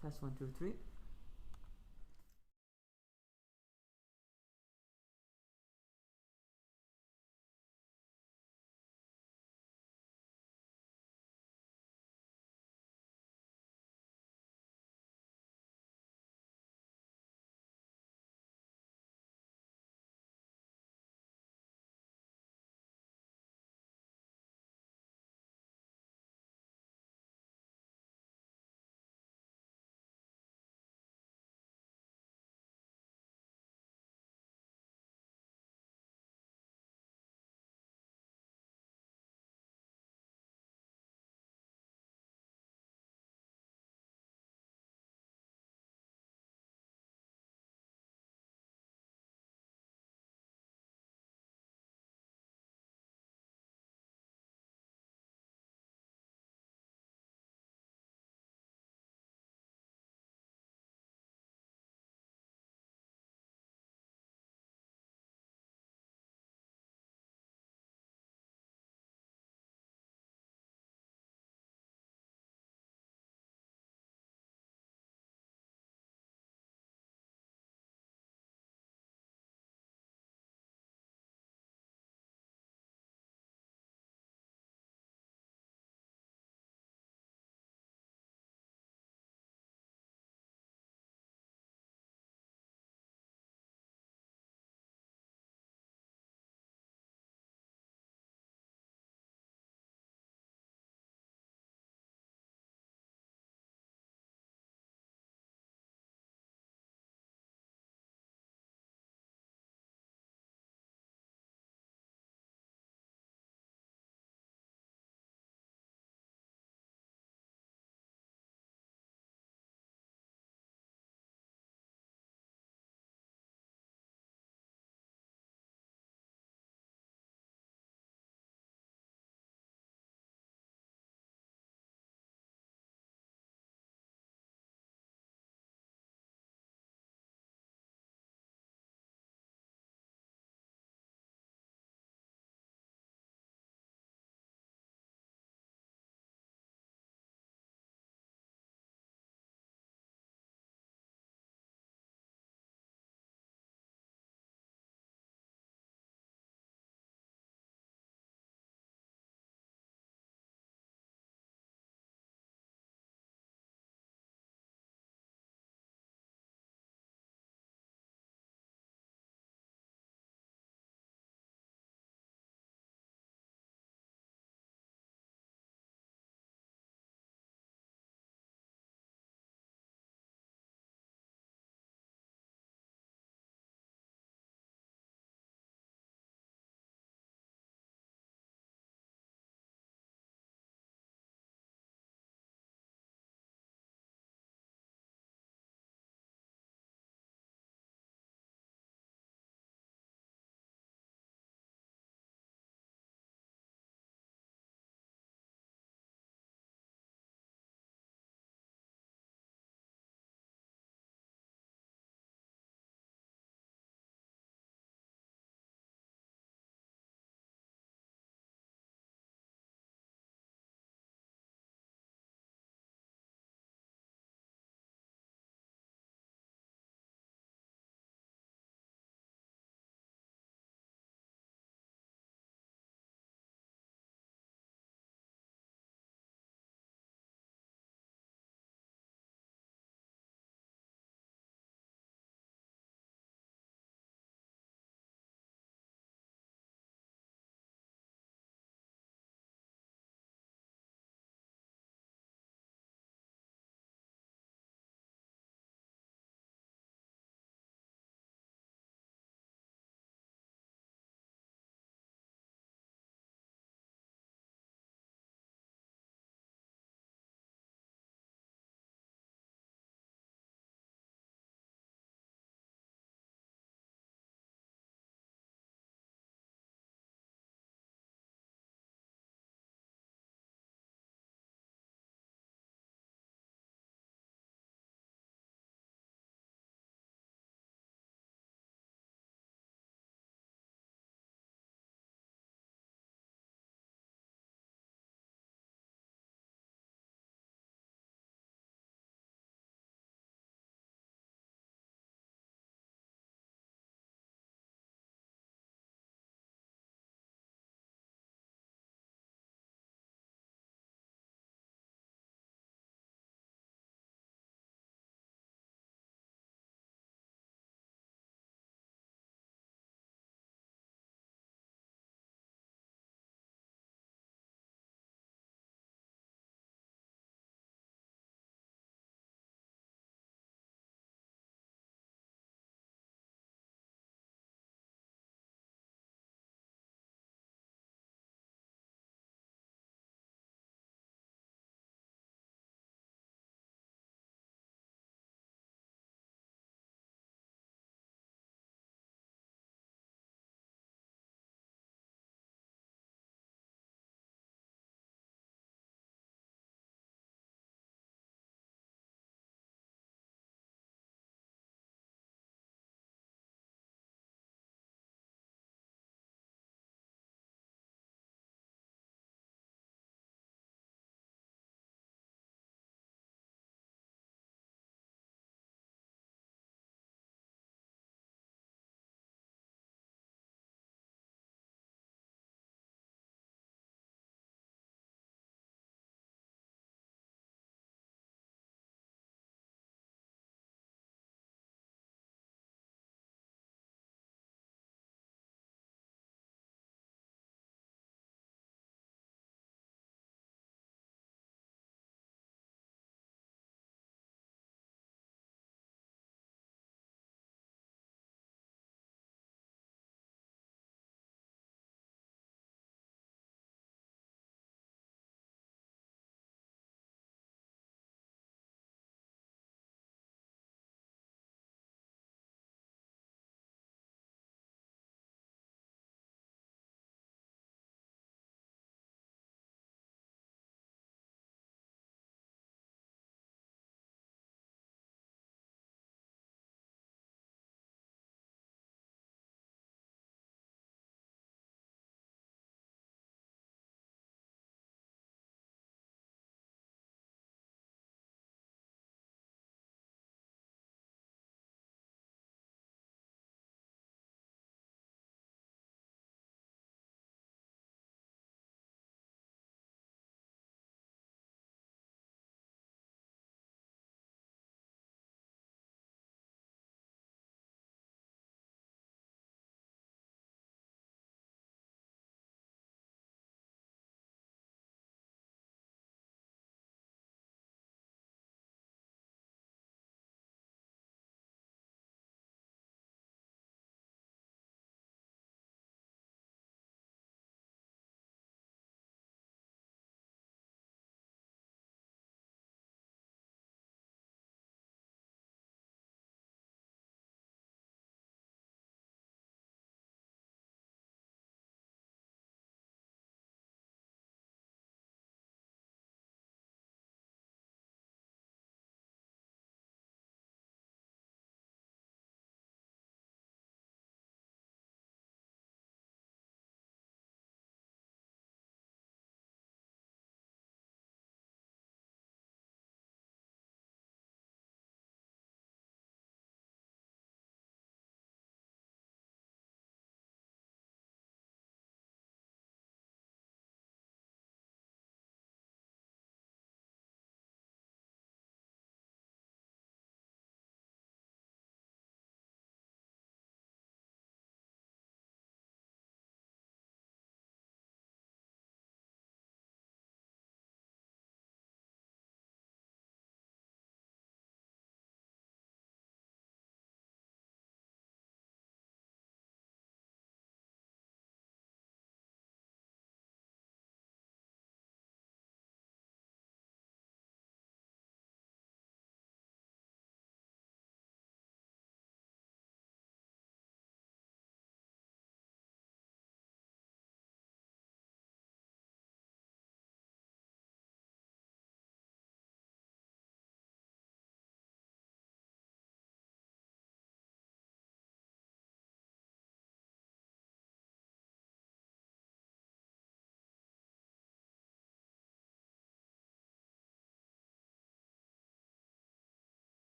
Test 1, 2, 3.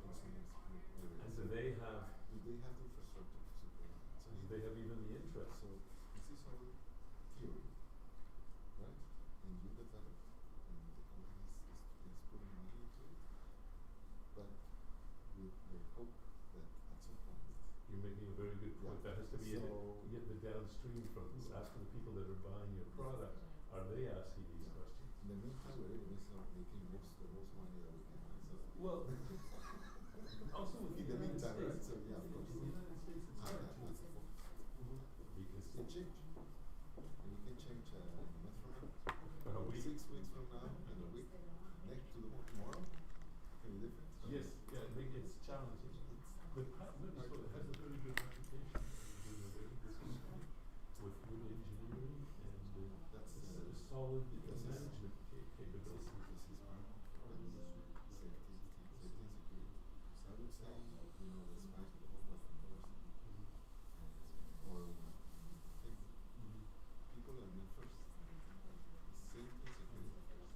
And do they have the infrastructure to support that? So do they have even the interest? so this is all theory, right? And you develop, and the company is putting money into it, but with the hope that at some point. You're making a very good point. Yeah. That has to be So- get the downstream from asking the people that are buying your product, are they asking these Yeah. questions? In the meantime, we're making the most money that we can. So Well, also in in the the United meantime, right? States, So yeah, of course. in the United States it's hard to Because it change. And you can change a month from now, but a week. 6 weeks from now, and a week next to tomorrow can be different. So Yes, yeah, it's challenging. But Pratt & Whitney sort of has a very good reputation as being a very good company with good engineering and That's solid because it's- management capability. Because it's part of safety and security. So I would say, despite what or think people are not first. Safety and security first.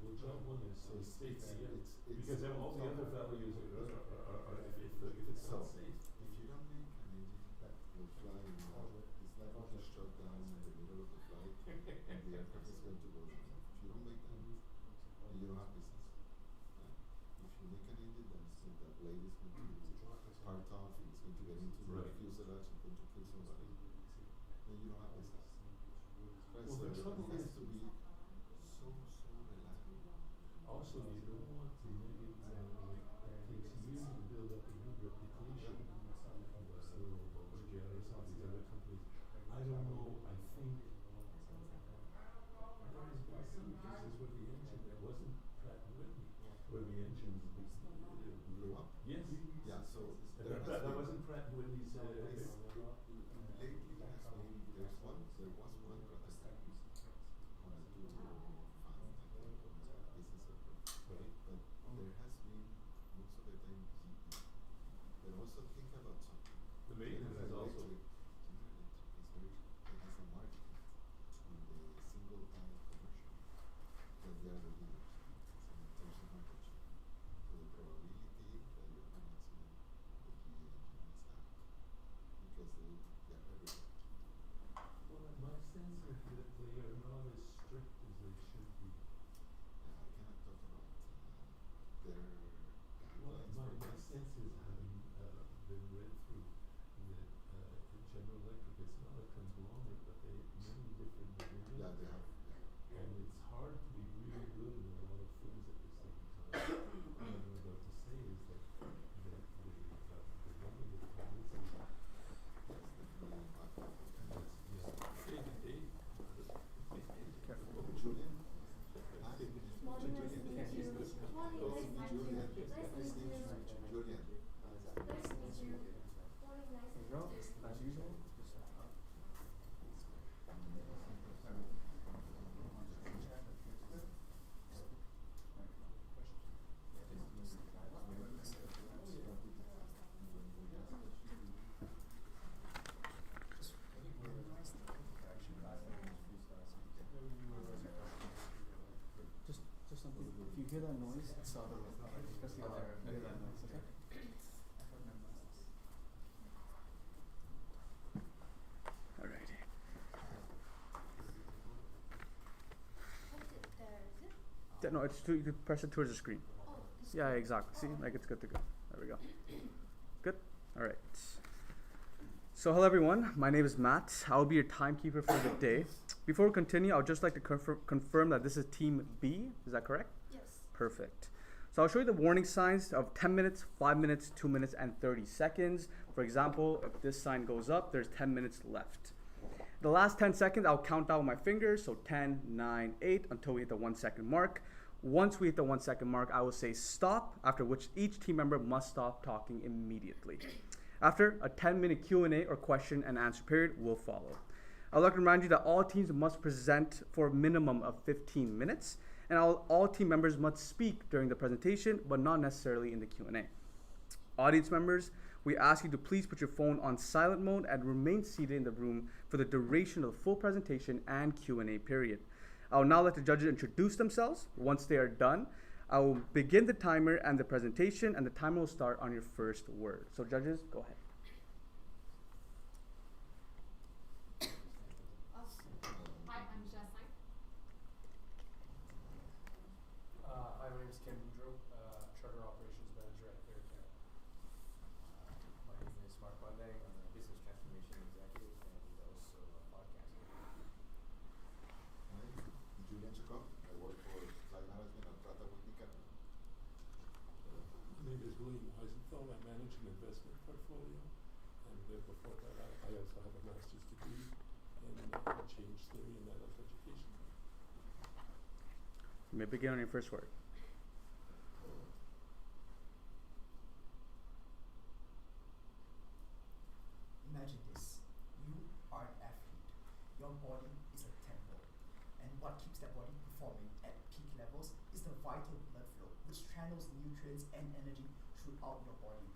Well, job one is So it's- safety, yeah. it's- Because then all the other values are if it's So, not safe. if you don't make an engine that will fly, it's like you just shut down in the middle of the flight and the aircraft is going to go down. If you don't make that, then you don't have business. Right? If you make an engine that blade is going to part off, it's going to get into Right. the fuselage, it's going to kill somebody, then you don't have business. Right? Well, So the trouble it has is- to be so reliable. Also, you don't want to make it, it takes years to build up a good reputation. Or Jet or some of these other companies. I don't know, I think there has been some cases where the engine, it wasn't Pratt & Whitney, where the engine Blew up. Yes. Yeah, so And there that has been- wasn't Pratt & Whitney's, lately has been, there was one protest on a 205 business aircraft. right? But there has been most of the time GE. But also think about something. The maintenance is also, General Electric it has a market in the single aisle commercial that they are the leaders. So in terms of market share. So the probability that you have an accident, the GE engine is high. Because they're everywhere. well, my sense is that they are not as strict as they should be. I cannot talk about their Well, guidelines. my sense is having been read through that General Electric is not a conglomerate, but they have many different divisions. Yeah, they have. And it's hard to be really good in a lot of things at the same time. What I'm about to say is that the one of the comments is That's definitely impactful. Hey, Dave. Julian? Hi. Morning, nice to meet you. Morning, nice to meet you. Julian. Nice to meet you. Julian. Nice to meet you. Morning, nice to meet you. As usual. Just something. If you hear that noise, it's the other way. That's the other. You hear that noise, okay? Alright. Hold it there, is it? No, it's you could press it towards the screen. Oh, this Yeah, one. exactly. See, Oh. like it's good to go. There we go. Good. All right. So, hello everyone. My name is Matt. I will be your timekeeper for the day. Before we continue, I would just like to confirm that this is Team B. Is that correct? Yes. Perfect. So I'll show you the warning signs of 10 minutes, 5 minutes, 2 minutes, and 30 seconds. For example, if this sign goes up, there's 10 minutes left. The last 10 seconds, I'll count down with my fingers. So 10, 9, 8 until we hit the 1 second mark. Once we hit the 1 second mark, I will say stop, after which each team member must stop talking immediately. After, a 10-minute Q&A or question and answer period will follow. I'd like to remind you that all teams must present for a minimum of 15 minutes, and all team members must speak during the presentation, but not necessarily in the Q&A. Audience members, we ask you to please put your phone on silent mode and remain seated in the room for the duration of the full presentation and Q&A period. I will now let the judges introduce themselves. Once they are done, I will begin the timer and the presentation, and the timer will start on your first word. So judges, go ahead. Hi, I'm Jasmine. Hi, my name is Ken Boudreau, Charter Operations Manager at Air Canada. My name is Mark Monday. I'm a Business Transformation Executive and also a podcaster. Hi, I'm Julian Chacon. I work for Supply Management at Prata Windica. My name is William Weisenthal. I manage an investment portfolio, and before that, I also have a master's degree in change theory and adult education. You may begin on your first word. Imagine this. You are an athlete. Your body is a temple. And what keeps that body performing at peak levels is the vital blood flow, which channels nutrients and energy throughout your body,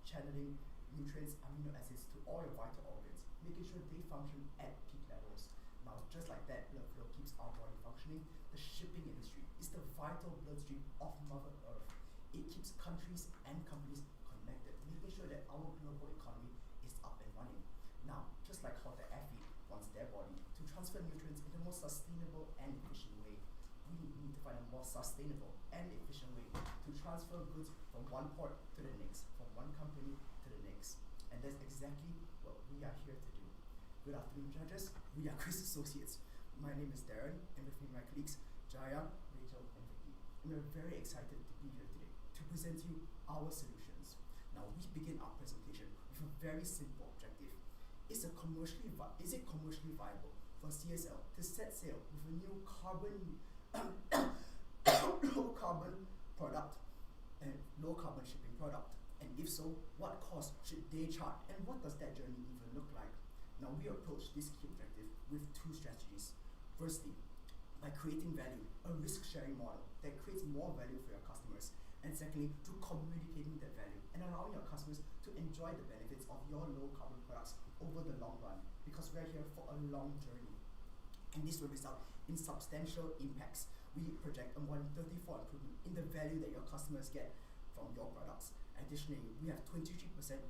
channeling nutrients, amino acids to all your vital organs, making sure they function at peak levels. Now, just like that blood flow keeps our body functioning, the shipping industry is the vital bloodstream of Mother Earth. It keeps countries and companies connected, making sure that our global economy is up and running. Now, just like how the athlete wants their body to transfer nutrients in the most sustainable and efficient way, we need to find a more sustainable and efficient way to transfer goods from one port to the next, from one company to the next. And that's exactly what we are here to do. Good afternoon, judges. We are Chris Associates. My name is Darren, and with me my colleagues Jaya, Rachel, and Vicky. And we're very excited to be here today to present you our solutions. Now, we begin our presentation with a very simple objective. Is it commercially viable for CSL to set sail with a new low carbon product and low carbon shipping product? And if so, what cost should they charge, and what does that journey even look like? Now, we approach this key objective with two strategies. Firstly, by creating value, a risk-sharing model that creates more value for your customers. And secondly, through communicating that value and allowing your customers to enjoy the benefits of your low-carbon products over the long run, because we're here for a long journey. And this will result in substantial impacts. We project a more than 34 improvement in the value that your customers get from your products. Additionally, we have 23%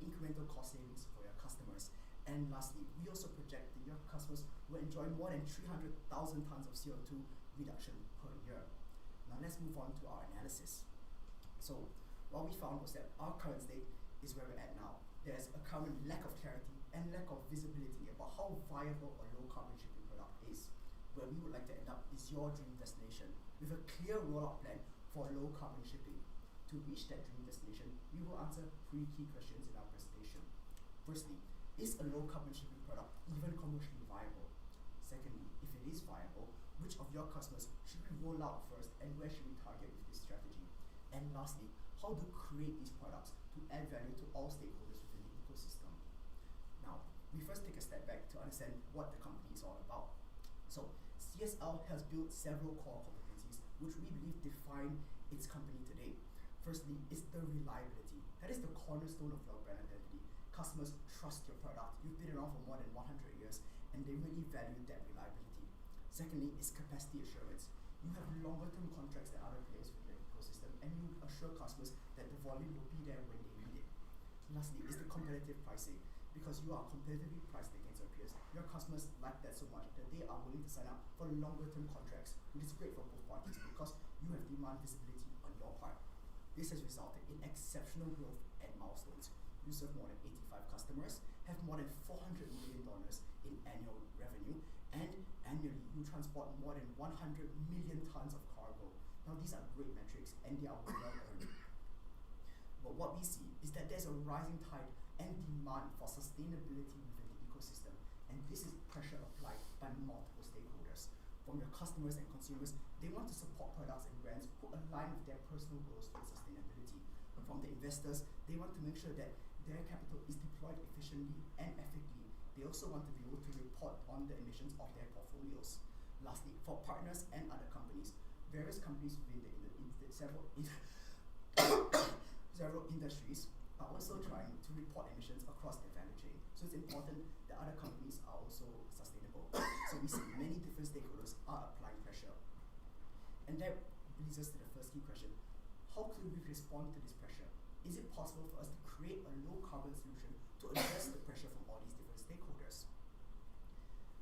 incremental cost savings for your customers. And lastly, we also project that your customers will enjoy more than 300,000 tons of CO2 reduction per year. Now let's move on to our analysis. So what we found was that our current state is where we're at now. There's a current lack of clarity and lack of visibility about how viable a low carbon shipping product is. Where we would like to end up is your dream destination with a clear rollout plan for low carbon shipping. To reach that dream destination, we will answer 3 key questions in our presentation. Firstly, is a low carbon shipping product even commercially viable? Secondly, if it is viable, which of your customers should we roll out first, and where should we target with this strategy? And lastly, how to create these products to add value to all stakeholders within the ecosystem. Now, we first take a step back to understand what the company is all about. So, CSL has built several core competencies which we believe define its company today. Firstly, is the reliability. That is the cornerstone of your brand identity. Customers trust your product. You've been around for more than 100 years, and they really value that reliability. Secondly, is capacity assurance. You have longer term contracts than other players within the ecosystem, and you assure customers that the volume will be there when they need it. Lastly, is the competitive pricing. Because you are competitively priced against your peers, your customers like that so much that they are willing to sign up for longer term contracts, which is great for both parties because you have demand visibility on your part. This has resulted in exceptional growth and milestones. You serve more than 85 customers, have more than $400 million in annual revenue, and annually you transport more than 100 million tons of cargo. Now these are great metrics and they are well earned. But what we see is that there's a rising tide and demand for sustainability within the ecosystem, and this is pressure applied by multiple stakeholders. From your customers and consumers, they want to support products and brands who align with their personal goals towards sustainability. And from the investors, they want to make sure that their capital is deployed efficiently and ethically. They also want to be able to report on the emissions of their portfolios. Lastly, for partners and other companies, various companies within several industries are also trying to report emissions across their value chain. So it's important that other companies are also sustainable. So we see many different stakeholders are applying pressure. And that leads us to the first key question. how could we respond to this pressure? Is it possible for us to create a low carbon solution to address the pressure from all these different stakeholders?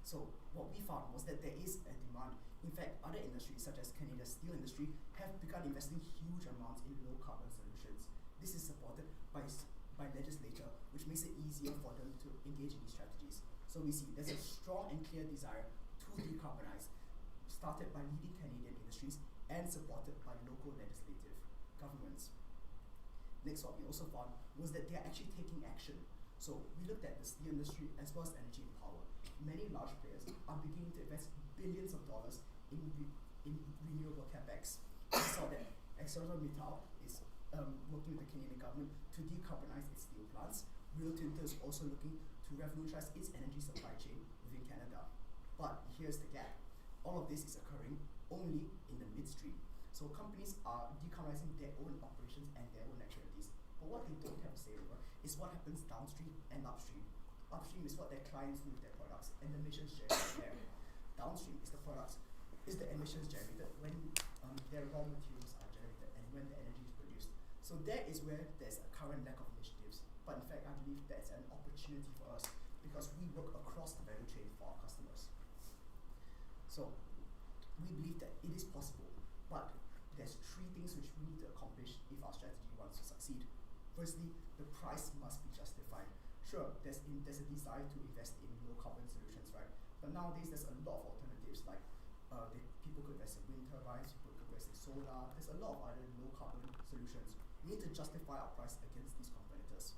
So what we found was that there is a demand. In fact, other industries such as Canada's steel industry have begun investing huge amounts in low carbon solutions. This is supported by legislature, which makes it easier for them to engage in these strategies. So we see there's a strong and clear desire to decarbonize, started by leading Canadian industries and supported by local legislative governments. Next, what we also found was that they are actually taking action. So we looked at the steel industry as well as energy and power. Many large players are beginning to invest billions of dollars in renewable capex. We saw that ArcelorMittal is working with the Canadian government to decarbonize its steel plants. Rio Tinto is also looking to revolutionize its energy supply chain within Canada. But here's the gap. All of this is occurring only in the midstream. So companies are decarbonizing their own operations and their own activities. But what they don't have a say over is what happens downstream and upstream. Upstream is what their clients do with their products and the emissions generated there. Downstream is the emissions generated when their raw materials are generated and when the energy is produced. So that is where there's a current lack of initiatives. But in fact, I believe that's an opportunity for us because we work across the value chain for our customers. So we believe that it is possible, but there's three things which we need to accomplish if our strategy wants to succeed. Firstly, the price must be justified. Sure, there's a desire to invest in low carbon solutions, right? But nowadays there's a lot of alternatives like people could invest in wind turbines, people could invest in solar. There's a lot of other low carbon solutions. We need to justify our price against these competitors.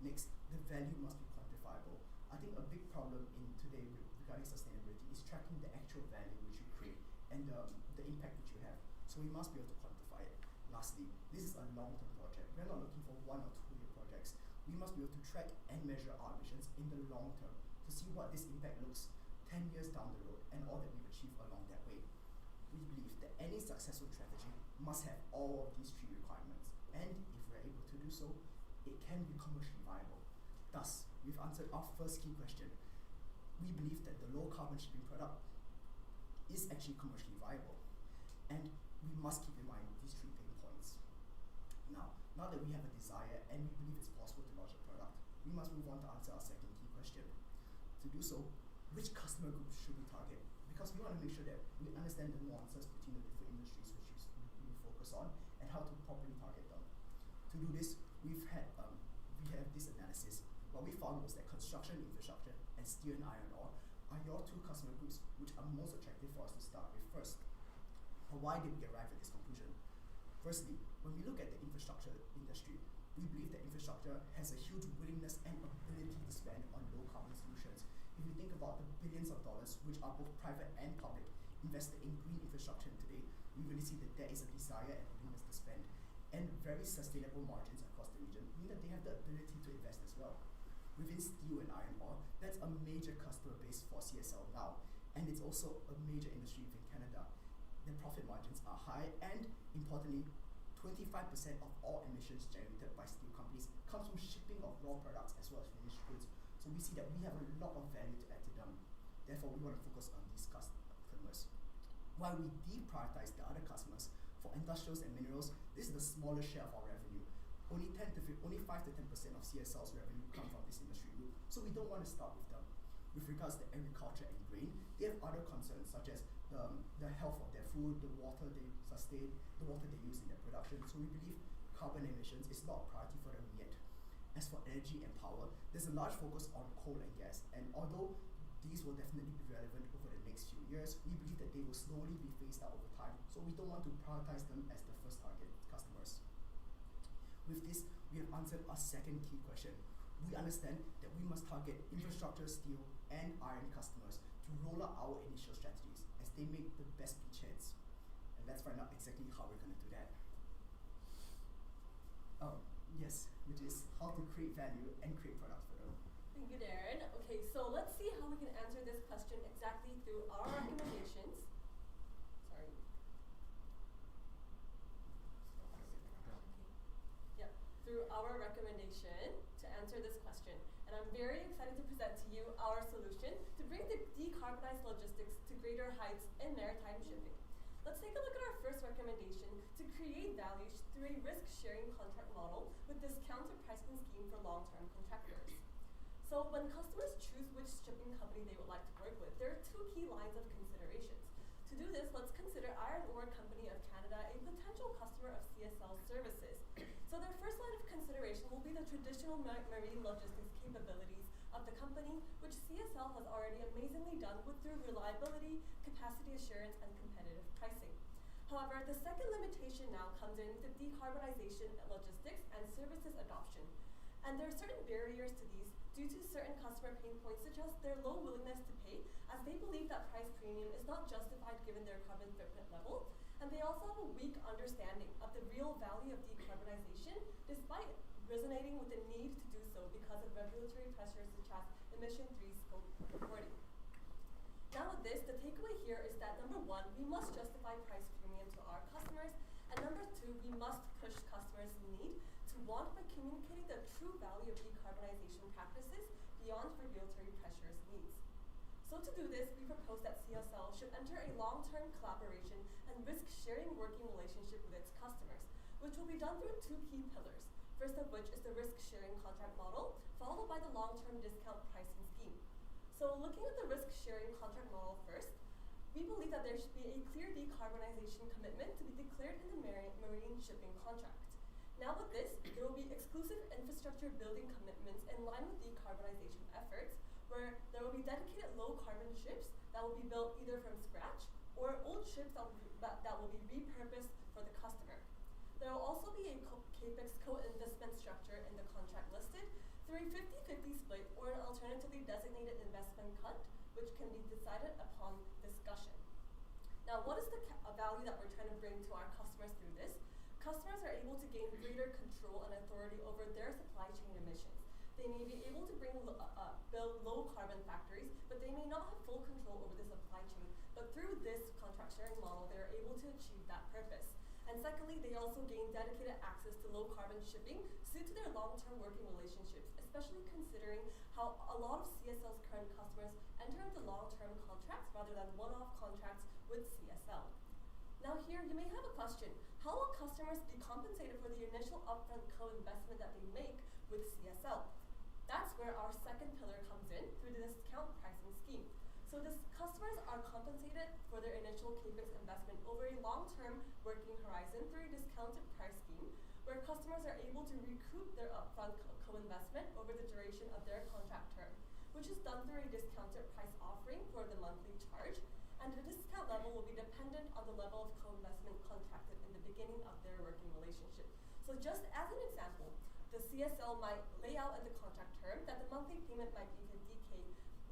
Next, the value must be quantifiable. I think a big problem in today regarding sustainability is tracking the actual value which you create and the impact which you have. So we must be able to quantify it. Lastly, this is a long-term project. We're not looking for 1 or 2 year projects. We must be able to track and measure our emissions in the long term to see what this impact looks 10 years down the road and all that we've achieved along that way. We believe that any successful strategy must have all of these 3 requirements, and if we're able to do so, it can be commercially viable. Thus, we've answered our first key question. We believe that the low carbon shipping product is actually commercially viable, and we must keep in mind these 3 pain points. Now that we have a desire and we believe it's possible to launch a product, we must move on to answer our second key question. To do so, which customer groups should we target? Because we want to make sure that we understand the nuances between the different industries which we focus on and how to properly target them. To do this, we have this analysis. What we found was that construction infrastructure and steel and iron ore are your 2 customer groups which are most attractive for us to start with first. But why did we arrive at this conclusion? Firstly, when we look at the infrastructure industry, we believe that infrastructure has a huge willingness and ability to spend on low carbon solutions. If you think about the billions of dollars which are both private and public invested in green infrastructure today, we really see that there is a desire and willingness to spend. And very sustainable margins across the region mean that they have the ability to invest as well. Within steel and iron ore, that's a major customer base for CSL now, and it's also a major industry within Canada. The profit margins are high, and importantly, 25% of all emissions generated by steel companies comes from shipping of raw products as well as finished goods. So we see that we have a lot of value to add to them. Therefore, we want to focus on these customers. While we deprioritize the other customers, for industrials and minerals, this is the smallest share of our revenue. Only 5 to 10% of CSL's revenue come from this industry group, so we don't want to start with them. With regards to agriculture and grain, they have other concerns such as the health of their food, the water they sustain, the water they use in their production. So we believe carbon emissions is not a priority for them yet. As for energy and power, there's a large focus on coal and gas, and although these will definitely be relevant over the next few years, we believe that they will slowly be phased out over time, so we don't want to prioritize them as the first target customers. With this, we have answered our second key question. We understand that we must target infrastructure, steel, and iron customers to roll out our initial strategies as they make the best beachheads. And let's find out exactly how we're going to do that. Yes, which is how to create value and create products for them. Thank you, Darren. Okay, so let's see how we can answer this question exactly through our recommendations. Sorry. Yep, through our recommendation to answer this question. And I'm very excited to present to you our solution to bring the decarbonized logistics to greater heights in maritime shipping. let's take a look at our first recommendation to create value through a risk-sharing contract model with discounted pricing scheme for long-term contractors. So when customers choose which shipping company they would like to work with, there are two key lines of considerations. To do this, let's consider Iron Ore Company of Canada a potential customer of CSL services. So their first line of consideration will be the traditional marine logistics capabilities of the company, which CSL has already amazingly done through reliability, capacity assurance, and competitive pricing. However, the second limitation now comes in with decarbonization, logistics, and services adoption. And there are certain barriers to these due to certain customer pain points, such as their low willingness to pay, as they believe that price premium is not justified given their carbon footprint level. And they also have a weak understanding of the real value of decarbonization, despite resonating with the need to do so because of regulatory pressures such as emission 3 scope reporting. Now with this, the takeaway here is that number one, we must justify price premium to our customers, and number two, we must push customers' need to want by communicating the true value of decarbonization practices beyond regulatory pressures needs. So to do this, we propose that CSL should enter a long-term collaboration and risk-sharing working relationship with its customers, which will be done through two key pillars. First of which is the risk-sharing contract model, followed by the long-term discount pricing scheme. So looking at the risk-sharing contract model first, we believe that there should be a clear decarbonization commitment to be declared in the marine shipping contract. Now with this, there will be exclusive infrastructure building commitments in line with decarbonization efforts, where there will be dedicated low-carbon ships that will be built either from scratch or old ships that will be repurposed for the customer. There will also be a CAPEX co-investment structure in the contract listed through a 50-50 split or an alternatively designated investment fund, which can be decided upon discussion. Now, what is the value that we're trying to bring to our customers through this? Customers are able to gain greater control and authority over their supply chain emissions. They may be able to build low carbon factories, but they may not have full control over the supply chain. But through this contract sharing model, they're able to achieve that purpose. And secondly, they also gain dedicated access to low carbon shipping suited to their long-term working relationships, especially considering how a lot of CSL's current customers enter into long-term contracts rather than one-off contracts with CSL. Now here, you may have a question. How will customers be compensated for the initial upfront co-investment that they make with CSL? That's where our second pillar comes in through the discount pricing scheme. So customers are compensated for their initial CAPEX investment over a long-term working horizon through a discounted price scheme, where customers are able to recoup their upfront co-investment over the duration of their contract term, which is done through a discounted price offering for the monthly charge, and the discount level will be dependent on the level of co-investment contracted in the beginning of their working relationship. So just as an example, the CSL might lay out in the contract term that the monthly payment might be 50K,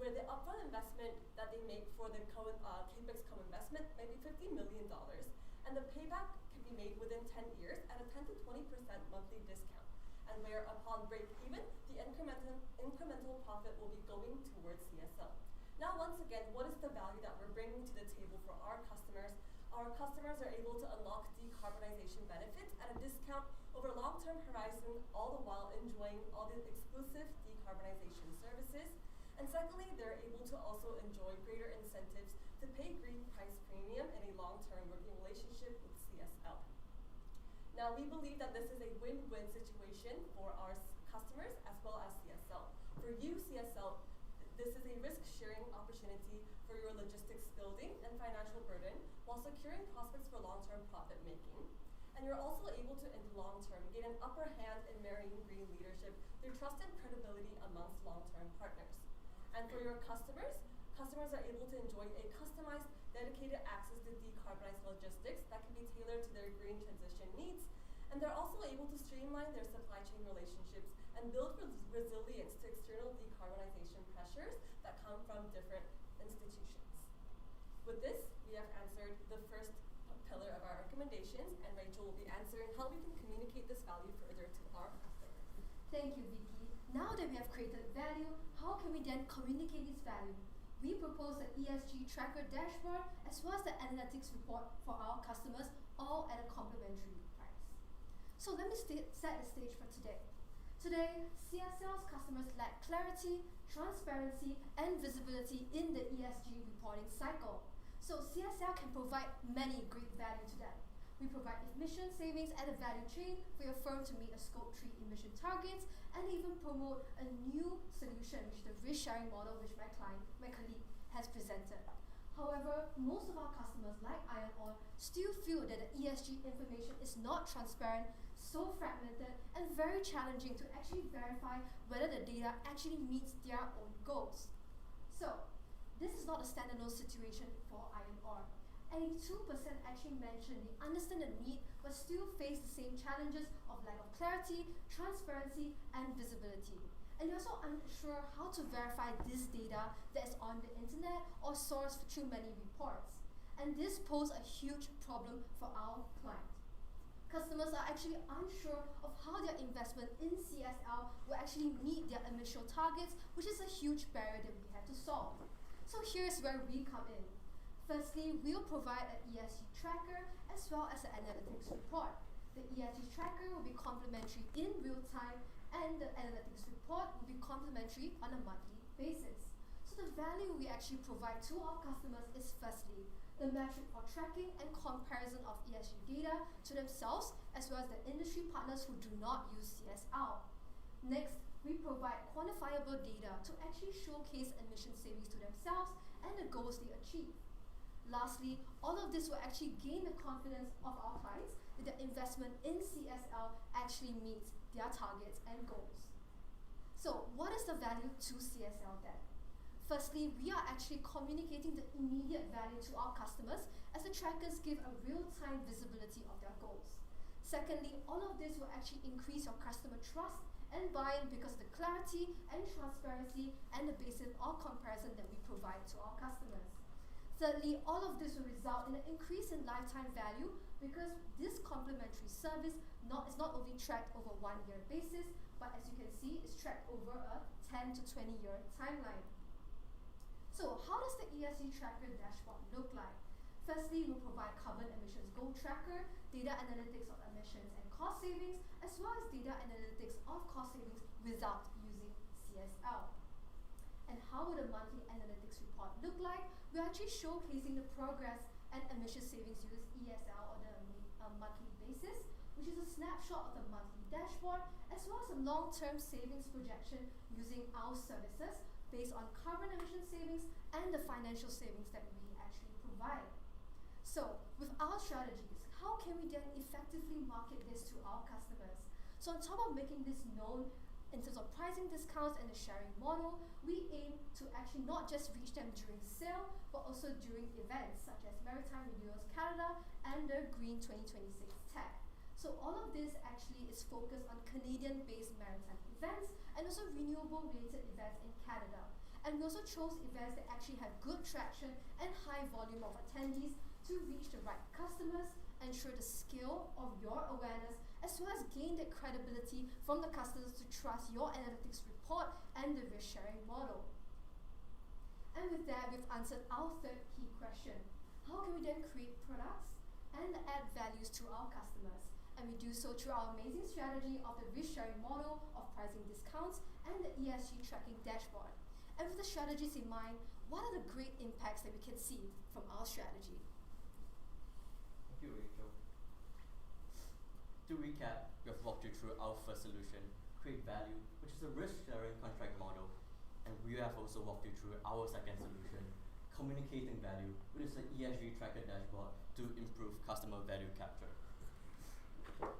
where the upfront investment that they make for the CAPEX co-investment may be $50 million, and the payback can be made within 10 years at a 10 to 20% monthly discount, and where upon break even, the incremental profit will be going towards CSL. Now once again, what is the value that we're bringing to the table for our customers? Our customers are able to unlock decarbonization benefits at a discount over a long-term horizon, all the while enjoying all the exclusive decarbonization services. And secondly, they're able to also enjoy greater incentives to pay green price premium in a long-term working relationship with CSL. Now, we believe that this is a win-win situation for our customers as well as CSL. For you, CSL, this is a risk-sharing opportunity for your logistics building and financial burden while securing prospects for long-term profit making. And you're also able to, in the long term, gain an upper hand in marine green leadership through trust and credibility amongst long-term partners. And for your customers, customers are able to enjoy a customized, dedicated access to decarbonized logistics that can be tailored to their green transition needs. And they're also able to streamline their supply chain relationships and build resilience to external decarbonization pressures that come from different institutions. With this, we have answered the first pillar of our recommendations, and Rachel will be answering how we can communicate this value further to our customers. Thank you, Vicky. Now that we have created value, how can we then communicate this value? We propose the ESG tracker dashboard as well as the analytics report for our customers, all at a complimentary price. So let me set the stage for today. Today, CSL's customers lack clarity, transparency, and visibility in the ESG reporting cycle. So CSL can provide many great value to them. We provide emission savings at the value chain for your firm to meet a Scope 3 emission targets, and even promote a new solution, which is the risk sharing model, which my colleague has presented. However, most of our customers, like Iron Ore, still feel that the ESG information is not transparent, so fragmented, and very challenging to actually verify whether the data actually meets their own goals. So, this is not a standalone situation for Iron Ore. 82% actually mentioned they understand the need but still face the same challenges of lack of clarity, transparency, and visibility. And you're also unsure how to verify this data that is on the internet or sourced through many reports. And this poses a huge problem for our client. Customers are actually unsure of how their investment in CSL will actually meet their initial targets, which is a huge barrier that we have to solve. So here's where we come in. Firstly, we'll provide an ESG tracker as well as an analytics report. The ESG tracker will be complementary in real time, and the analytics report will be complementary on a monthly basis. So the value we actually provide to our customers is firstly, the metric for tracking and comparison of ESG data to themselves as well as the industry partners who do not use CSL. Next, we provide quantifiable data to actually showcase emission savings to themselves and the goals they achieve. Lastly, all of this will actually gain the confidence of our clients that their investment in CSL actually meets their targets and goals. So, what is the value to CSL then? Firstly, we are actually communicating the immediate value to our customers as the trackers give a real-time visibility of their goals. Secondly, all of this will actually increase your customer trust and buy-in because of the clarity and transparency and the basis of comparison that we provide to our customers. Thirdly, all of this will result in an increase in lifetime value because this complementary service is not only tracked over a 1-year basis, but as you can see, is tracked over a 10 to 20 year timeline. So how does the ESG tracker dashboard look like? Firstly, we'll provide carbon emissions goal tracker, data analytics of emissions and cost savings, as well as data analytics of cost savings without using CSL. And how would a monthly analytics report look like? We're actually showcasing the progress and emission savings using ESL on a monthly basis, which is a snapshot of the monthly dashboard, as well as a long-term savings projection using our services based on carbon emission savings and the financial savings that we actually provide. So, with our strategies, how can we then effectively market this to our customers? So on top of making this known in terms of pricing discounts and the sharing model, we aim to actually not just reach them during sale, but also during events such as Maritime Renewals Canada and the Green 2026 Tech. So all of this actually is focused on Canadian-based maritime events and also renewable-related events in Canada. And we also chose events that actually have good traction and high volume of attendees to reach the right customers, ensure the scale of your awareness, as well as gain the credibility from the customers to trust your analytics report and the risk sharing model. And with that, we've answered our third key question. How can we then create products and add values to our customers? And we do so through our amazing strategy of the risk sharing model of pricing discounts and the ESG tracking dashboard. And with the strategies in mind, what are the great impacts that we can see from our strategy? Thank you, Rachel. To recap, we have walked you through our first solution, Create Value, which is a risk-sharing contract model. And we have also walked you through our second solution, Communicating Value, which is an ESG tracker dashboard to improve customer value capture.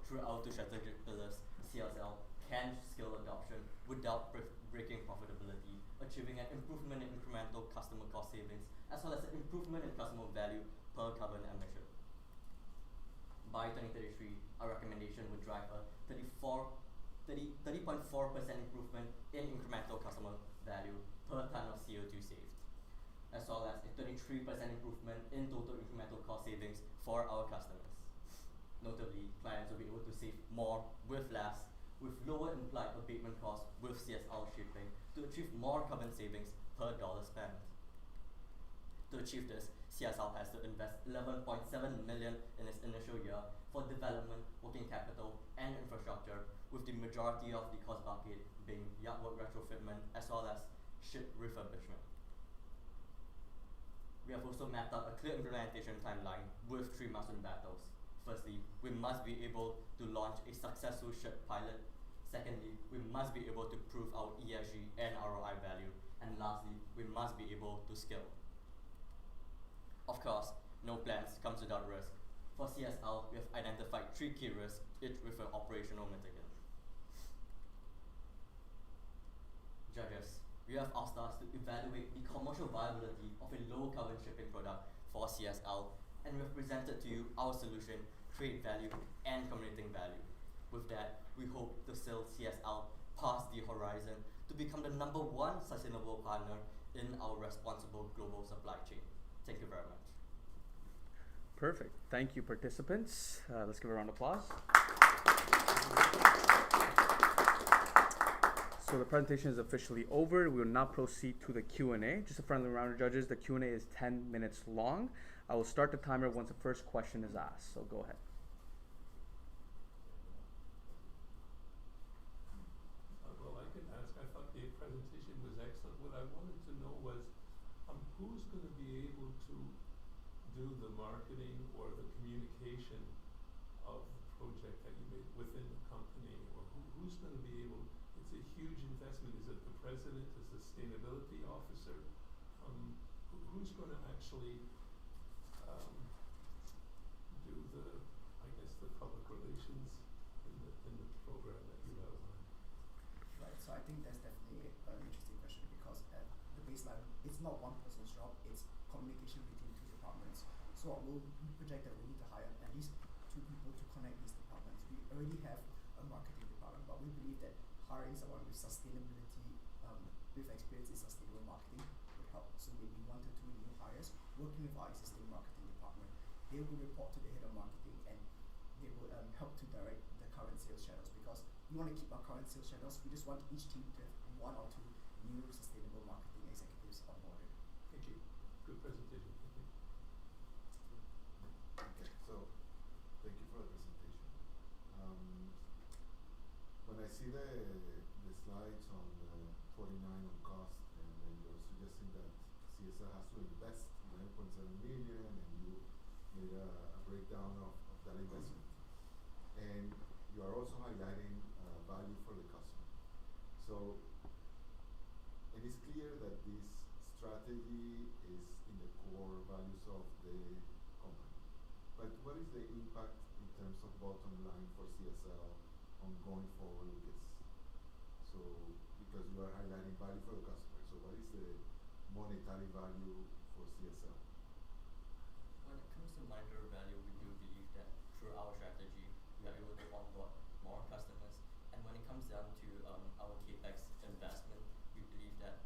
Through our two strategic pillars, CSL can scale adoption without breaking profitability, achieving an improvement in incremental customer cost savings, as well as an improvement in customer value per carbon emission. By 2033, our recommendation would drive a 30.4% improvement in incremental customer value per ton of CO2 saved, as well as a 23% improvement in total incremental cost savings for our customers. Notably, clients will be able to save more with less, with lower implied abatement costs with CSL shipping to achieve more carbon savings per dollar spent. To achieve this, CSL has to invest $11.7 million in its initial year for development, working capital, and infrastructure, with the majority of the cost bucket being yard work retrofitment as well as ship refurbishment. we have also mapped out a clear implementation timeline with 3 milestone battles. Firstly, we must be able to launch a successful ship pilot. Secondly, we must be able to prove our ESG and ROI value. And lastly, we must be able to scale. Of course, no plans comes without risk. For CSL, we have identified 3 key risks, each with an operational mitigant. Judges, you have asked us to evaluate the commercial viability of a low carbon shipping product for CSL, and we have presented to you our solution, create value and communicating value. With that, we hope to sail CSL past the horizon to become the #1 sustainable partner in our responsible global supply chain. Thank you very much. Perfect. Thank you, participants. Let's give a round of applause. So the presentation is officially over. We will now proceed to the Q&A. Just a friendly round of judges. The Q&A is 10 minutes long. I will start the timer once the first question is asked. So go ahead. Well, I can ask. I thought the presentation was excellent. What I wanted to know was who's going to be able to do the marketing or the communication of the project that you made within the company, or who's going to be able? It's a huge investment. Is it the president, the sustainability officer? Who's going to actually do the, I guess, the public relations in the program that you outlined? Right, so I think that's definitely an interesting question, because at the baseline, it's not one person's job, it's communication between 2 departments. So we project that we need to hire at least 2 people to connect these departments. We already have a marketing department, but we believe that hiring someone with sustainability, with experience in sustainable marketing would help. So maybe 1 to 2 new hires working with our existing marketing department. They will report to the head of marketing, and they will help to direct the current sales channels, because we want to keep our current sales channels. We just want each team to have 1 or 2 new sustainable marketing executives on board. Thank you. Good presentation. Thank you. Okay, so thank you for the presentation. When I see the slides on 49 on cost, and then you're suggesting that CSL has to invest 9.7 million, and you made a breakdown of that investment. And you are also highlighting value for the customer. So, and it's clear that this strategy is in the core values of the company. But what is the impact in terms of bottom line for CSL on going forward with this? So, because you are highlighting value for the customer, so what is the monetary value for CSL? When it comes to monetary value, we do believe that through our strategy, we are able to onboard more customers. And when it comes down to our capex investment, we believe that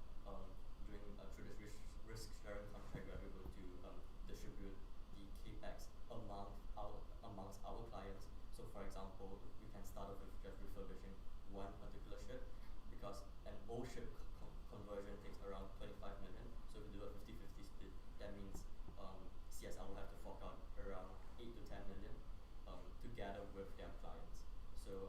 through this risk sharing contract, we are able to distribute the capex amongst our clients. So, for example, we can start off with just refurbishing 1 particular ship, because an old ship conversion takes around 25 million. So if we do a 50-50 split, that means CSL will have to fork out around 8 to 10 million together with their clients. So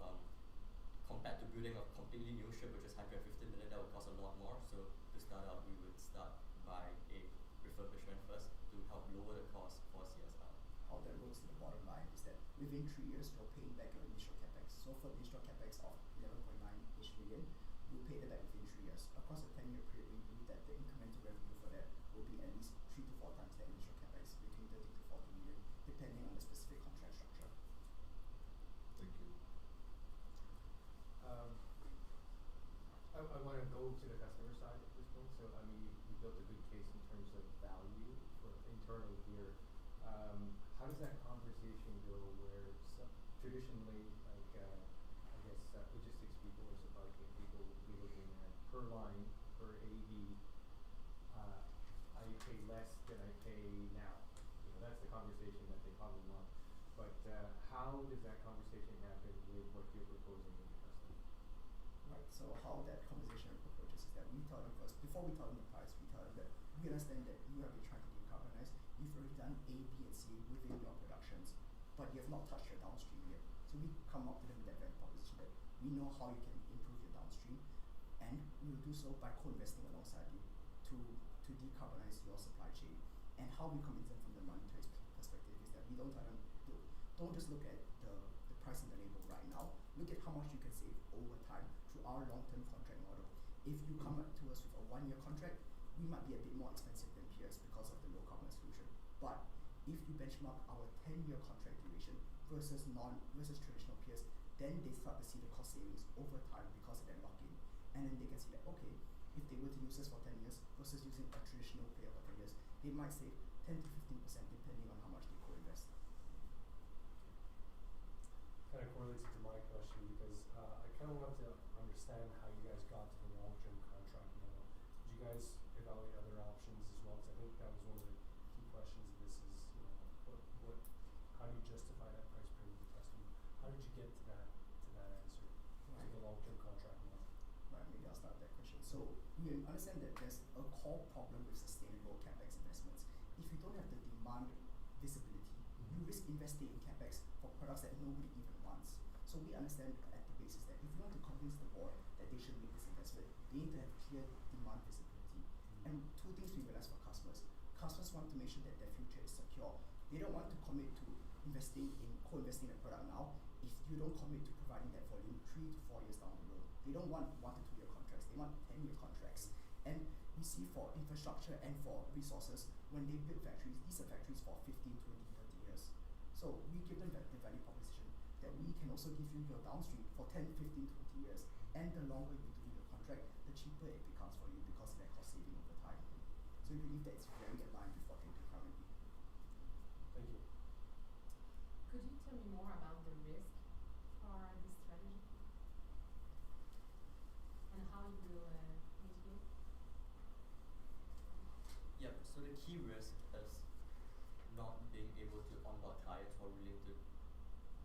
compared to building a completely new ship, which is 150 million, that would cost a lot more. So to start out, we would start by a refurbishment first to help lower the cost for CSL. How that works in the bottom line is that within 3 years, you're paying back your initial capex. So for the initial capex of 11.9-ish million, you pay that back within 3 years. Across a 10-year period, we believe that the incremental revenue for that will be at least 3 to 4 times the initial capex, between 30 to 40 million, depending on the specific contract structure. Thank you. I want to go to the customer side at this point. So, I mean, you built a good case in terms of value for internal here. How does that conversation go where traditionally, like, I guess, logistics people or supply chain people will be looking at per line, per AV, I pay less than I pay now. You know, that's the conversation that they probably want. But how does that conversation happen with what you're proposing with the customer? Right, so how that conversation approaches is that we tell them first, before we tell them the price, we tell them that we understand that you have been trying to decarbonize, you've already done A, B, and C within your productions, but you have not touched your downstream yet. So we come up to them with that value proposition that we know how you can improve your downstream, and we will do so by co-investing alongside you to decarbonize your supply chain. And how we convince them from the monetary perspective is that we don't tell them, don't just look at the price on the label right now. Look at how much you can save over time through our long-term contract model. If you come up to us with a 1-year contract, we might be a bit more expensive than peers because of the low carbon solution. But if you benchmark our 10-year contract duration versus traditional peers, then they start to see the cost savings over time because of that lock-in. And then they can see that, okay, if they were to use us for 10 years versus using a traditional player for 10 years, they might save 10 to 15% depending on how much they co-invest. Kind of correlates to my question because I kind of want to understand how you guys got to the long-term contract model. Did you guys evaluate other options as well? Because I think that was one of the key questions of this is, you know, how do you justify that price premium to the customer? How did you get to that answer, to the long-term contract model? Right, maybe I'll start that question. So we understand that there's a core problem with sustainable capex investments. If you don't have the demand visibility, you risk investing in capex for products that nobody even wants. So we understand at the basis that if you want to convince the board that they should make this investment, they need to have clear demand visibility. And two things we realize for customers. Customers want to make sure that their future is secure. They don't want to commit to co-investing in a product now if you don't commit to providing that volume 3 to 4 years down the road. They don't want 1 to 2 year contracts, they want 10-year contracts. And we see for infrastructure and for resources, when they build factories, these are factories for 15, 20, 30 years. So we give them the value proposition that we can also give you your downstream for 10, 15, 20 years. And the longer you do your contract, the cheaper it becomes for you because of that cost saving over time. So we believe that it's very aligned with what they do currently. Thank you. Could you tell me more about the risk for this strategy and how you will mitigate? Yep, so the key risk is not being able to onboard clients who are willing to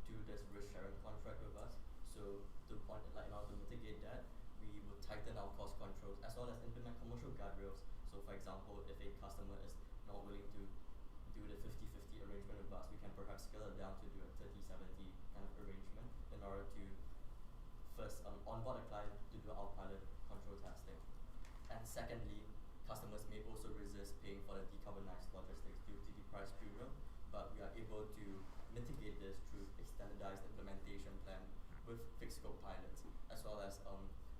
do this risk sharing contract with us. So in order to mitigate that, we will tighten our cost controls as well as implement commercial guardrails. So for example, if a customer is not willing to do the 50-50 arrangement with us, we can perhaps scale it down to do a 30-70 kind of arrangement in order to first onboard a client to do our pilot control testing. And secondly, customers may also resist paying for the decarbonized logistics due to the price premium, but we are able to mitigate this through a standardized implementation plan with fixed scope pilots, as well as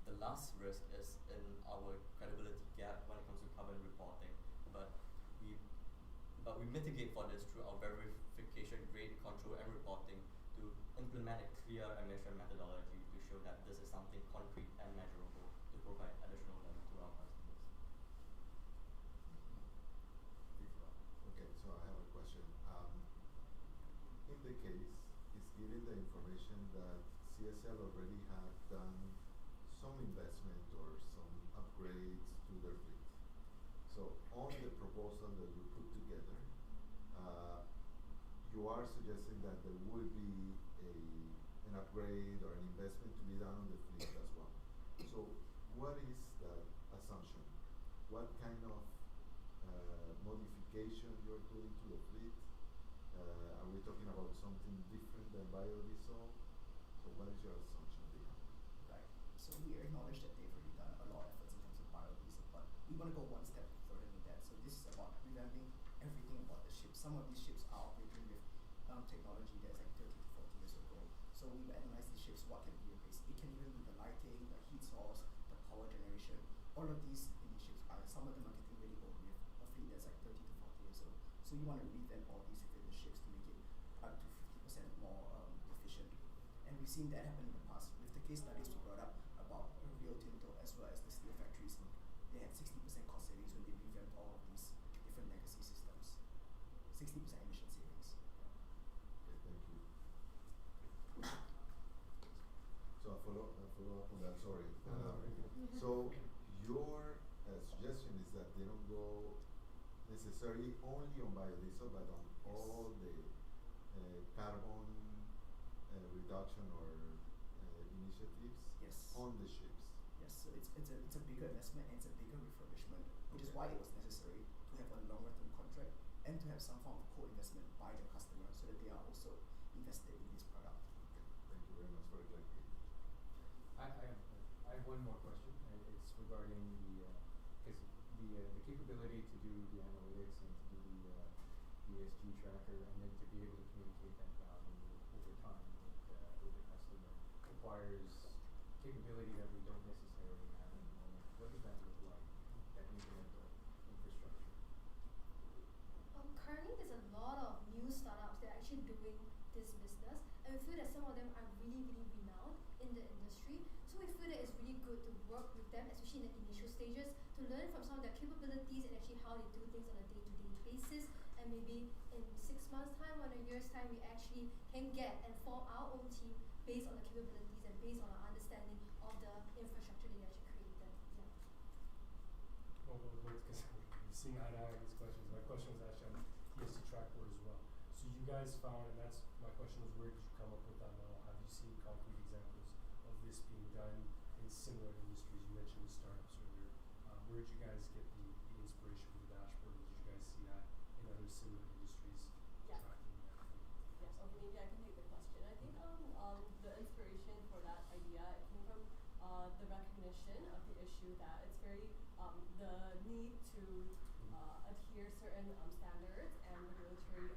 the last risk is in our credibility gap when it comes to carbon reporting. But we mitigate for this through our verification grade control and reporting to implement a clear emission methodology to show that this is something concrete and measurable to provide additional value to our customers. Okay, so I have a question. In the case, it's given the information that CSL already had done some investment or some upgrades to their fleet. So on the proposal that you put together, you are suggesting that there will be an upgrade or an investment to be done on the fleet as well. So what is that assumption? What kind of modification you're doing to the fleet? Are we talking about something different than biodiesel? So what is your assumption behind? Right. So we acknowledge that they've already done a lot of efforts in terms of biodiesel, but we want to go one step further than that. So this is about revamping everything about the ships. Some of these ships are operating with technology that's like 30 to 40 years ago. So we've analyzed the ships, what can be replaced. It can even be the lighting, the heat source, the power generation. All of these in these ships are, some of them are getting really old with a fleet that's like 30 to 40 years old. So you want to revamp all these within the ships to make it up to 50% more efficient. And we've seen that happen in the past with the case studies we brought up about Rio Tinto as well as the steel factories. They had 60% cost savings when they revamped all of these different legacy systems. 60% emission savings. Okay, thank you. So a follow up on that, sorry. So your suggestion is that they don't go necessarily only on biodiesel, but on all the carbon reduction or initiatives Yes. on the ships. Yes, so it's a bigger investment and it's a bigger refurbishment, which is why it was necessary to have a longer term contract and to have some form of co-investment by the customer so that they are also invested in this product. Okay, thank you very much for the clarification. I have one more question. It's regarding the capability to do the analytics and to do the ESG tracker, and then to be able to communicate that value over time with the customer requires capability that we don't necessarily have at the moment. What does that look like, that incremental infrastructure? Currently, there's a lot of new startups that are actually doing this business, and we feel that some of them are really, really renowned in the industry. So we feel that it's really good to work with them, especially in the initial stages, to learn from some of their capabilities and actually how they do things on a day-to-day basis. And maybe in 6 months' time or in a year's time, we actually can get and form our own team based on the capabilities and based on our understanding of the infrastructure they actually created. Yeah. Well, because we're seeing eye to eye on these questions. My question was actually on ESG track board as well. So you guys found, and that's my question was, where did you come up with that model? Have you seen concrete examples of this being done in similar industries? You mentioned the startups earlier. Where did you guys get the inspiration for the dashboard? Did you guys see that in other similar industries Yeah. tracking that? Yes, okay, maybe I can take the question. I think the inspiration for that idea came from the recognition of the issue that it's very the need to adhere certain standards and regulatory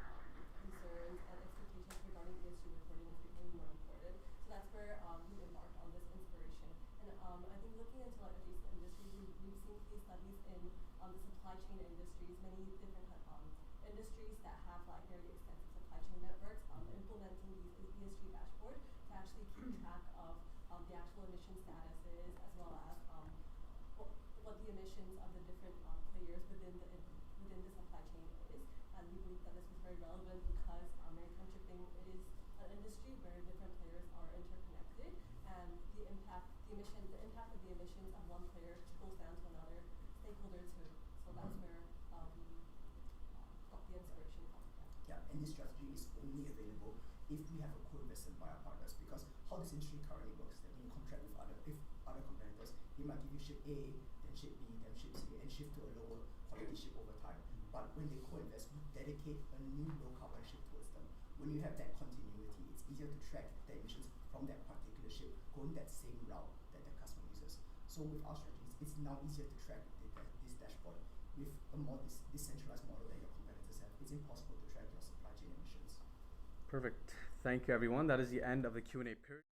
concerns and expectations regarding ESG reporting is becoming more important. So that's where we embarked on this inspiration. And I think looking into like adjacent industries, we've seen case studies in the supply chain industries, many different industries that have like very extensive supply chain networks, implementing these ESG dashboard to actually keep track of the actual emission statuses as well as what the emissions of the different players within the supply chain is. And we believe that this is very relevant because maritime shipping is an industry where different players are interconnected, and the impact of the emissions of one player trickles down to another stakeholder too. So that's where we got the inspiration from. Yeah, and this strategy is only available if we have a co-investment by our partners, because how this industry currently works, that when you contract with other competitors, they might give you ship A, then ship B, then ship C, and shift to a lower quality ship over time. But when they co-invest, we dedicate a new low carbon ship towards them. When you have that continuity, it's easier to track the emissions from that particular ship going that same route that the customer uses. So with our strategies, it's now easier to track this dashboard. With a more decentralized model that your competitors have, it's impossible to track your supply chain emissions. Perfect. Thank you, everyone. That is the end of the Q&A period.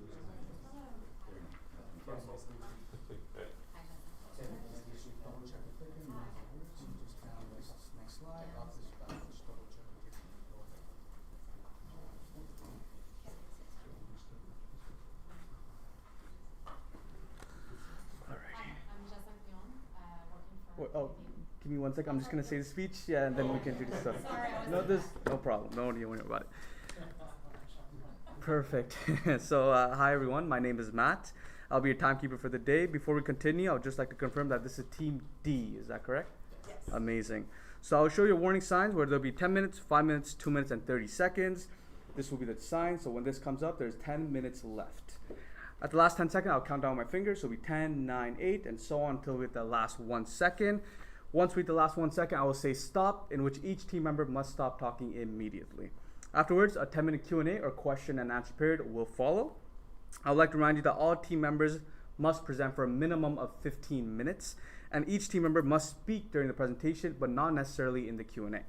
Yes, nice to meet you. Sam, nice to meet you. Double check the clicker, move forward, so just next slide, off this back, just double check the clicker. Go ahead. I'm Jessica Leon, working for Oh, give me 1 second. I'm just gonna say the speech, yeah, and then we can introduce stuff. Sorry, I was No, this no problem. No need to worry about it. Perfect. So, hi everyone. My name is Matt. I'll be your timekeeper for the day. Before we continue, I would just like to confirm that this is Team D. Is that correct? Yes. Amazing. So I'll show you warning signs where there'll be 10 minutes, 5 minutes, 2 minutes, and 30 seconds. This will be the sign. So when this comes up, there's 10 minutes left. At the last 10 seconds, I'll count down my fingers. So it'll be 10, 9, 8, and so on until we hit the last 1 second. Once we hit the last 1 second, I will say stop, in which each team member must stop talking immediately. Afterwards, a 10-minute Q&A or question and answer period will follow. I would like to remind you that all team members must present for a minimum of 15 minutes, and each team member must speak during the presentation, but not necessarily in the Q&A.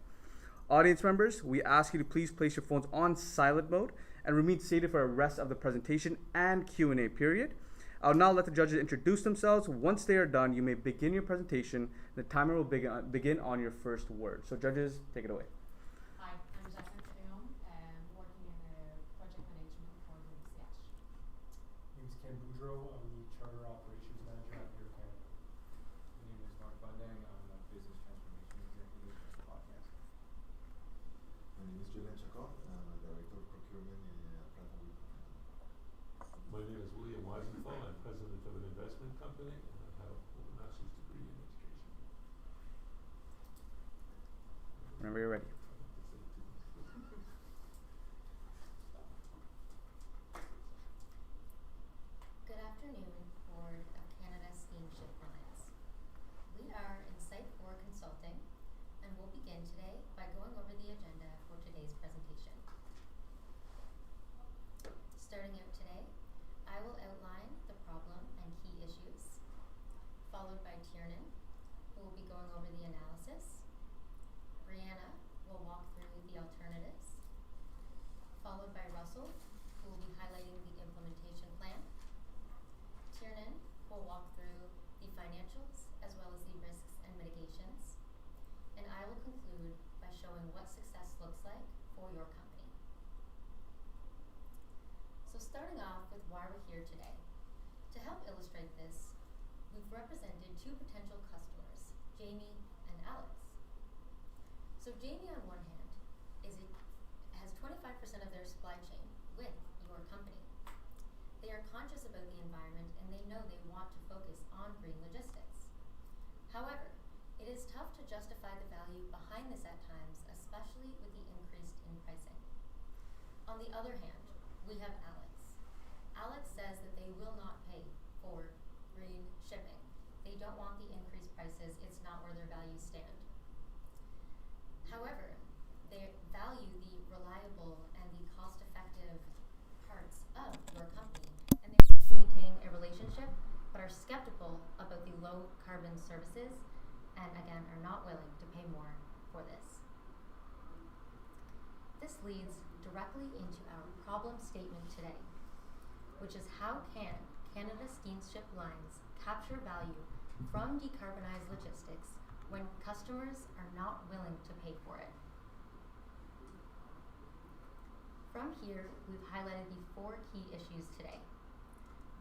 Audience members, we ask you to please place your phones on silent mode and remain seated for the rest of the presentation and Q&A period. I'll now let the judges introduce themselves. Once they are done, you may begin your presentation. The timer will begin on your first word. So judges, take it away. Hi, I'm Jessica Leon, working in project management for JMUCC. My name is Ken Boudreau. I'm the Charter Operations Manager at Air Canada. My name is Mark Bandang, I'm a business transformation executive at the podcast. My name is Julian Chacon, I'm a director of procurement in Pratt & Whitney. My name is William Weisenthal. I'm president of an investment company, and I have a master's degree in education. Whenever you're ready. Good afternoon, Board of Canada Steamship Lines. We are Insight 4 Consulting, and we'll begin today by going over the agenda for today's presentation. Starting out today, I will outline the problem and key issues, followed by Tiernan, who will be going over the analysis. Brianna will walk through the alternatives, followed by Russell, who will be highlighting the implementation plan. Tiernan will walk through the financials as well as the risks and mitigations, and I will conclude by showing what success looks like for your company. So starting off with why we're here today. To help illustrate this, we've represented two potential customers, Jamie and Alex. So Jamie on one hand has 25% of their supply chain with your company. They are conscious about the environment and they know they want to focus on green logistics. However, it is tough to justify the value behind this at times, especially with the increase in pricing. On the other hand, we have Alex. Alex says that they will not pay for green shipping. They don't want the increased prices, it's not where their values stand. However, they value the reliable and the cost-effective parts of your company, and they want to maintain a relationship, but are skeptical about the low carbon services, and again, are not willing to pay more for this. This leads directly into our problem statement today, which is how can Canada Steamship Lines capture value from decarbonized logistics when customers are not willing to pay for it. From here, we've highlighted the 4 key issues today.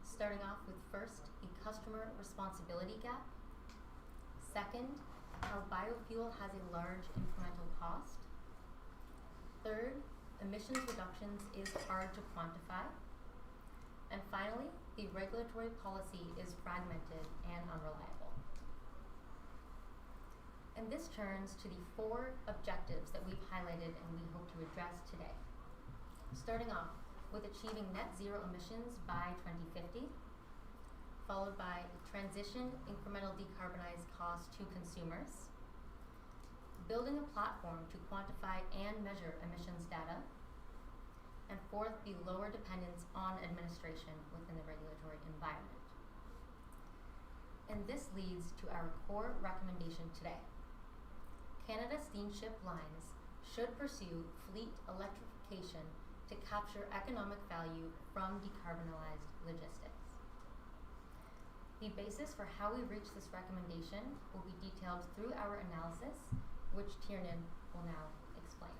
Starting off with first, the customer responsibility gap. Second, how biofuel has a large incremental cost. Third, emissions reductions is hard to quantify. And finally, the regulatory policy is fragmented and unreliable. And this turns to the 4 objectives that we've highlighted and we hope to address today. Starting off with achieving net zero emissions by 2050, followed by transition incremental decarbonized cost to consumers, building a platform to quantify and measure emissions data, and fourth, the lower dependence on administration within the regulatory environment. And this leads to our core recommendation today. Canada Steamship Lines should pursue fleet electrification to capture economic value from decarbonized logistics. The basis for how we reach this recommendation will be detailed through our analysis, which Tiernan will now explain.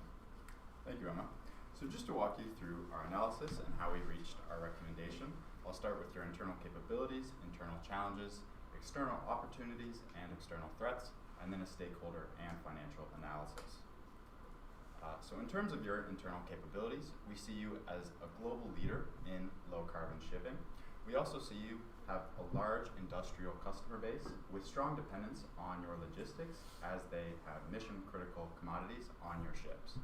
Thank you, Emma. So just to walk you through our analysis and how we reached our recommendation, I'll start with your internal capabilities, internal challenges, external opportunities, and external threats, and then a stakeholder and financial analysis. So in terms of your internal capabilities, we see you as a global leader in low carbon shipping. We also see you have a large industrial customer base with strong dependence on your logistics as they have mission critical commodities on your ships.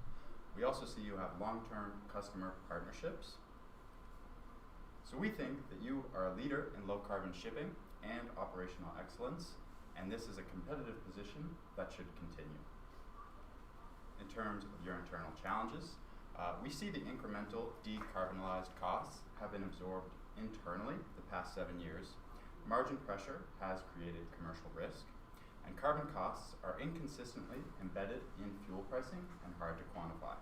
We also see you have long-term customer partnerships. So we think that you are a leader in low carbon shipping and operational excellence, and this is a competitive position that should continue. In terms of your internal challenges, we see the incremental decarbonized costs have been absorbed internally the past 7 years. Margin pressure has created commercial risk, and carbon costs are inconsistently embedded in fuel pricing and hard to quantify.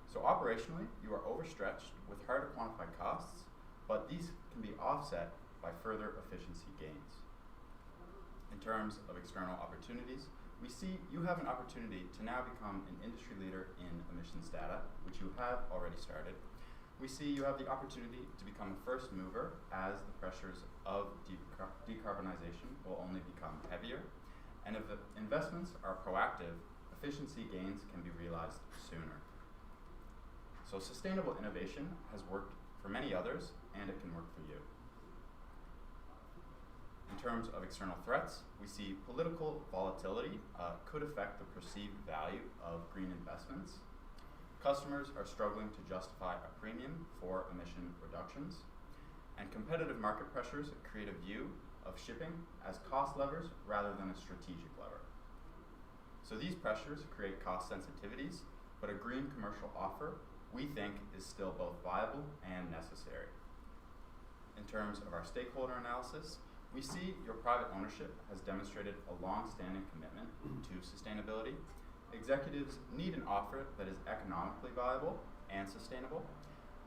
So operationally, you are overstretched with hard to quantify costs, but these can be offset by further efficiency gains. In terms of external opportunities, we see you have an opportunity to now become an industry leader in emissions data, which you have already started. We see you have the opportunity to become a first mover as the pressures of decarbonization will only become heavier. And if the investments are proactive, efficiency gains can be realized sooner. So sustainable innovation has worked for many others, and it can work for you. In terms of external threats, we see political volatility could affect the perceived value of green investments. Customers are struggling to justify a premium for emission reductions, and competitive market pressures create a view of shipping as cost levers rather than a strategic lever. So these pressures create cost sensitivities, but a green commercial offer we think is still both viable and necessary. In terms of our stakeholder analysis, we see your private ownership has demonstrated a long-standing commitment to sustainability. Executives need an offer that is economically viable and sustainable,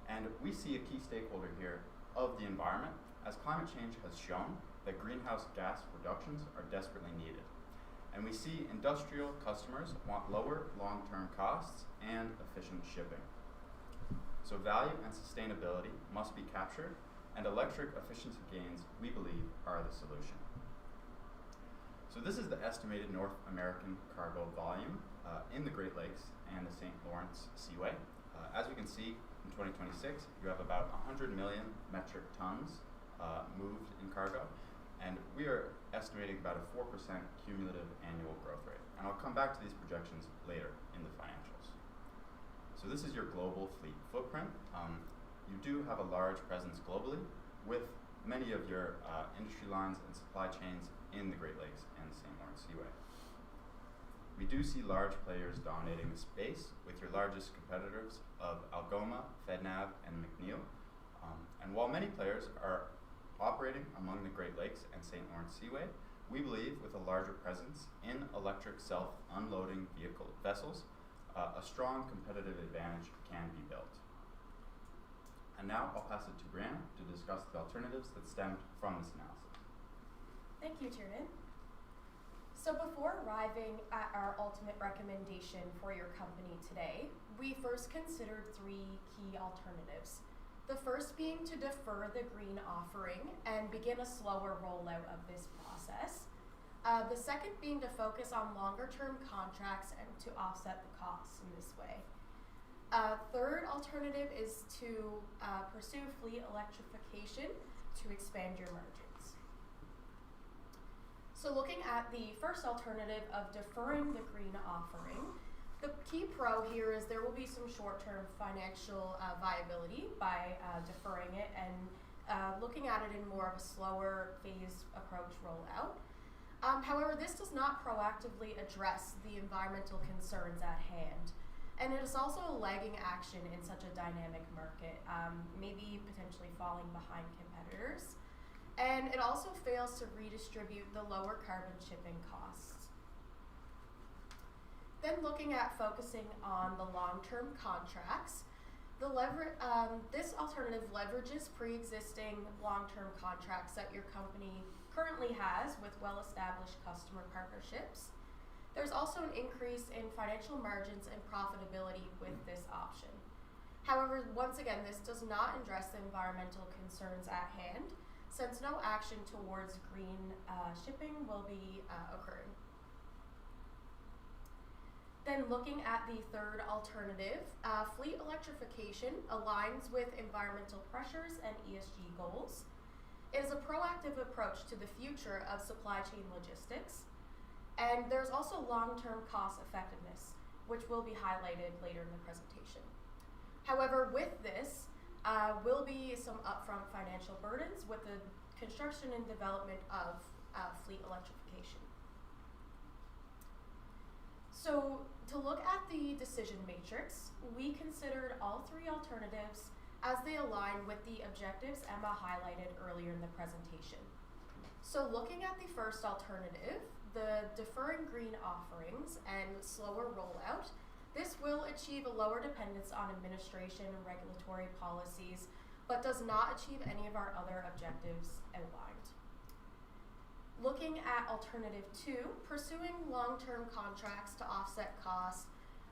and we see a key stakeholder here of the environment, as climate change has shown that greenhouse gas reductions are desperately needed. And we see industrial customers want lower long-term costs and efficient shipping. So value and sustainability must be captured, and electric efficiency gains, we believe, are the solution. So this is the estimated North American cargo volume in the Great Lakes and the St. Lawrence Seaway. As we can see, in 2026, you have about 100 million metric tons moved in cargo, and we are estimating about a 4% cumulative annual growth rate. And I'll come back to these projections later in the financials. So this is your global fleet footprint. You do have a large presence globally with many of your industry lines and supply chains in the Great Lakes and the St. Lawrence Seaway. We do see large players dominating the space, with your largest competitors of Algoma, FedNav, and McNeil. And while many players are operating among the Great Lakes and St. Lawrence Seaway, we believe with a larger presence in electric self-unloading vehicle vessels, a strong competitive advantage can be built. And now I'll pass it to Brianna to discuss the alternatives that stemmed from this analysis. Thank you, Tiernan. So before arriving at our ultimate recommendation for your company today, we first considered 3 key alternatives. The first being to defer the green offering and begin a slower rollout of this process. The second being to focus on longer term contracts and to offset the costs in this way. Third alternative is to pursue fleet electrification to expand your margins. So looking at the first alternative of deferring the green offering, the key pro here is there will be some short-term financial viability by deferring it and looking at it in more of a slower phased approach rollout. However, this does not proactively address the environmental concerns at hand. And it is also a lagging action in such a dynamic market, maybe potentially falling behind competitors. And it also fails to redistribute the lower carbon shipping costs. Then looking at focusing on the long-term contracts, This alternative leverages pre-existing long-term contracts that your company currently has with well-established customer partnerships. There's also an increase in financial margins and profitability with this option. However, once again, this does not address the environmental concerns at hand, since no action towards green shipping will be occurring. Then looking at the third alternative, fleet electrification aligns with environmental pressures and ESG goals. It is a proactive approach to the future of supply chain logistics. And there's also long-term cost effectiveness, which will be highlighted later in the presentation. However, with this will be some upfront financial burdens with the construction and development of fleet electrification. So to look at the decision matrix, we considered all three alternatives as they align with the objectives Emma highlighted earlier in the presentation. So looking at the first alternative, the deferring green offerings and slower rollout, this will achieve a lower dependence on administration and regulatory policies, but does not achieve any of our other objectives outlined. Looking at alternative 2, pursuing long-term contracts to offset costs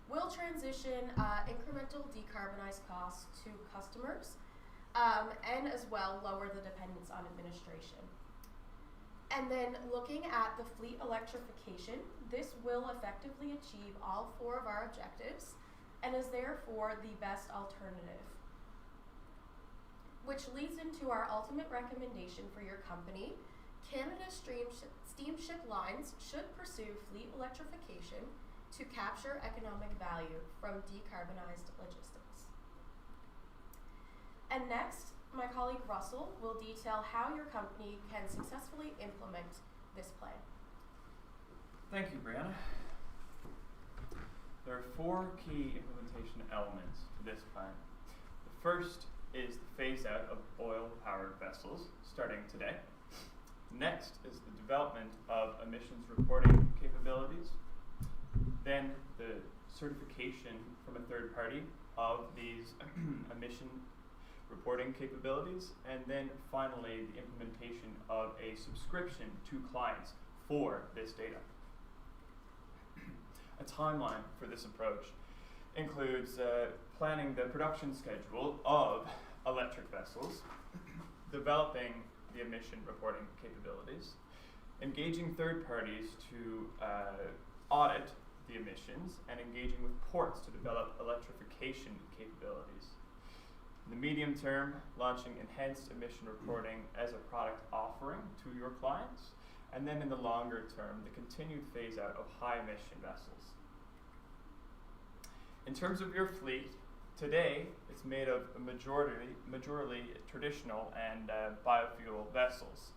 will transition incremental decarbonized costs to customers and as well lower the dependence on administration. And then looking at the fleet electrification, this will effectively achieve all 4 of our objectives and is therefore the best alternative. Which leads into our ultimate recommendation for your company. Canada steamship lines should pursue fleet electrification to capture economic value from decarbonized logistics. And next, my colleague Russell will detail how your company can successfully implement this plan. Thank you, Brianna. There are 4 key implementation elements to this plan. The first is the phase out of oil-powered vessels starting today. Next is the development of emissions reporting capabilities. Then the certification from a third party of these emission reporting capabilities. And then finally, the implementation of a subscription to clients for this data. A timeline for this approach includes planning the production schedule of electric vessels, developing the emission reporting capabilities, engaging third parties to audit the emissions, and engaging with ports to develop electrification capabilities. In the medium term, launching enhanced emission reporting as a product offering to your clients, and then in the longer term, the continued phase out of high emission vessels. In terms of your fleet, today it's made of majorly traditional and biofuel vessels.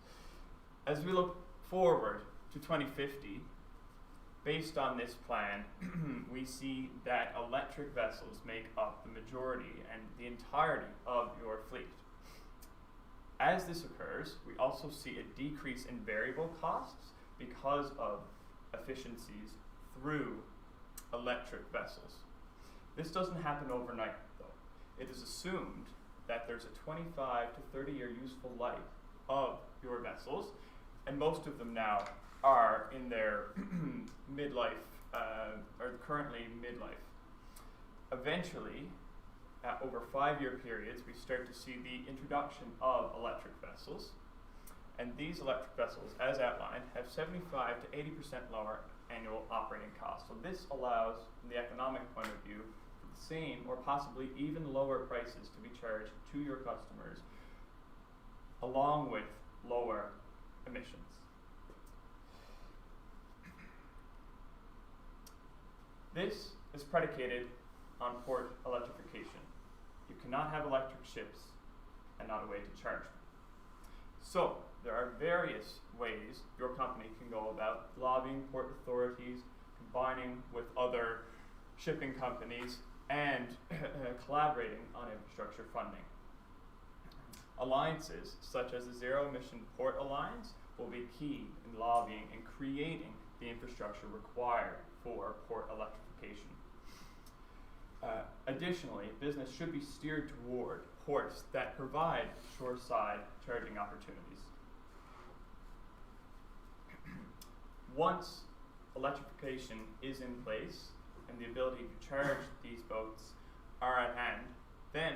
As we look forward to 2050, based on this plan, we see that electric vessels make up the majority and the entirety of your fleet. As this occurs, we also see a decrease in variable costs because of efficiencies through electric vessels. This doesn't happen overnight, though. It is assumed that there's a 25 to 30 year useful life of your vessels, and most of them now are in their midlife, or currently midlife. Eventually, over 5-year periods, we start to see the introduction of electric vessels, and these electric vessels, as outlined, have 75 to 80% lower annual operating costs. So this allows, from the economic point of view, the same or possibly even lower prices to be charged to your customers, along with lower emissions. This is predicated on port electrification. You cannot have electric ships and not a way to charge them. So there are various ways your company can go about lobbying port authorities, combining with other shipping companies, and collaborating on infrastructure funding. Alliances such as the Zero Emission Port Alliance will be key in lobbying and creating the infrastructure required for port electrification. Additionally, business should be steered toward ports that provide shoreside charging opportunities. Once electrification is in place and the ability to charge these boats are at hand, then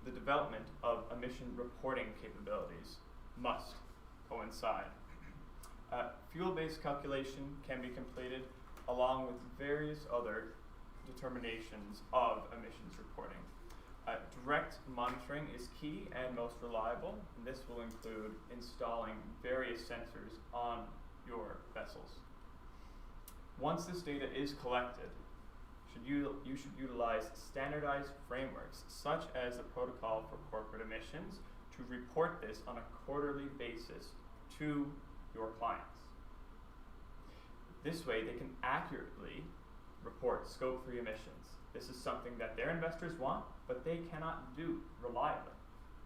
the development of emission reporting capabilities must coincide. Fuel-based calculation can be completed along with various other determinations of emissions reporting. Direct monitoring is key and most reliable, and this will include installing various sensors on your vessels. Once this data is collected, you should utilize standardized frameworks such as the Protocol for Corporate Emissions to report this on a quarterly basis to your clients. This way they can accurately report Scope 3 emissions. This is something that their investors want, but they cannot do reliably.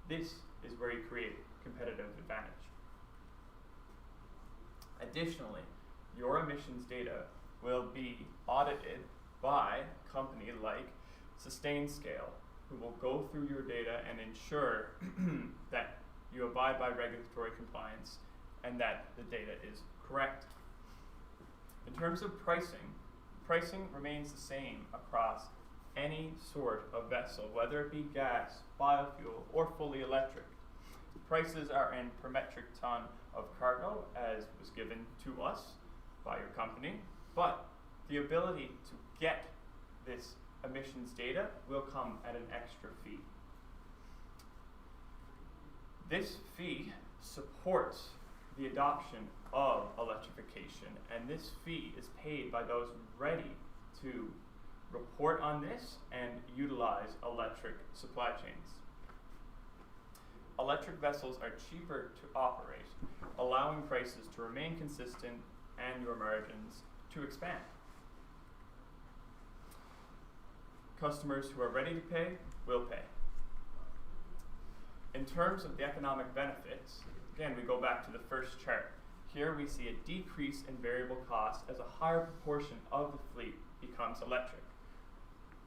This is where you create competitive advantage. Additionally, your emissions data will be audited by a company like SustainScale, who will go through your data and ensure that you abide by regulatory compliance and that the data is correct. In terms of pricing remains the same across any sort of vessel, whether it be gas, biofuel, or fully electric. Prices are in per metric ton of cargo, as was given to us by your company, but the ability to get this emissions data will come at an extra fee. This fee supports the adoption of electrification, and this fee is paid by those ready to report on this and utilize electric supply chains. Electric vessels are cheaper to operate, allowing prices to remain consistent and your margins to expand. Customers who are ready to pay will pay. In terms of the economic benefits, again, we go back to the first chart. Here we see a decrease in variable costs as a higher proportion of the fleet becomes electric.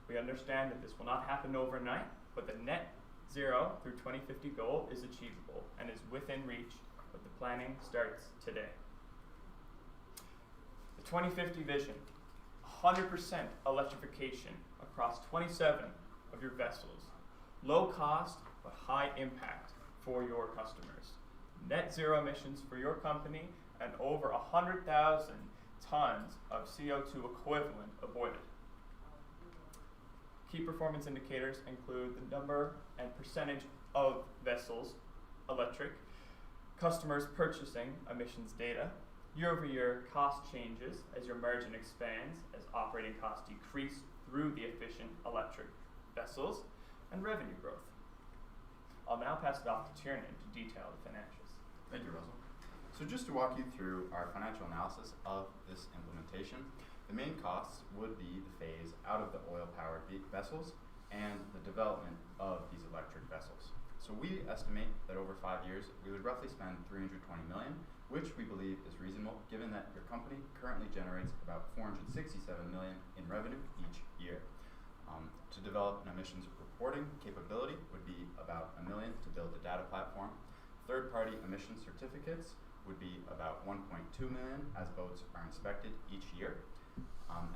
We understand that this will not happen overnight, but the net zero through 2050 goal is achievable and is within reach, but the planning starts today. The 2050 vision, 100% electrification across 27 of your vessels. Low cost, but high impact for your customers. Net zero emissions for your company and over 100,000 tons of CO2 equivalent avoided. Key performance indicators include the number and percentage of vessels electric, customers purchasing emissions data, year-over-year cost changes as your margin expands, as operating costs decrease through the efficient electric vessels, and revenue growth. I'll now pass it off to Tiernan to detail the financials. Thank you, Russell. So just to walk you through our financial analysis of this implementation, the main costs would be the phase out of the oil-powered vessels and the development of these electric vessels. So we estimate that over 5 years, we would roughly spend $320 million, which we believe is reasonable given that your company currently generates about $467 million in revenue each year. To develop an emissions reporting capability would be about $1 million to build the data platform. Third-party emission certificates would be about $1.2 million as boats are inspected each year.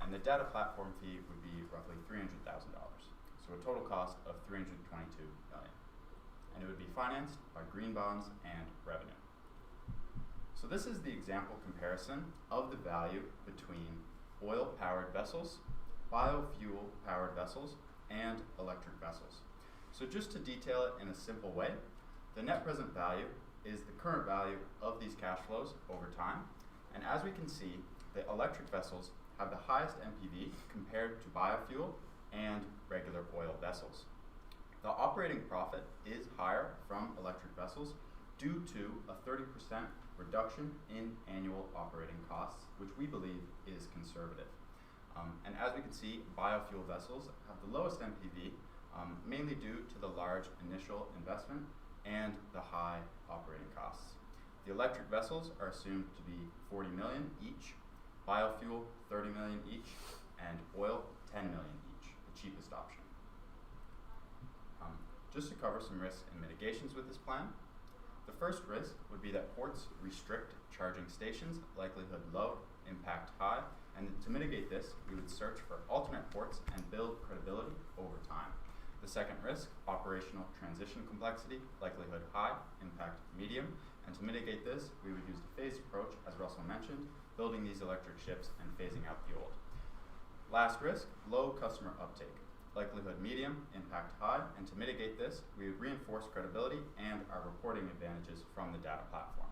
And the data platform fee would be roughly $300,000. So a total cost of $322 million. And it would be financed by green bonds and revenue. So this is the example comparison of the value between oil-powered vessels, biofuel-powered vessels, and electric vessels. So just to detail it in a simple way, the net present value is the current value of these cash flows over time. And as we can see, the electric vessels have the highest NPV compared to biofuel and regular oil vessels. The operating profit is higher from electric vessels due to a 30% reduction in annual operating costs, which we believe is conservative. And as we can see, biofuel vessels have the lowest NPV, mainly due to the large initial investment and the high operating costs. The electric vessels are assumed to be $40 million each, biofuel $30 million each, and oil $10 million each, cheapest option. Just to cover some risks and mitigations with this plan, the first risk would be that ports restrict charging stations, likelihood low, impact high, and to mitigate this, we would search for alternate ports and build credibility over time. The second risk, operational transition complexity, likelihood high, impact medium, and to mitigate this, we would use a phased approach, as Russell mentioned, building these electric ships and phasing out the old. Last risk, low customer uptake, likelihood medium, impact high, and to mitigate this, we would reinforce credibility and our reporting advantages from the data platform.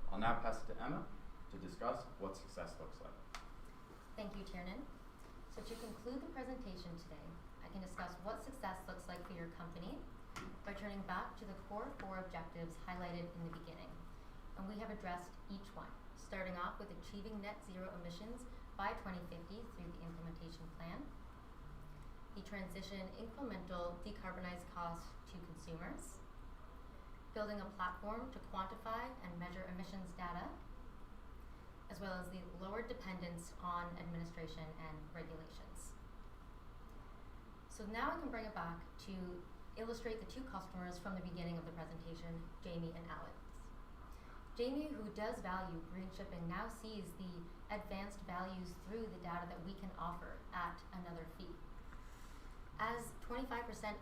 I'll now pass it to Emma to discuss what success looks like. Thank you, Tiernan. So to conclude the presentation today, I can discuss what success looks like for your company by turning back to the core 4 objectives highlighted in the beginning. And we have addressed each one, starting off with achieving net zero emissions by 2050 through the implementation plan, the transition incremental decarbonized costs to consumers, building a platform to quantify and measure emissions data, as well as the lower dependence on administration and regulations. So now I can bring it back to illustrate the 2 customers from the beginning of the presentation, Jamie and Alex. Jamie, who does value green shipping, now sees the advanced values through the data that we can offer at another fee. As 25%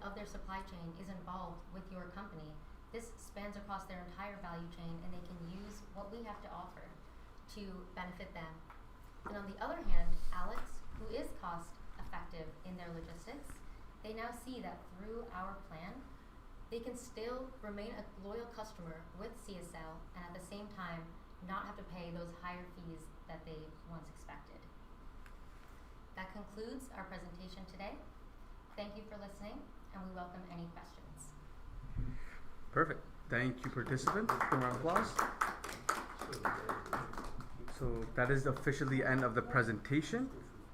of their supply chain is involved with your company, this spans across their entire value chain and they can use what we have to offer to benefit them. And on the other hand, Alex, who is cost effective in their logistics, they now see that through our plan, they can still remain a loyal customer with CSL and at the same time not have to pay those higher fees that they once expected. That concludes our presentation today. Thank you for listening, and we welcome any questions. Perfect. Thank you, participants. Give a round of applause. So that is officially the end of the presentation.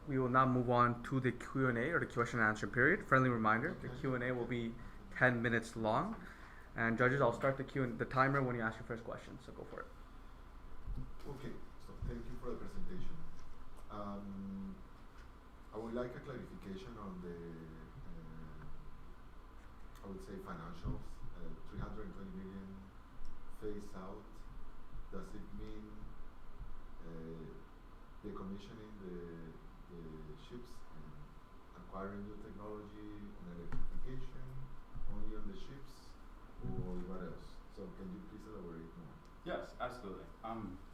We will now move on to the Q&A, or the question and answer period. Friendly reminder, the Q&A will be 10 minutes long. And judges, I'll start the timer when you ask your first question, so go for it. Okay, so thank you for the presentation. I would like a clarification on the, I would say financials, 320 million phase out. Does it mean decommissioning the ships and acquiring new technology on electrification, only on the ships, or what else? So can you please elaborate more? Yes, absolutely.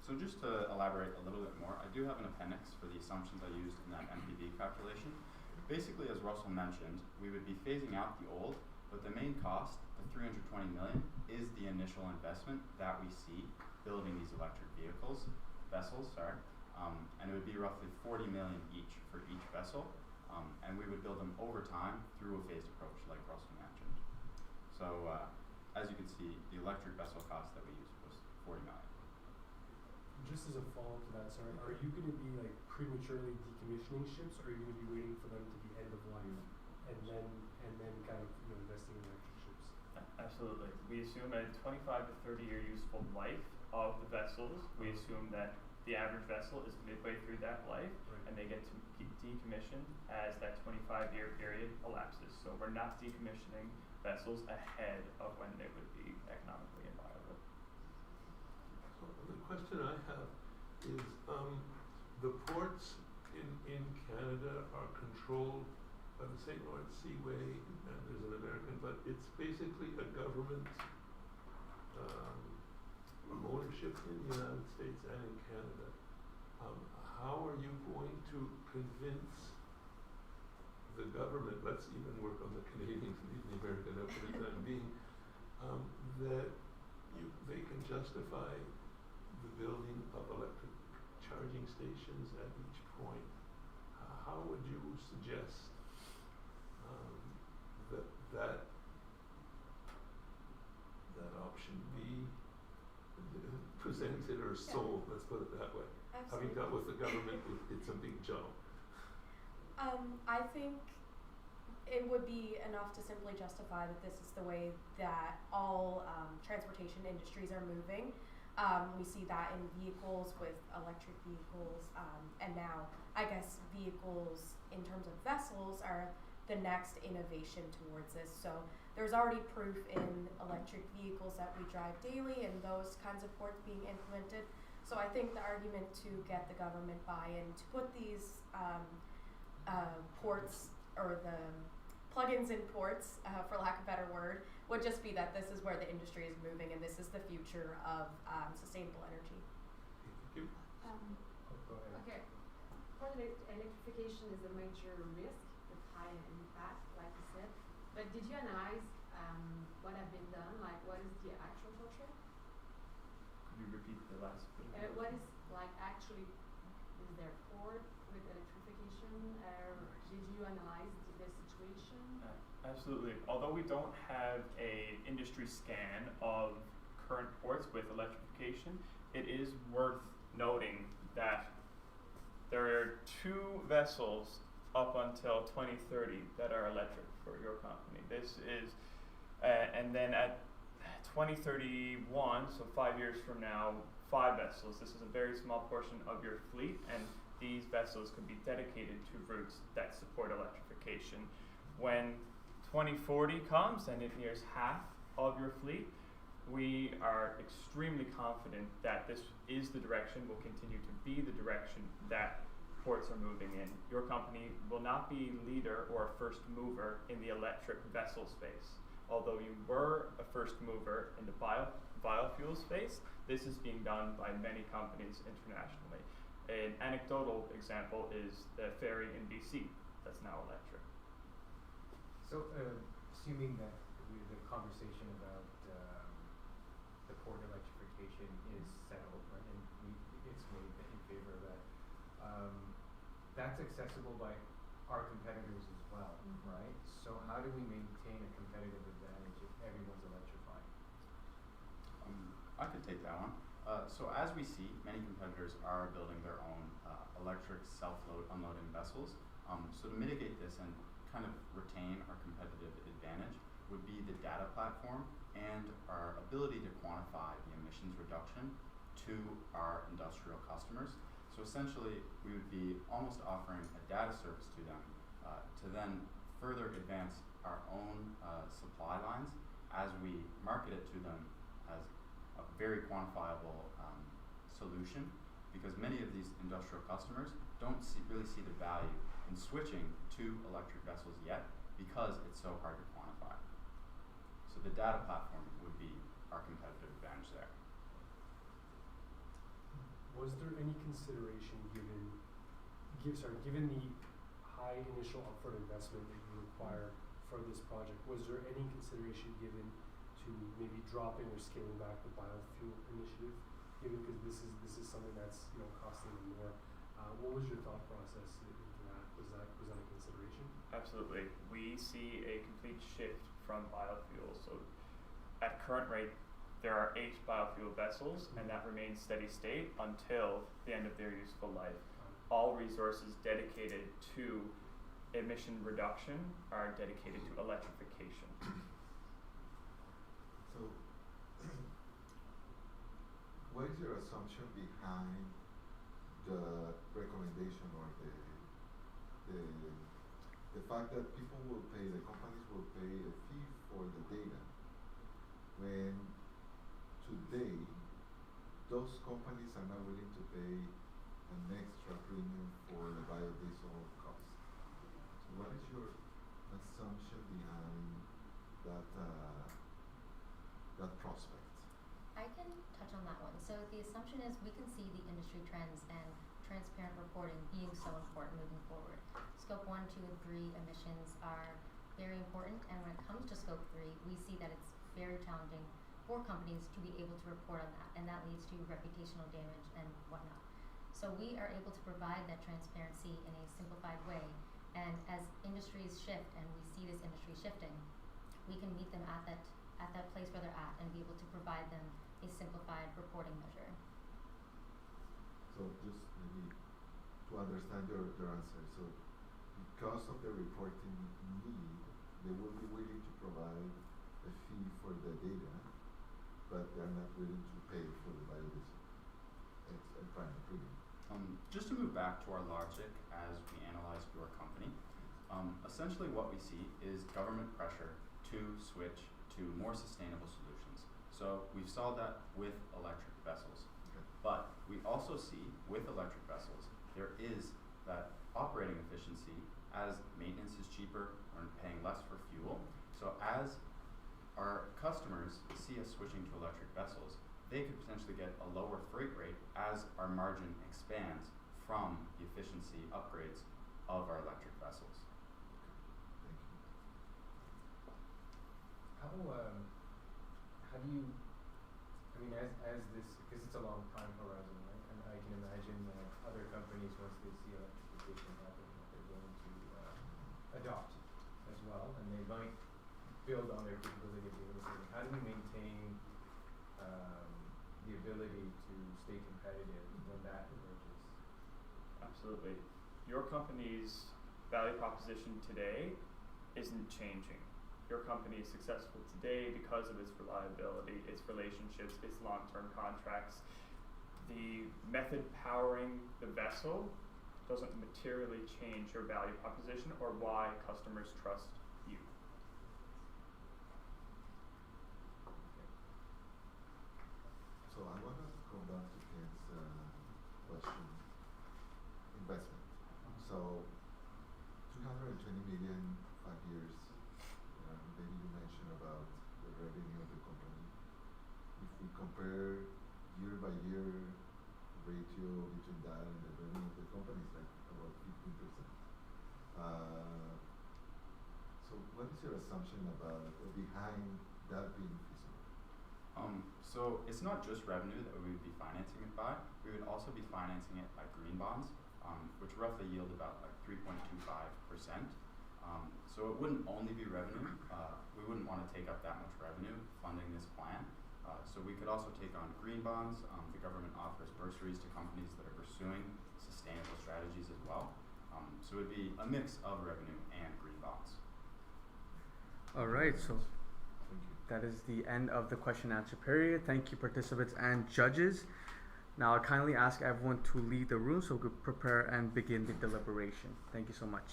So just to elaborate a little bit more, I do have an appendix for the assumptions I used in that NPV calculation. Basically, as Russell mentioned, we would be phasing out the old, but the main cost, the 320 million, is the initial investment that we see building these electric vessels, and it would be roughly 40 million each for each vessel, and we would build them over time through a phased approach, like Russell mentioned. So, as you can see, the electric vessel cost that we used was 40 million. Just as a follow-up to that, sorry, are you going to be like prematurely decommissioning ships, or are you going to be waiting for them to be end of life and then kind of investing in electric ships? Absolutely. We assume a 25 to 30 year useful life of the vessels. We assume that the average vessel is midway through that life, right, and they get to be decommissioned as that 25-year period elapses. So we're not decommissioning vessels ahead of when they would be economically viable. So the question I have is, the ports in Canada are controlled by the St. Lawrence Seaway, and there's an American, but it's basically a government ownership in the United States and in Canada. How are you going to convince the government, let's even work on the Canadians, leave the American out for the time being, that they can justify the building of electric charging stations at each point? How would you suggest that option be presented or sold? Let's put it that way. Absolutely. Having dealt with the government, it's a big job. I think it would be enough to simply justify that this is the way that all transportation industries are moving. We see that in vehicles with electric vehicles, and now I guess vehicles in terms of vessels are the next innovation towards this. So there's already proof in electric vehicles that we drive daily and those kinds of ports being implemented. So I think the argument to get the government buy-in to put these ports or the plugins in ports, for lack of a better word, would just be that this is where the industry is moving and this is the future of sustainable energy. Thank you. Go ahead. Okay. Port electrification is a major risk with high impact, like you said. But did you analyze what have been done? Like, what is the actual portrait? Could you repeat the last bit? What is like actually? Is there port with electrification? Did you analyze the situation? Absolutely. Although we don't have a industry scan of current ports with electrification, it is worth noting that there are 2 vessels up until 2030 that are electric for your company. This is, and then at 2031, so 5 years from now, 5 vessels. This is a very small portion of your fleet, and these vessels could be dedicated to routes that support electrification. When 2040 comes and it nears half of your fleet, we are extremely confident that this is the direction, will continue to be the direction that ports are moving in. Your company will not be leader or a first mover in the electric vessel space. Although you were a first mover in the biofuel space, this is being done by many companies internationally. An anecdotal example is the ferry in BC that's now electric. So, assuming that the conversation about the port electrification is settled, right, and it's made in favor of that, that's accessible by our competitors as well, right? So how do we maintain a competitive advantage if everyone's electrifying? I could take that one. So as we see, many competitors are building their own electric self-load unloading vessels. So to mitigate this and kind of retain our competitive advantage would be the data platform and our ability to quantify the emissions reduction to our industrial customers. So essentially, we would be almost offering a data service to them to then further advance our own supply lines as we market it to them as a very quantifiable solution, because many of these industrial customers don't really see the value in switching to electric vessels yet because it's so hard to quantify. So the data platform would be our competitive advantage there. Was there any consideration given the high initial upfront investment that you require for this project, was there any consideration given to maybe dropping or scaling back the biofuel initiative, given because this is something that's costing them more? What was your thought process into that? Was that a consideration? Absolutely. We see a complete shift from biofuels. So at current rate, there are 8 biofuel vessels, and that remains steady state until the end of their useful life. All resources dedicated to emission reduction are dedicated to electrification. So, what is your assumption behind the recommendation or the fact that people will pay, the companies will pay a fee for the data, when today those companies are not willing to pay an extra premium for the biodiesel cost? So what is your assumption behind that that prospect? I can touch on that one. So the assumption is we can see the industry trends and transparent reporting being so important moving forward. Scope 1, 2, and 3 emissions are very important, and when it comes to Scope 3, we see that it's very challenging for companies to be able to report on that, and that leads to reputational damage and whatnot. So we are able to provide that transparency in a simplified way, and as industries shift, and we see this industry shifting, we can meet them at that place where they're at and be able to provide them a simplified reporting measure. So just maybe to understand your answer, so because of the reporting need, they will be willing to provide a fee for the data, but they're not willing to pay for the biodiesel. just to move back to our logic as we analyze your company, essentially what we see is government pressure to switch to more sustainable solutions. So we've solved that with electric vessels. Okay. But we also see with electric vessels, there is that operating efficiency as maintenance is cheaper, we're paying less for fuel. So as our customers see us switching to electric vessels, they could potentially get a lower freight rate as our margin expands from the efficiency upgrades of our electric vessels. Thank you. How do you, I mean, as this, because it's a long time horizon, right? And I can imagine that other companies, once they see electrification happening, that they're going to adopt as well, and they might build on their capability of being able to. How do you maintain the ability to stay competitive when that emerges? Absolutely. Your company's value proposition today isn't changing. Your company is successful today because of its reliability, its relationships, its long-term contracts. The method powering the vessel doesn't materially change your value proposition or why customers trust you. So I want to go back to Ken's question. Investment. So 320 million, 5 years. Maybe you mentioned about the revenue of the company. If we compare year by year ratio between that and the revenue of the company, it's like about 15%. So what is your assumption about behind that being feasible? So it's not just revenue that we would be financing it by. We would also be financing it by green bonds, which roughly yield about like 3.25%. So it wouldn't only be revenue. We wouldn't want to take up that much revenue funding this plan. So we could also take on green bonds. The government offers bursaries to companies that are pursuing sustainable strategies as well. So it would be a mix of revenue and green bonds. All right, so Thank you. that is the end of the question and answer period. Thank you, participants and judges. Now I kindly ask everyone to leave the room so we could prepare and begin the deliberation. Thank you so much.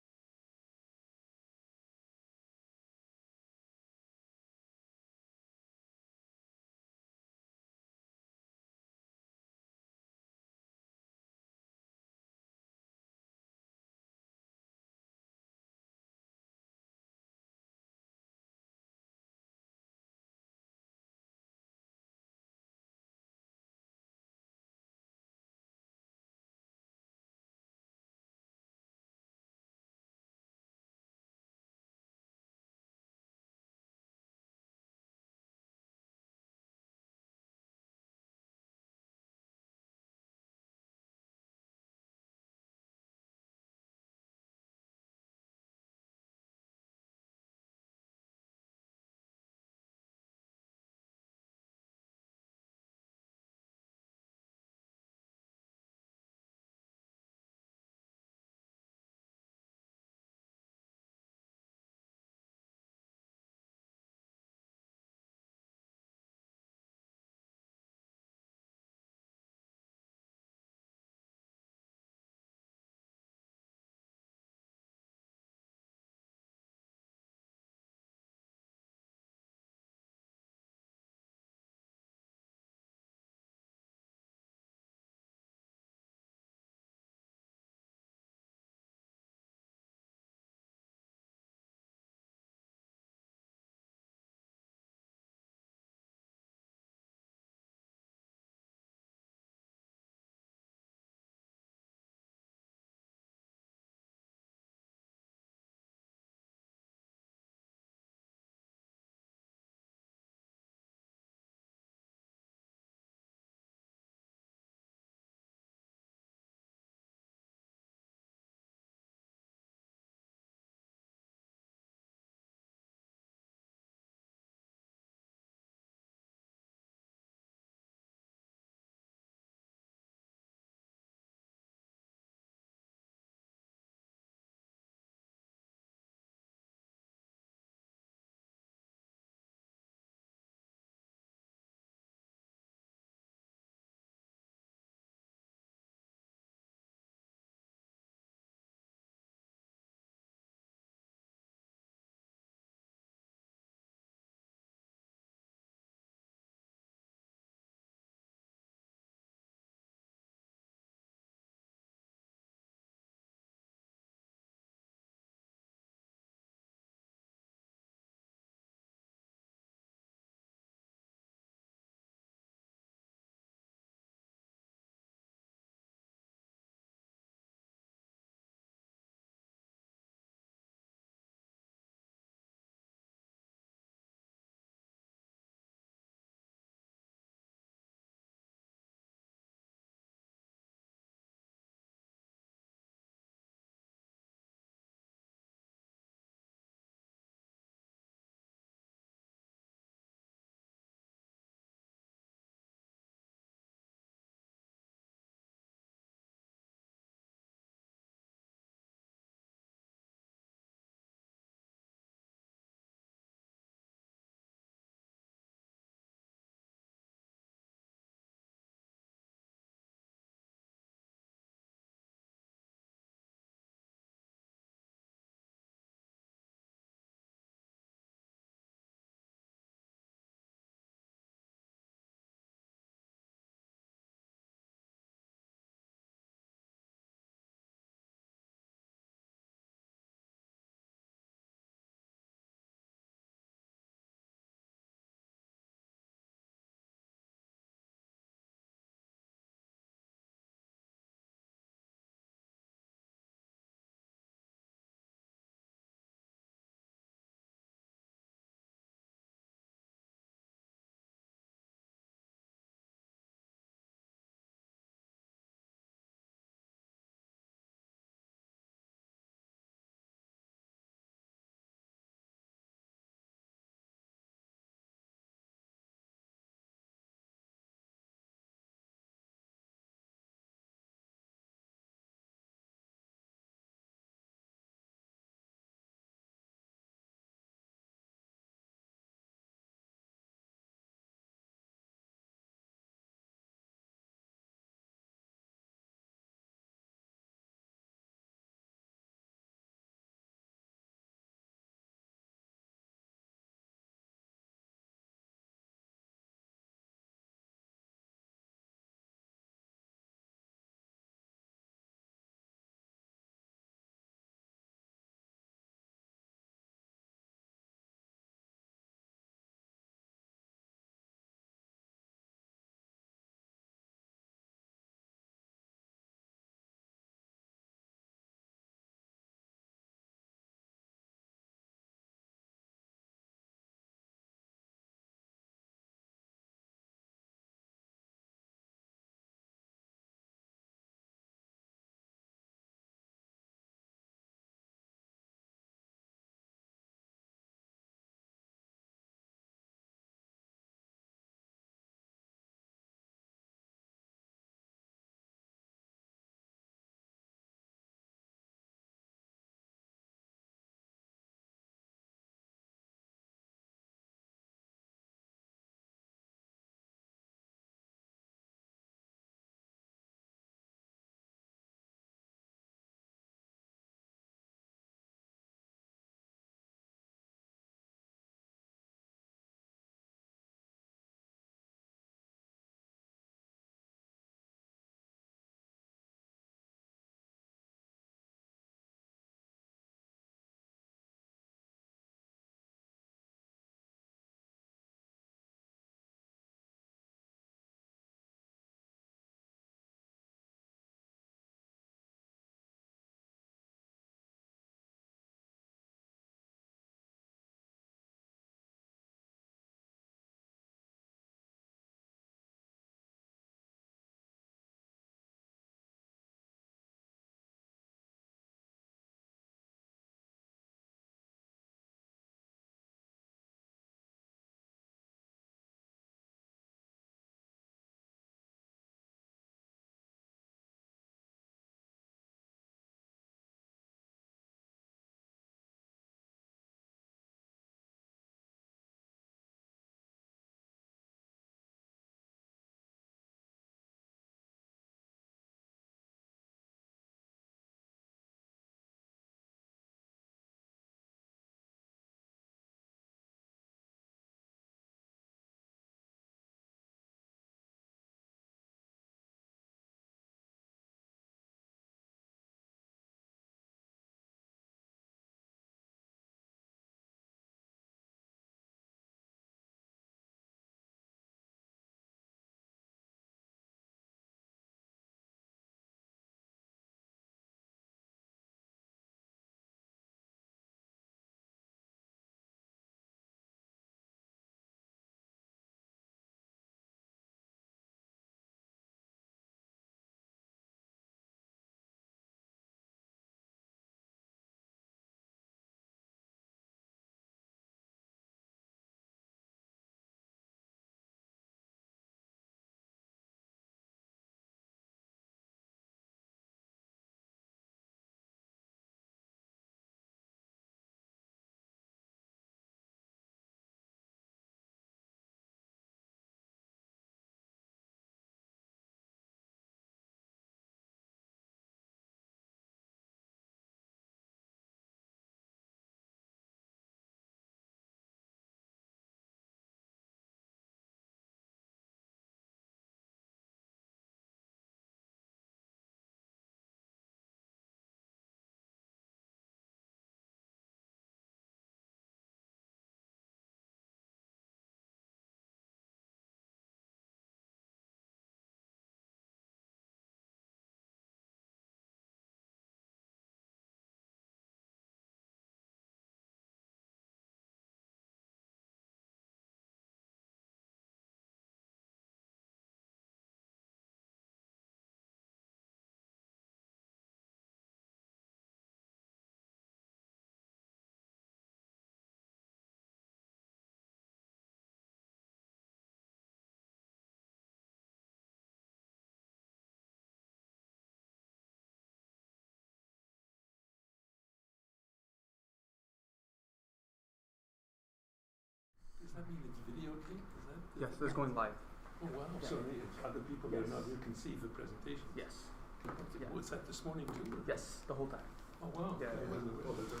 that mean it's videotaped? Is that? Yes, this is going live. Oh wow, Yeah. so other people that are not here can see the presentation? Yes. Yeah. Was that this morning too? Or? Yes, the whole time. Oh wow. Yeah, I yeah. wasn't aware of that.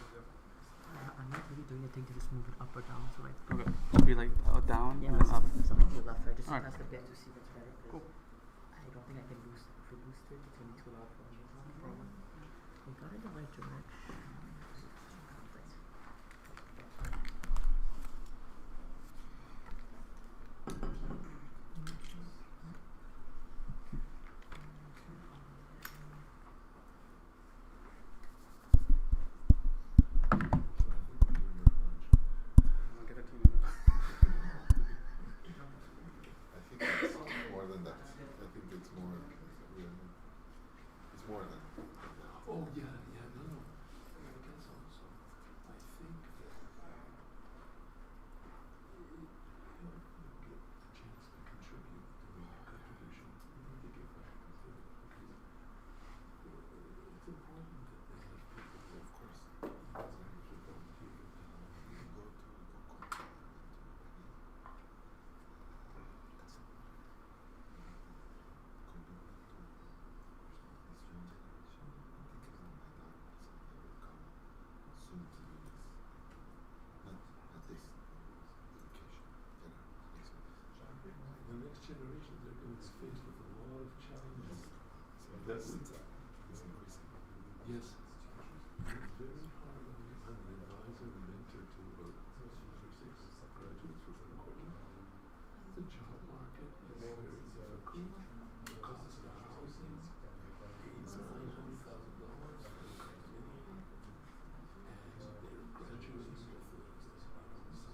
I'm not really doing a thing to just move it up or down, so like. Okay. It'll be like down Yeah, and then up. something to the left, right? Just Alright. pass the bit to see what's better. 'Cause Cool. I don't think I can boost. If we boost it, it's gonna be too loud for me. It's not a problem. We got in the right direction. I'll get it to you. I think it's more than that. I think it's more. It's more than. Oh yeah, no. I guess also. I think that you get a chance to contribute to the contribution. You need to give back to it because it's important that they have people. Of course. As long as you don't give it down. You can go to The next generations are going to be faced with a lot of challenges. That would, yes, it's very hard on an advisor and mentor to about 5 or 6 graduates within a quarter. The job market is very difficult. The cost of housing is $900,000 for a company, and they're graduating with some of them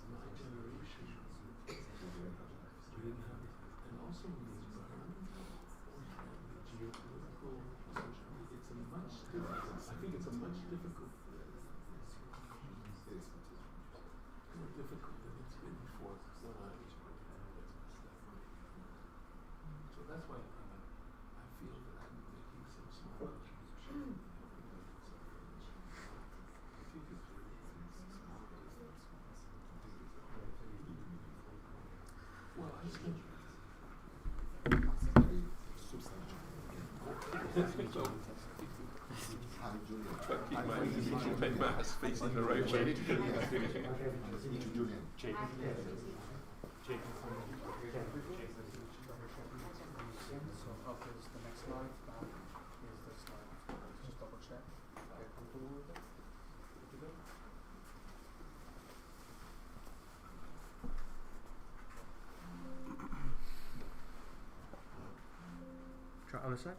my generation, we didn't have it. And also in the environment, the geopolitical, it's a much difficult, I think it's a much difficult, more difficult than it's been before when I was working on it. So that's why I feel that I'm making some small contribution. If you could well, I spent very substantial. Hi, Julian. try to keep my mask facing the right way. Julian. So up is the next slide, back is this slide. Just double check. Get comfortable with it. Good to go? Try other side.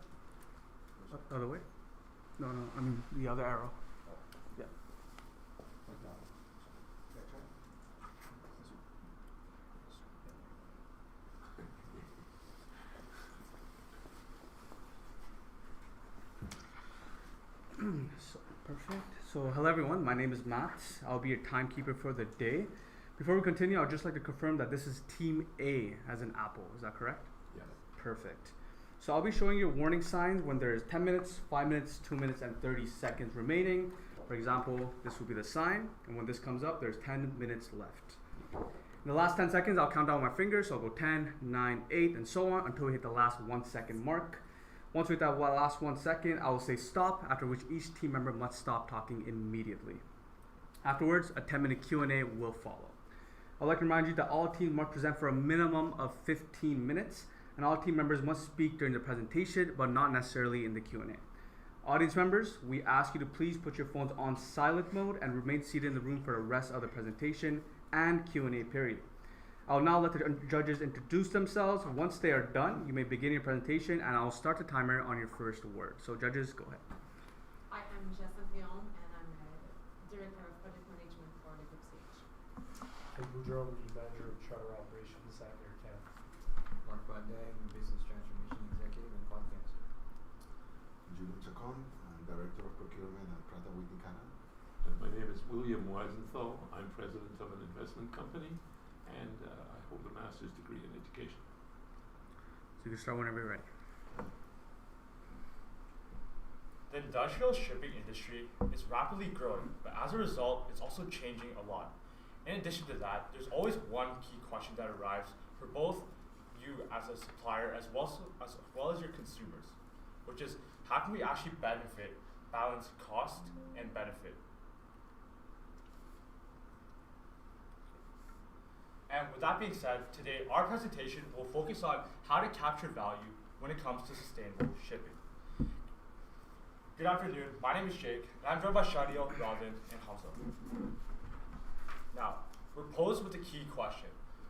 Other way. No, I mean the other arrow. Yeah. Like that. Okay, try. So, perfect. So, hello everyone. My name is Matt. I'll be your timekeeper for the day. Before we continue, I'd just like to confirm that this is Team A as in Apple. Is that correct? Yeah. Perfect. So I'll be showing you warning signs when there's 10 minutes, 5 minutes, 2 minutes, and 30 seconds remaining. For example, this will be the sign, and when this comes up, there's 10 minutes left. In the last 10 seconds, I'll count down my fingers, so I'll go 10, 9, 8, and so on until we hit the last 1 second mark. Once we hit that last 1 second, I will say stop, after which each team member must stop talking immediately. Afterwards, a 10-minute Q&A will follow. I'd like to remind you that all teams must present for a minimum of 15 minutes, and all team members must speak during the presentation, but not necessarily in the Q&A. Audience members, we ask you to please put your phones on silent mode and remain seated in the room for the rest of the presentation and Q&A period. I'll now let the judges introduce themselves. Once they are done, you may begin your presentation, and I'll start the timer on your first word. So judges, go ahead. Hi, I'm Jessica Vion, and I'm Director of Project Management for the Group CH. Hey, Boudreaux, the Manager of Charter Operations at Air Canada. Mark Bandang, Business Transformation Executive and Podcaster. Julian Chacon. I'm Director of Procurement at Pratt & Whitney Canada. My name is William Weisenthal. I'm president of an investment company, and I hold a master's degree in education. So you can start whenever you're ready. the industrial shipping industry is rapidly growing, but as a result, it's also changing a lot. In addition to that, there's always one key question that arrives for both you as a supplier as well as your consumers, which is how can we actually balance cost and benefit? And with that being said, today our presentation will focus on how to capture value when it comes to sustainable shipping. Good afternoon, my name is Jake, and I'm joined by Shadiel, Robin, and Hamza. Now, we're posed with the key question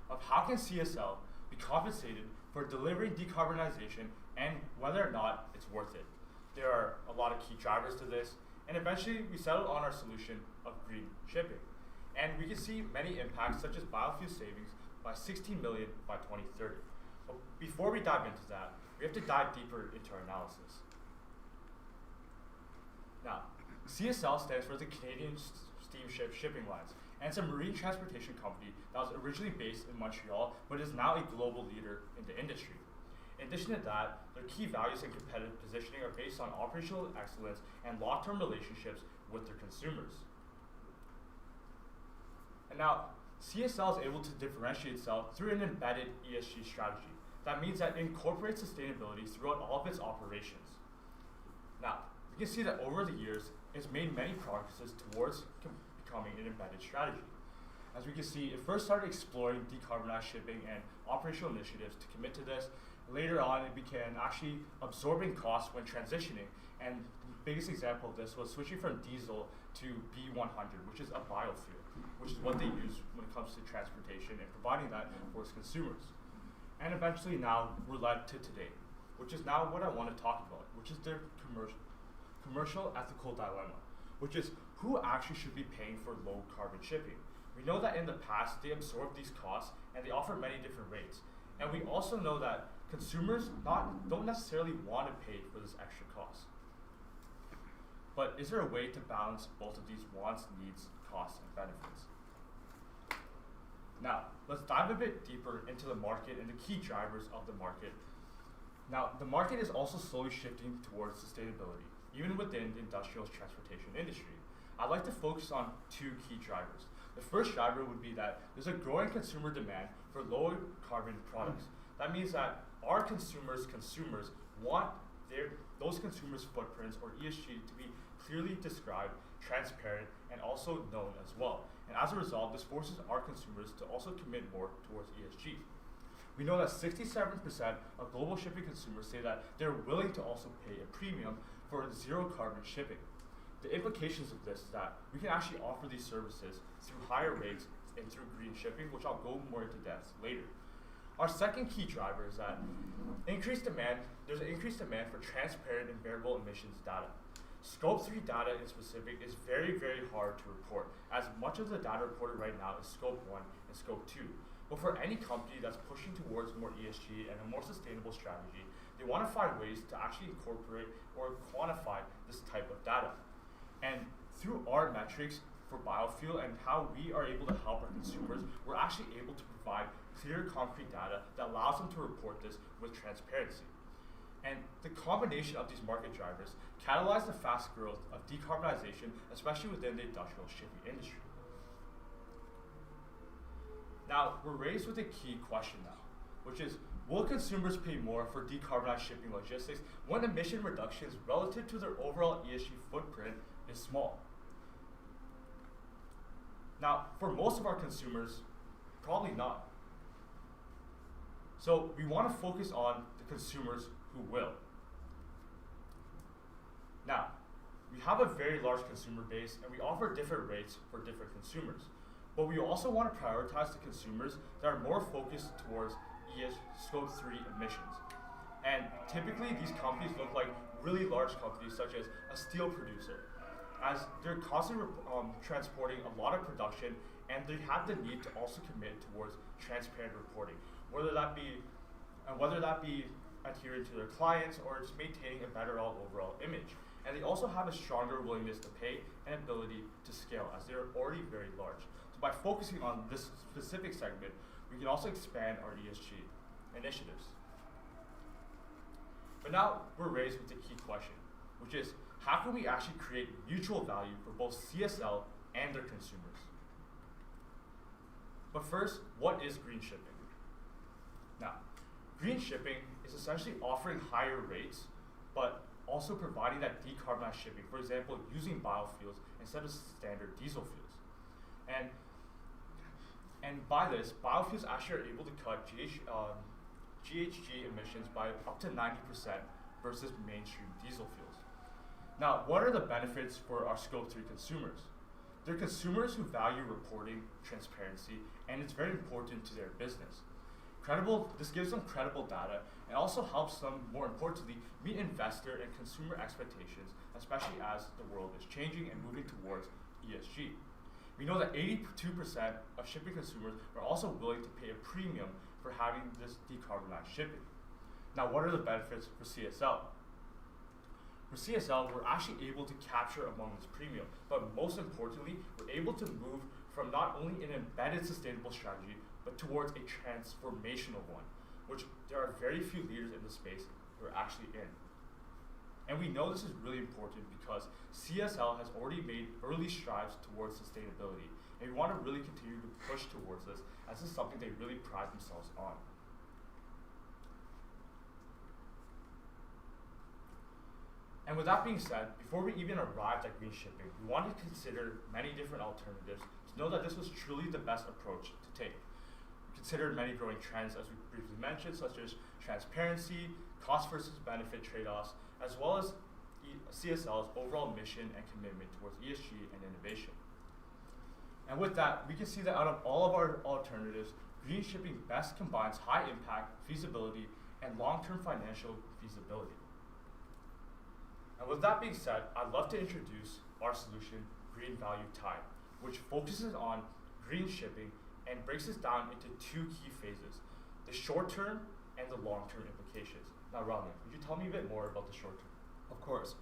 of how can CSL be compensated for delivering decarbonization and whether or not it's worth it. There are a lot of key drivers to this, and eventually we settled on our solution of green shipping. And we can see many impacts such as biofuel savings by 16 million by 2030. But before we dive into that, we have to dive deeper into our analysis. Now, CSL stands for the Canadian Steamship Shipping Lines, and it's a marine transportation company that was originally based in Montreal, but is now a global leader in the industry. In addition to that, their key values and competitive positioning are based on operational excellence and long-term relationships with their consumers. And now, CSL is able to differentiate itself through an embedded ESG strategy. That means that it incorporates sustainability throughout all of its operations. Now, we can see that over the years, it's made many progresses towards becoming an embedded strategy. As we can see, it first started exploring decarbonized shipping and operational initiatives to commit to this. Later on, it began actually absorbing costs when transitioning, and the biggest example of this was switching from diesel to B100, which is a biofuel, which is what they use when it comes to transportation and providing that for its consumers. And eventually now, we're led to today, which is now what I want to talk about, which is their commercial ethical dilemma, which is who actually should be paying for low carbon shipping. We know that in the past, they absorbed these costs and they offer many different rates. And we also know that consumers don't necessarily want to pay for this extra cost. But is there a way to balance both of these wants, needs, costs, and benefits? Now, let's dive a bit deeper into the market and the key drivers of the market. Now, the market is also slowly shifting towards sustainability, even within the industrial transportation industry. I'd like to focus on two key drivers. The first driver would be that there's a growing consumer demand for lower carbon products. That means that our consumers want those consumers' footprints or ESG to be clearly described, transparent, and also known as well. And as a result, this forces our consumers to also commit more towards ESG. We know that 67% of global shipping consumers say that they're willing to also pay a premium for zero carbon shipping. The implications of this is that we can actually offer these services through higher rates and through green shipping, which I'll go more into depth later. Our second key driver is that there's an increased demand for transparent and variable emissions data. Scope 3 data in specific is very, very hard to report, as much of the data reported right now is Scope 1 and Scope 2. But for any company that's pushing towards more ESG and a more sustainable strategy, they want to find ways to actually incorporate or quantify this type of data. And through our metrics for biofuel and how we are able to help our consumers, we're actually able to provide clear, concrete data that allows them to report this with transparency. And the combination of these market drivers catalyze the fast growth of decarbonization, especially within the industrial shipping industry. Now, we're raised with a key question now, which is, will consumers pay more for decarbonized shipping logistics when emission reductions relative to their overall ESG footprint is small? Now, for most of our consumers, probably not. So we want to focus on the consumers who will. Now, we have a very large consumer base and we offer different rates for different consumers. But we also want to prioritize the consumers that are more focused towards Scope 3 emissions. And typically these companies look like really large companies such as a steel producer, as they're constantly transporting a lot of production and they have the need to also commit towards transparent reporting, whether that be adhering to their clients or just maintaining a better overall image. And they also have a stronger willingness to pay and ability to scale, as they're already very large. So by focusing on this specific segment, we can also expand our ESG initiatives. But now we're raised with the key question, which is, how can we actually create mutual value for both CSL and their consumers? But first, what is green shipping? Now, green shipping is essentially offering higher rates, but also providing that decarbonized shipping, for example, using biofuels instead of standard diesel fuels. And by this, biofuels actually are able to cut GHG emissions by up to 90% versus mainstream diesel fuels. Now, what are the benefits for our Scope 3 consumers? They're consumers who value reporting, transparency, and it's very important to their business. This gives them credible data and also helps them, more importantly, meet investor and consumer expectations, especially as the world is changing and moving towards ESG. We know that 82% of shipping consumers are also willing to pay a premium for having this decarbonized shipping. Now, what are the benefits for CSL? For CSL, we're actually able to capture among this premium, but most importantly, we're able to move from not only an embedded sustainable strategy, but towards a transformational one, which there are very few leaders in the space who are actually in. And we know this is really important because CSL has already made early strides towards sustainability, and we want to really continue to push towards this, as this is something they really pride themselves on. And with that being said, before we even arrived at green shipping, we wanted to consider many different alternatives to know that this was truly the best approach to take. We considered many growing trends, as we briefly mentioned, such as transparency, cost versus benefit trade-offs, as well as CSL's overall mission and commitment towards ESG and innovation. And with that, we can see that out of all of our alternatives, green shipping best combines high impact, feasibility, and long-term financial feasibility. And with that being said, I'd love to introduce our solution, Green Value Tide, which focuses on green shipping and breaks this down into two key phases, the short-term and the long-term implications. Now, Rodney, could you tell me a bit more about the short-term? Of course.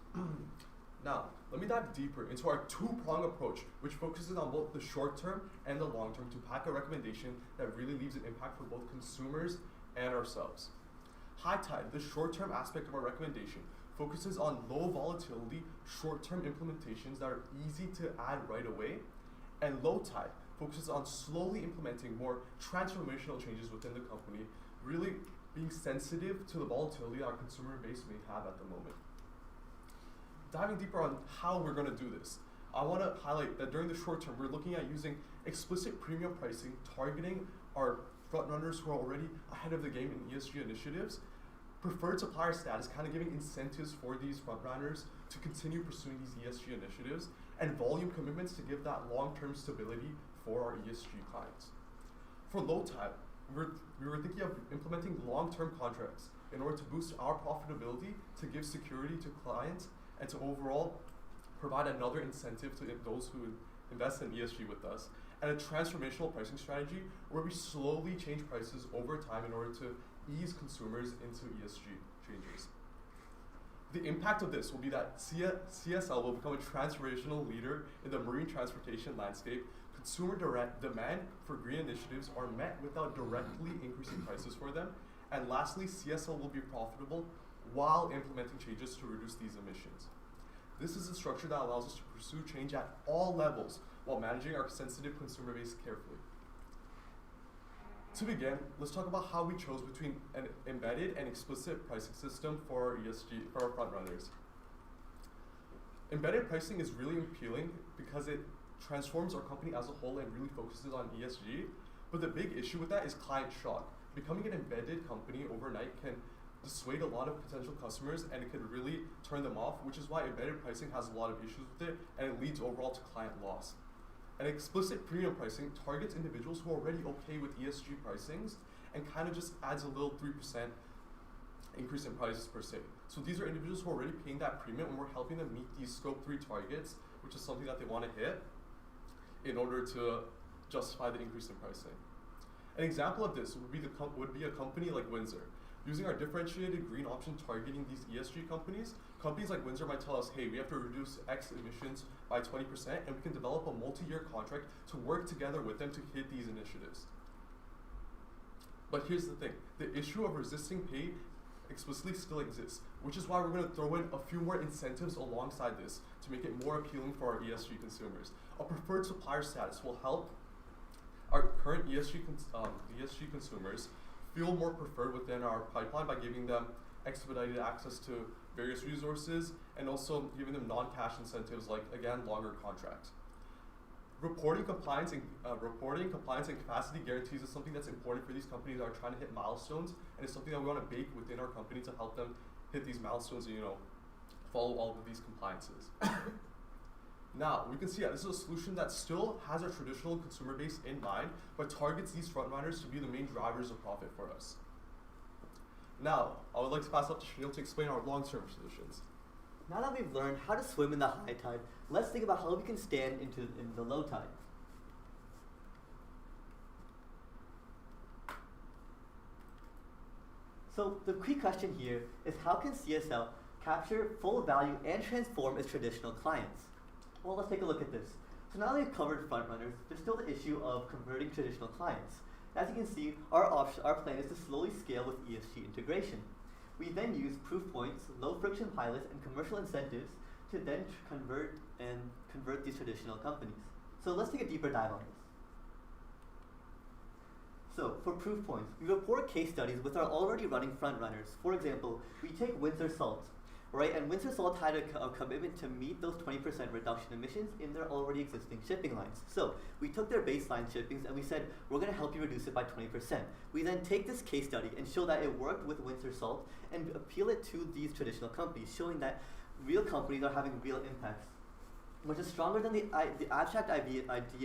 Now, let me dive deeper into our two-prong approach, which focuses on both the short-term and the long-term to pack a recommendation that really leaves an impact for both consumers and ourselves. High Tide, the short-term aspect of our recommendation, focuses on low volatility, short-term implementations that are easy to add right away, and Low Tide focuses on slowly implementing more transformational changes within the company, really being sensitive to the volatility our consumer base may have at the moment. Diving deeper on how we're going to do this, I want to highlight that during the short term, we're looking at using explicit premium pricing, targeting our frontrunners who are already ahead of the game in ESG initiatives, preferred supplier status, kind of giving incentives for these frontrunners to continue pursuing these ESG initiatives, and volume commitments to give that long-term stability for our ESG clients. For Low Tide, we were thinking of implementing long-term contracts in order to boost our profitability, to give security to clients, and to overall provide another incentive to those who invest in ESG with us, and a transformational pricing strategy where we slowly change prices over time in order to ease consumers into ESG changes. The impact of this will be that CSL will become a transformational leader in the marine transportation landscape. Consumer demand for green initiatives are met without directly increasing prices for them. And lastly, CSL will be profitable while implementing changes to reduce these emissions. This is a structure that allows us to pursue change at all levels while managing our sensitive consumer base carefully. To begin, let's talk about how we chose between an embedded and explicit pricing system for our ESG, for our frontrunners. Embedded pricing is really appealing because it transforms our company as a whole and really focuses on ESG, but the big issue with that is client shock. Becoming an embedded company overnight can dissuade a lot of potential customers and it could really turn them off, which is why embedded pricing has a lot of issues with it and it leads overall to client loss. And explicit premium pricing targets individuals who are already okay with ESG pricings and kind of just adds a little 3% increase in prices per se. So these are individuals who are already paying that premium and we're helping them meet these Scope 3 targets, which is something that they want to hit in order to justify the increase in pricing. An example of this would be a company like Windsor. Using our differentiated green option targeting these ESG companies, companies like Windsor might tell us, hey, we have to reduce X emissions by 20%, and we can develop a multi-year contract to work together with them to hit these initiatives. But here's the thing, the issue of resisting pay explicitly still exists, which is why we're going to throw in a few more incentives alongside this to make it more appealing for our ESG consumers. A preferred supplier status will help our current ESG consumers feel more preferred within our pipeline by giving them expedited access to various resources and also giving them non-cash incentives like, again, longer contracts. Reporting compliance and capacity guarantees is something that's important for these companies that are trying to hit milestones, and it's something that we want to bake within our company to help them hit these milestones and follow all of these compliances. Now, we can see that this is a solution that still has our traditional consumer base in mind, but targets these frontrunners to be the main drivers of profit for us. Now, I would like to pass up to Shanil to explain our long-term solutions. Now that we've learned how to swim in the high tide, let's think about how we can stand in the low tide. So the key question here is, how can CSL capture full value and transform its traditional clients? Well, let's take a look at this. So now that we've covered frontrunners, there's still the issue of converting traditional clients. As you can see, our plan is to slowly scale with ESG integration. We then use proof points, low friction pilots, and commercial incentives to then convert these traditional companies. So let's take a deeper dive on this. So for proof points, we report case studies with our already running frontrunners. For example, we take Windsor Salt, right? And Windsor Salt had a commitment to meet those 20% reduction emissions in their already existing shipping lines. So we took their baseline shippings and we said, we're going to help you reduce it by 20%. We then take this case study and show that it worked with Windsor Salt and appeal it to these traditional companies, showing that real companies are having real impacts, which is stronger than the abstract idea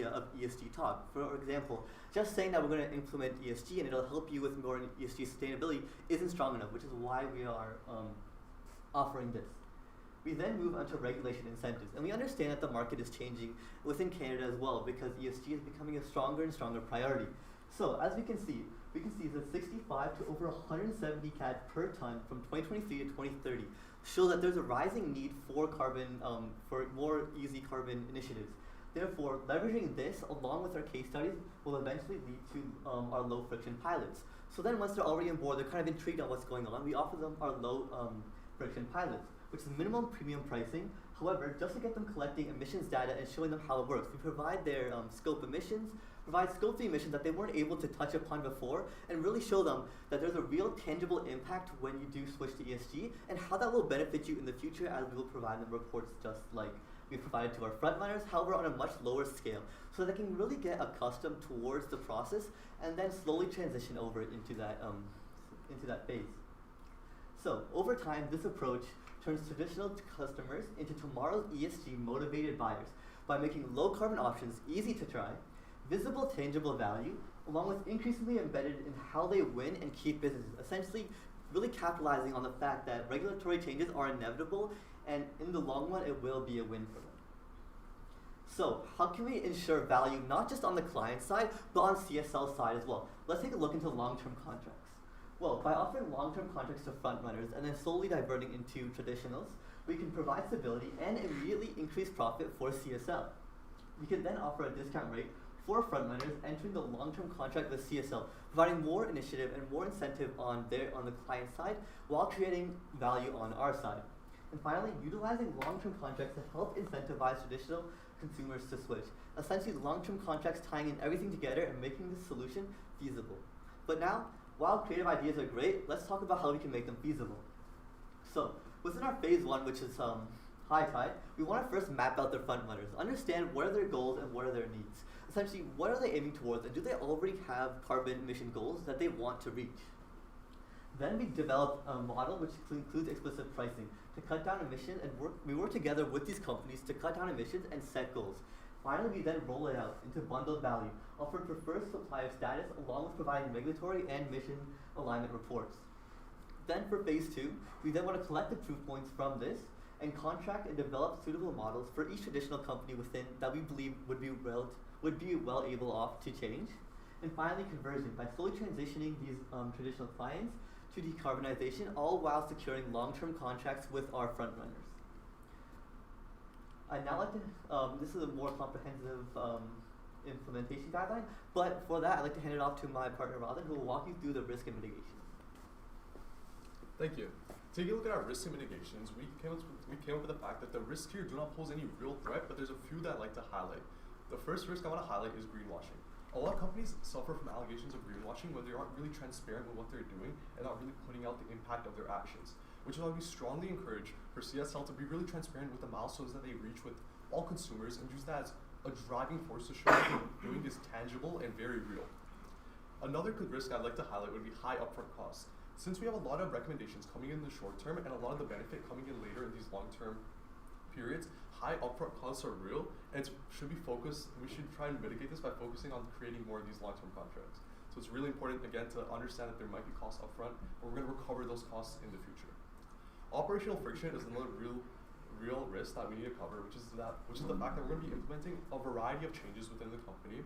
of ESG talk. For example, just saying that we're going to implement ESG and it'll help you with more ESG sustainability isn't strong enough, which is why we are offering this. We then move on to regulation incentives, and we understand that the market is changing within Canada as well, because ESG is becoming a stronger and stronger priority. So as we can see that 65 to over 170 CAD per ton from 2023 to 2030 show that there's a rising need for for more easy carbon initiatives. Therefore, leveraging this along with our case studies will eventually lead to our low friction pilots. So then once they're already on board, they're kind of intrigued on what's going on, we offer them our low friction pilots, which is minimum premium pricing. However, just to get them collecting emissions data and showing them how it works, we provide their scope 3 emissions that they weren't able to touch upon before, and really show them that there's a real tangible impact when you do switch to ESG, and how that will benefit you in the future, as we will provide them reports just like we provided to our frontliners, however on a much lower scale, so they can really get accustomed towards the process and then slowly transition over into that phase. So over time, this approach turns traditional customers into tomorrow's ESG motivated buyers by making low carbon options easy to try, visible tangible value, along with increasingly embedded in how they win and keep businesses, essentially really capitalizing on the fact that regulatory changes are inevitable, and in the long run it will be a win for them. So how can we ensure value not just on the client side, but on CSL side as well? Let's take a look into long-term contracts. Well, by offering long-term contracts to frontrunners and then slowly diverting into traditionals, we can provide stability and immediately increase profit for CSL. We can then offer a discount rate for frontrunners entering the long-term contract with CSL, providing more initiative and more incentive on the client side while creating value on our side. And finally, utilizing long-term contracts to help incentivize traditional consumers to switch. Essentially, long-term contracts tying in everything together and making this solution feasible. But now, while creative ideas are great, let's talk about how we can make them feasible. So, within our phase 1, which is high tide, we want to first map out their frontrunners, understand what are their goals and what are their needs. Essentially, what are they aiming towards, and do they already have carbon emission goals that they want to reach? Then we develop a model which includes explicit pricing to cut down emissions, and we work together with these companies to cut down emissions and set goals. Finally, we then roll it out into bundled value, offer preferred supplier status along with providing regulatory and mission alignment reports. Then for phase 2, we then want to collect the proof points from this and contract and develop suitable models for each traditional company within that we believe would be well able off to change. And finally, conversion, by slowly transitioning these traditional clients to decarbonization, all while securing long-term contracts with our frontrunners. I'd now like to, this is a more comprehensive implementation guideline, but for that I'd like to hand it off to my partner Robin, who will walk you through the risk and mitigation. Thank you. Taking a look at our risk mitigations, we came up with the fact that the risks here do not pose any real threat, but there's a few that I'd like to highlight. The first risk I want to highlight is greenwashing. A lot of companies suffer from allegations of greenwashing when they aren't really transparent with what they're doing and not really putting out the impact of their actions, which is why we strongly encourage for CSL to be really transparent with the milestones that they reach with all consumers and use that as a driving force to show that what they're doing is tangible and very real. Another good risk I'd like to highlight would be high upfront costs. Since we have a lot of recommendations coming in the short term and a lot of the benefit coming in later in these long-term periods, high upfront costs are real and should be focused. We should try and mitigate this by focusing on creating more of these long-term contracts. So it's really important, again, to understand that there might be costs upfront, but we're going to recover those costs in the future. Operational friction is another real risk that we need to cover, which is the fact that we're going to be implementing a variety of changes within the company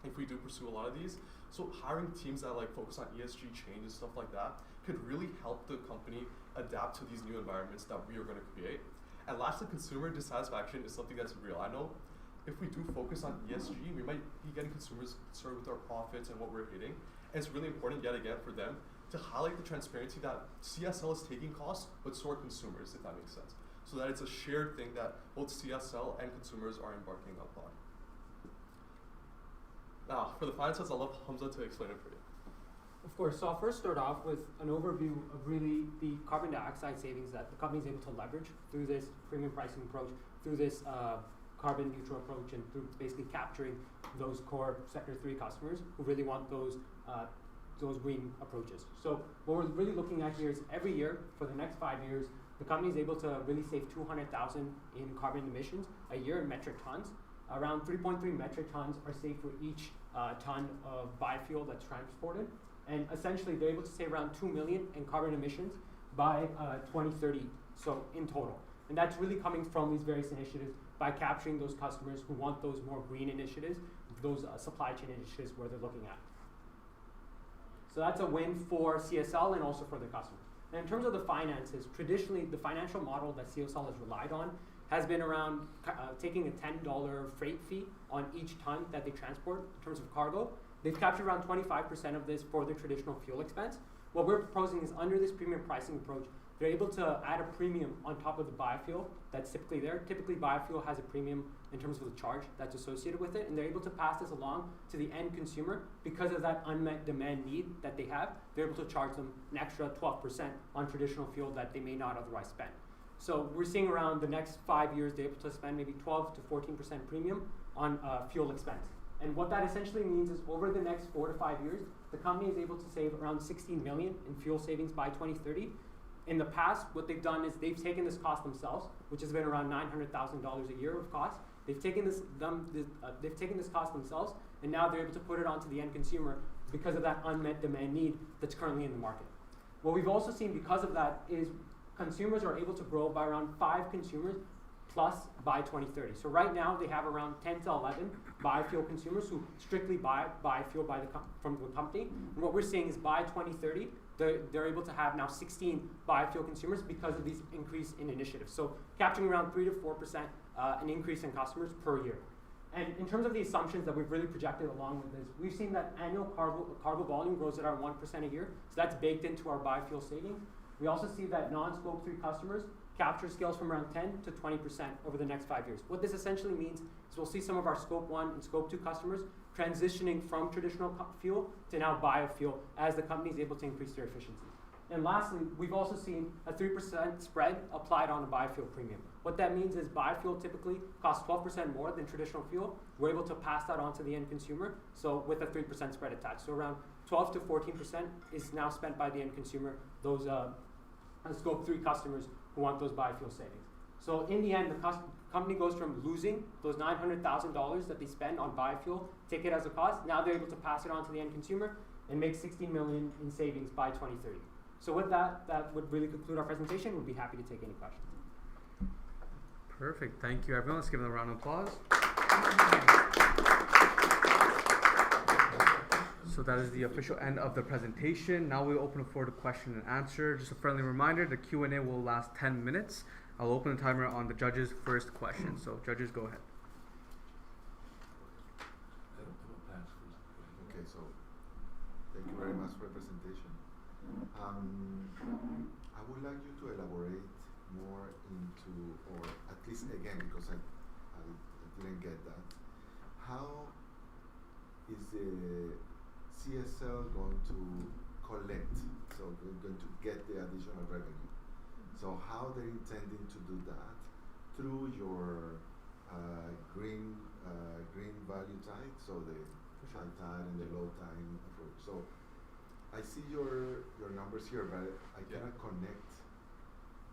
if we do pursue a lot of these. So hiring teams that focus on ESG change and stuff like that could really help the company adapt to these new environments that we are going to create. And lastly, consumer dissatisfaction is something that's real. I know if we do focus on ESG, we might be getting consumers concerned with our profits and what we're hitting. And it's really important, yet again, for them to highlight the transparency that CSL is taking costs, but so are consumers, if that makes sense. So that it's a shared thing that both CSL and consumers are embarking upon. Now, for the finances, I'll love Hamza to explain it for you. Of course. So I'll first start off with an overview of really the carbon dioxide savings that the company is able to leverage through this premium pricing approach, through this carbon neutral approach, and through basically capturing those core sector 3 customers who really want those green approaches. So what we're really looking at here is every year for the next 5 years, the company is able to really save 200,000 in carbon emissions a year in metric tons. Around 3.3 metric tons are saved for each ton of biofuel that's transported. And essentially, they're able to save around 2 million in carbon emissions by 2030, so in total. And that's really coming from these various initiatives by capturing those customers who want those more green initiatives, those supply chain initiatives where they're looking at. So that's a win for CSL and also for the customer. And in terms of the finances, traditionally, the financial model that CSL has relied on has been around taking a $10 freight fee on each ton that they transport in terms of cargo. They've captured around 25% of this for the traditional fuel expense. What we're proposing is under this premium pricing approach, they're able to add a premium on top of the biofuel that's typically there. Typically, biofuel has a premium in terms of the charge that's associated with it, and they're able to pass this along to the end consumer because of that unmet demand need that they have. They're able to charge them an extra 12% on traditional fuel that they may not otherwise spend. So we're seeing around the next 5 years, they're able to spend maybe 12 to 14% premium on fuel expense. And what that essentially means is over the next 4 to 5 years, the company is able to save around 16 million in fuel savings by 2030. In the past, what they've done is they've taken this cost themselves, which has been around $900,000 a year of cost. They've taken this cost themselves, and now they're able to put it onto the end consumer because of that unmet demand need that's currently in the market. What we've also seen because of that is consumers are able to grow by around 5 consumers plus by 2030. So right now they have around 10 to 11 biofuel consumers who strictly buy biofuel from the company. And what we're seeing is by 2030, they're able to have now 16 biofuel consumers because of these increase in initiatives. So capturing around 3 to 4% an increase in customers per year. And in terms of the assumptions that we've really projected along with this, we've seen that annual cargo volume grows at around 1% a year. So that's baked into our biofuel savings. We also see that non-Scope 3 customers capture scales from around 10 to 20% over the next 5 years. What this essentially means is we'll see some of our Scope 1 and Scope 2 customers transitioning from traditional fuel to now biofuel as the company is able to increase their efficiency. And lastly, we've also seen a 3% spread applied on a biofuel premium. What that means is biofuel typically costs 12% more than traditional fuel. We're able to pass that on to the end consumer, so with a 3% spread attached. So around 12 to 14% is now spent by the end consumer, those Scope 3 customers who want those biofuel savings. So in the end, the company goes from losing those $900,000 that they spend on biofuel, take it as a cost, now they're able to pass it on to the end consumer and make 16 million in savings by 2030. So with that, that would really conclude our presentation. We'd be happy to take any questions. Perfect. Thank you, everyone. Let's give them a round of applause. So that is the official end of the presentation. Now we'll open the floor to question and answer. Just a friendly reminder, the Q&A will last 10 minutes. I'll open the timer on the judges' first question. So judges, go ahead. Okay, so thank you very much for the presentation. I would like you to elaborate more into, or at least again, because I didn't get that. How is the CSL going to collect, so they're going to get the additional revenue? So how they're intending to do that through your green value tide, so the high tide and the low tide approach. So I see your numbers here, but I cannot connect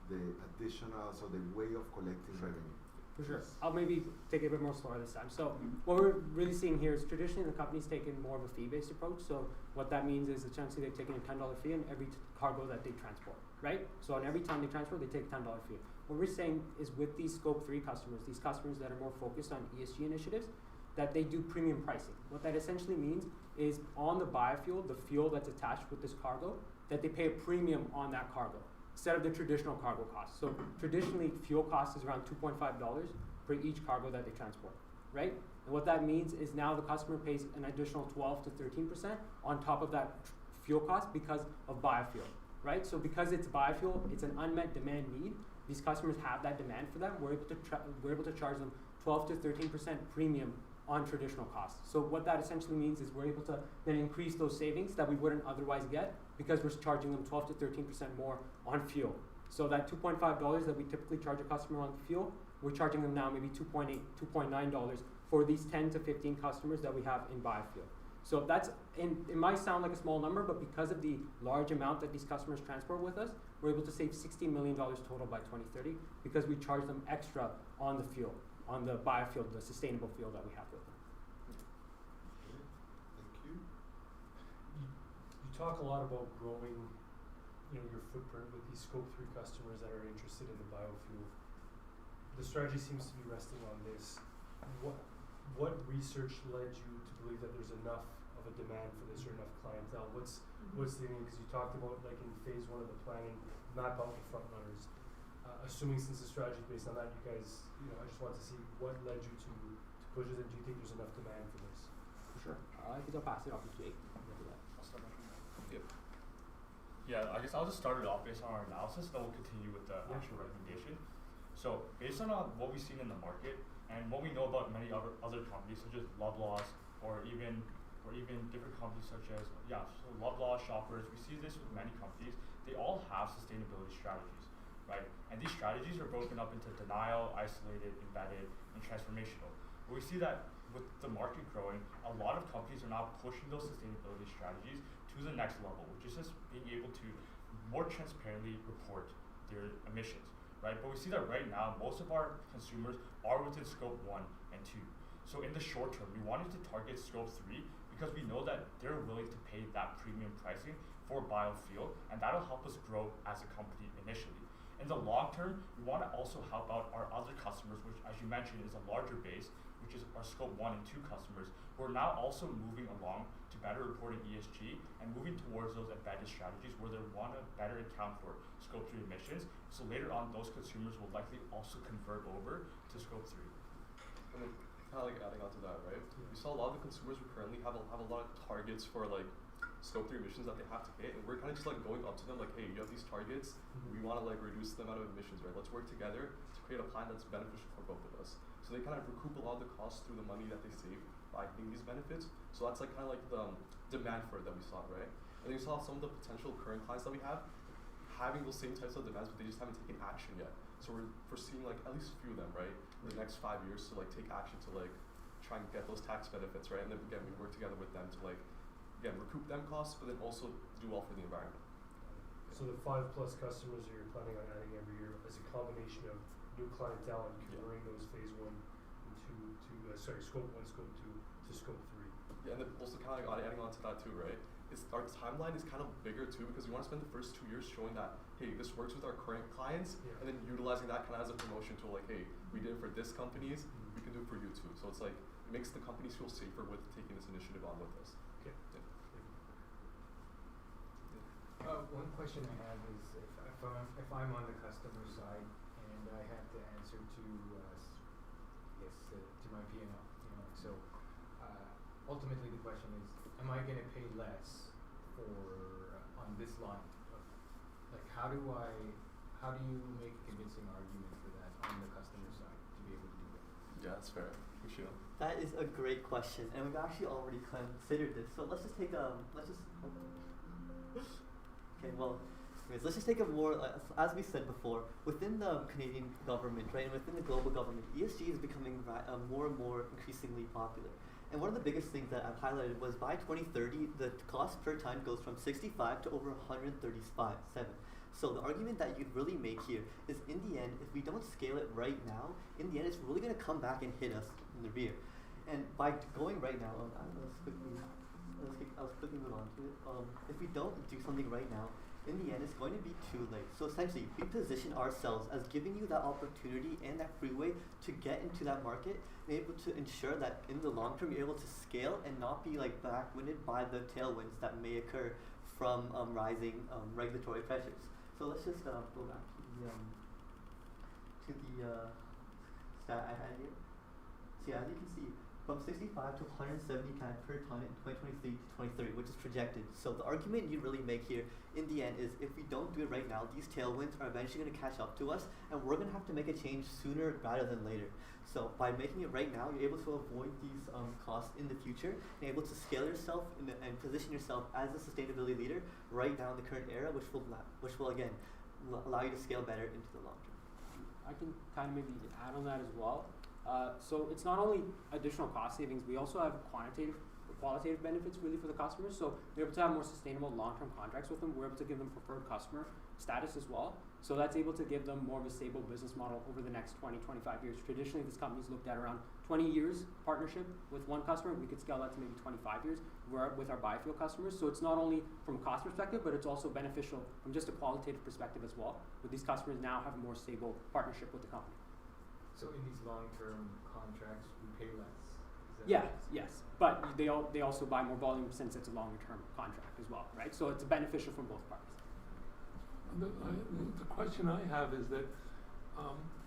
the additional, so the way of collecting revenue. For sure. I'll maybe take it a bit more slower this time. So what we're really seeing here is traditionally the company's taken more of a fee-based approach. So what that means is essentially they've taken a $10 fee on every cargo that they transport, right? So on every time they transport, they take a $10 fee. What we're saying is with these Scope 3 customers, these customers that are more focused on ESG initiatives, that they do premium pricing. What that essentially means is on the biofuel, the fuel that's attached with this cargo, that they pay a premium on that cargo instead of the traditional cargo cost. So traditionally, fuel cost is around $2.5 for each cargo that they transport, right? And what that means is now the customer pays an additional 12 to 13% on top of that fuel cost because of biofuel, right? So because it's biofuel, it's an unmet demand need. These customers have that demand for them. We're able to charge them 12 to 13% premium on traditional costs. So what that essentially means is we're able to then increase those savings that we wouldn't otherwise get because we're charging them 12 to 13% more on fuel. So that $2.5 that we typically charge a customer on fuel, we're charging them now maybe $2.8, $2.9 for these 10 to 15 customers that we have in biofuel. So that's, it might sound like a small number, but because of the large amount that these customers transport with us, we're able to save $60 million total by 2030 because we charge them extra on the fuel, on the biofuel, the sustainable fuel that we have with them. Thank you. You talk a lot about growing, your footprint with these Scope 3 customers that are interested in the biofuel. The strategy seems to be resting on this. What research led you to believe that there's enough of a demand for this or enough clientele? What's the thing? Because you talked about, like in phase 1 of the planning, map out the front runners. Assuming since the strategy is based on that, you guys, I just want to see what led you to push it, and do you think there's enough demand for this? For sure. I think I'll pass it off to Jake. I'll start off. Yep. Yeah, I guess I'll just start it off based on our analysis, then we'll continue with the actual recommendation. So based on what we've seen in the market and what we know about many other companies such as Loblaws or even different companies such as so Loblaws, Shoppers, we see this with many companies. They all have sustainability strategies, right? And these strategies are broken up into denial, isolated, embedded, and transformational. But we see that with the market growing, a lot of companies are now pushing those sustainability strategies to the next level, which is just being able to more transparently report their emissions, right? But we see that right now, most of our consumers are within Scope 1 and 2. So in the short term, we wanted to target Scope 3 because we know that they're willing to pay that premium pricing for biofuel, and that'll help us grow as a company initially. In the long term, we want to also help out our other customers, which, as you mentioned, is a larger base, which is our Scope 1 and 2 customers, who are now also moving along to better reporting ESG and moving towards those embedded strategies where they want to better account for Scope 3 emissions. So later on, those consumers will likely also convert over to Scope 3. And then kind of like adding on to that, right? Yeah. We saw a lot of the consumers who currently have a lot of targets for like Scope 3 emissions that they have to hit, and we're kind of just like going up to them like, hey, you have these targets, we want to like reduce the amount of emissions, right? Let's work together to create a plan that's beneficial for both of us. So they kind of recoup a lot of the costs through the money that they save by getting these benefits. So that's like kind of like the demand for it that we saw, right? And then we saw some of the potential current clients that we have having those same types of demands, but they just haven't taken action yet. So we're foreseeing like at least a few of them, right, in the next 5 years to like take action to like try and get those tax benefits, right? And then again, we work together with them to like, again, recoup them costs, but then also do well for the environment. So the 5+ customers that you're planning on adding every year is a combination of new clientele and converting those phase 1 and 2 to Scope 1, Scope 2 to Scope 3. Yeah, and then also kind of like adding on to that too, right? Our timeline is kind of bigger too because we want to spend the first 2 years showing that, hey, this works with our current clients, and then utilizing that kind of as a promotion tool, like, hey, we did it for this companies, we can do it for you too. So it's like, it makes the companies feel safer with taking this initiative on with us. Okay. Yeah. One question I have is if I'm on the customer side and I have to answer to my P&L, so ultimately the question is, am I going to pay less for on this line, like how do you make a convincing argument for that on the customer side to be able to do that? Yeah, that's fair. Michelle. That is a great question, and we've actually already considered this. So let's just take okay, well, anyways, let's just take a more, as we said before, within the Canadian government, right, and within the global government, ESG is becoming more and more increasingly popular. And one of the biggest things that I've highlighted was by 2030, the cost per ton goes from 65 to over 137. So the argument that you'd really make here is, in the end, if we don't scale it right now, in the end, it's really going to come back and hit us in the rear. And by going right now, I was quickly move on to it. If we don't do something right now, in the end, it's going to be too late. So essentially, we position ourselves as giving you that opportunity and that freeway to get into that market and able to ensure that in the long term, you're able to scale and not be like backwinded by the tailwinds that may occur from rising regulatory pressures. So let's just go back to the stat I had here. So yeah, as you can see, from 65 to 170 CAD per ton in 2023 to 2030, which is projected. So the argument you really make here in the end is, if we don't do it right now, these tailwinds are eventually going to catch up to us, and we're going to have to make a change sooner rather than later. So by making it right now, you're able to avoid these costs in the future and able to scale yourself and position yourself as a sustainability leader right now in the current era, which will again allow you to scale better into the long term. I can kind of maybe add on that as well. So it's not only additional cost savings, we also have qualitative benefits really for the customers. So we're able to have more sustainable long-term contracts with them. We're able to give them preferred customer status as well. So that's able to give them more of a stable business model over the next 20, 25 years. Traditionally, this company's looked at around 20 years partnership with one customer. We could scale that to maybe 25 years with our biofuel customers. So it's not only from a cost perspective, but it's also beneficial from just a qualitative perspective as well. With these customers now have a more stable partnership with the company. So in these long-term contracts, we pay less? Yes. But they also buy more volume since it's a longer-term contract as well, right? So it's beneficial from both parties. The question I have is that,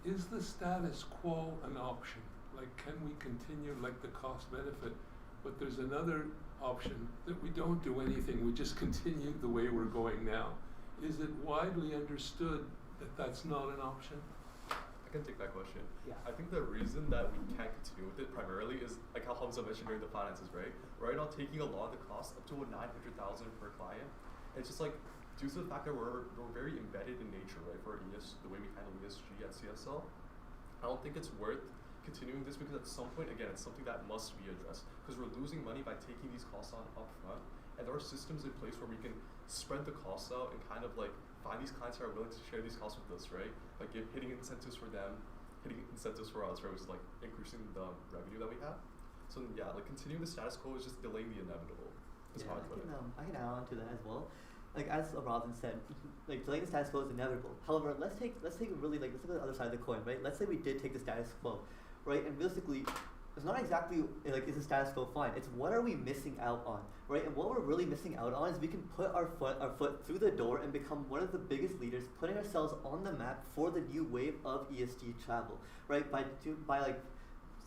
is the status quo an option? Like, can we continue like the cost benefit? But there's another option that we don't do anything, we just continue the way we're going now. Is it widely understood that that's not an option? I can take that question. Yeah. I think the reason that we can't continue with it primarily is like how Hamza mentioned during the finances, right? We're right now taking a lot of the costs up to 900,000 per client. And it's just like, due to the fact that we're very embedded in nature, right, for the way we handle ESG at CSL, I don't think it's worth continuing this, because at some point, again, it's something that must be addressed, because we're losing money by taking these costs on up front, and there are systems in place where we can spread the costs out and kind of like find these clients that are willing to share these costs with us, right? Like hitting incentives for them, hitting incentives for us, right, which is like increasing the revenue that we have. So yeah, like continuing the status quo is just delaying the inevitable. Is how I put it. I can add on to that as well. Like as Robin said, like delaying the status quo is inevitable. However, let's take really like let's look at the other side of the coin, right? Let's say we did take the status quo, right? And realistically, it's not exactly like is the status quo fine? It's what are we missing out on, right? And what we're really missing out on is we can put our foot through the door and become one of the biggest leaders, putting ourselves on the map for the new wave of ESG travel, right? By like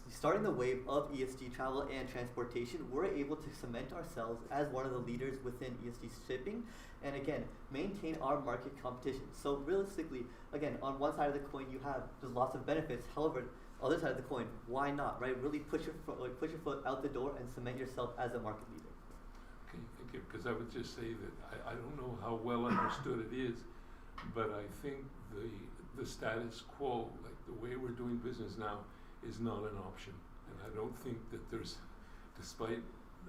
starting the wave of ESG travel and transportation, we're able to cement ourselves as one of the leaders within ESG shipping, and again, maintain our market competition. So realistically, again, on one side of the coin, there's lots of benefits. However, other side of the coin, why not, right? Really push your foot out the door and cement yourself as a market leader. Okay, thank you. Because I would just say that I don't know how well understood it is, but I think the status quo, like the way we're doing business now, is not an option. And I don't think that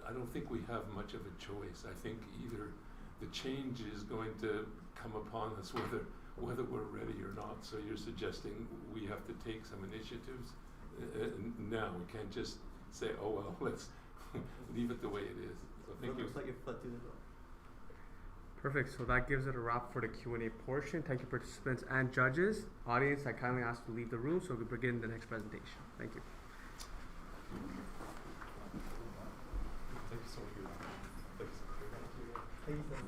I don't think we have much of a choice. I think either the change is going to come upon us whether we're ready or not. So you're suggesting we have to take some initiatives now. We can't just say, oh well, let's leave it the way it is. So thank you. Looks like your foot through the door. Perfect. So that gives it a wrap for the Q&A portion. Thank you, participants and judges. Audience, I kindly ask to leave the room so we can begin the next presentation. Thank you. Thank you so much. Thank you so much.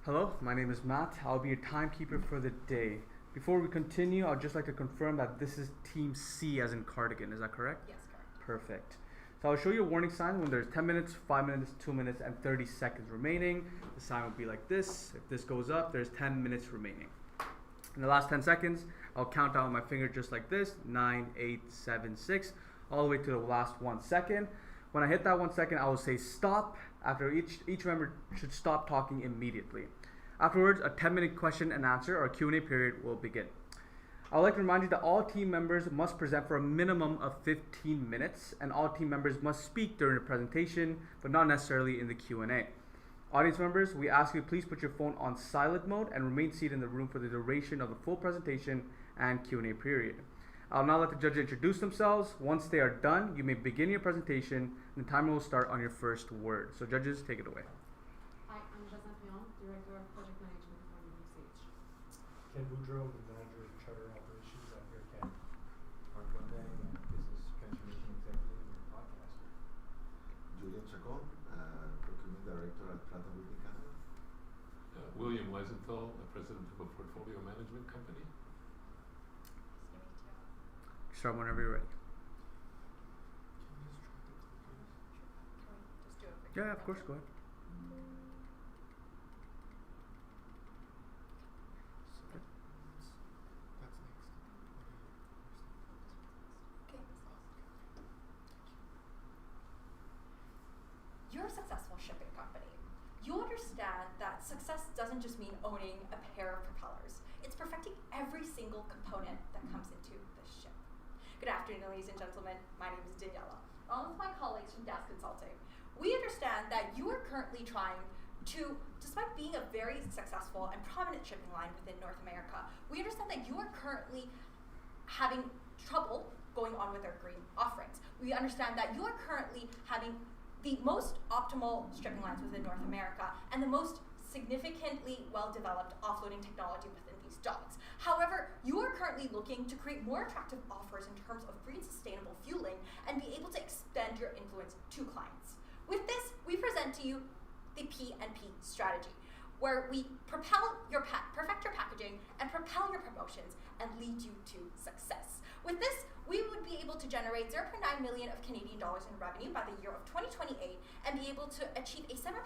Hello, my name is Matt. I'll be your timekeeper for the day. Before we continue, I'd just like to confirm that this is Team C as in cardigan. Is that correct? Yes, correct. Perfect. So I'll show you a warning sign when there's 10 minutes, 5 minutes, 2 minutes, and 30 seconds remaining. The sign will be like this. If this goes up, there's 10 minutes remaining. In the last 10 seconds, I'll count down with my finger just like this. 9, 8, 7, 6, all the way to the last 1 second. When I hit that 1 second, I will say stop. After each member should stop talking immediately. Afterwards, a 10-minute question and answer or Q&A period will begin. I would like to remind you that all team members must present for a minimum of 15 minutes, and all team members must speak during the presentation, but not necessarily in the Q&A. Audience members, we ask you please put your phone on silent mode and remain seated in the room for the duration of the full presentation and Q&A period. I'll now let the judges introduce themselves. Once they are done, you may begin your presentation, and the timer will start on your first word. So judges, take it away. Hi, I'm Jacinthe Prion, Director of Project Management for JMUCC. Ken Boudreau, the Manager of Charter Operations at Air Canada. Mark Gondang, Business Transformation Executive and podcaster. Julian Chacon, Procurement Director at Pratt & Whitney Canada. William Weisenthal, President of a portfolio management company. Start whenever you're ready. Just do a quick Yeah, of course, go ahead. Okay. You're a successful shipping company. You understand that success doesn't just mean owning a pair of propellers. It's perfecting every single component that comes into the ship. Good afternoon, ladies and gentlemen. My name is Daniela. Along with my colleagues from DAS Consulting, we understand that you are currently trying to, despite being a very successful and prominent shipping line within North America, we understand that you are currently having trouble going on with our green offerings. We understand that you are currently having the most optimal shipping lines within North America and the most significantly well-developed offloading technology within these docks. However, you are currently looking to create more attractive offers in terms of green sustainable fueling and be able to extend your influence to clients. With this, we present to you the P&P strategy, where we perfect your packaging and propel your promotions and lead you to success. With this, we would be able to generate 0.9 million of Canadian dollars in revenue by the year of 2028 and be able to achieve a 7%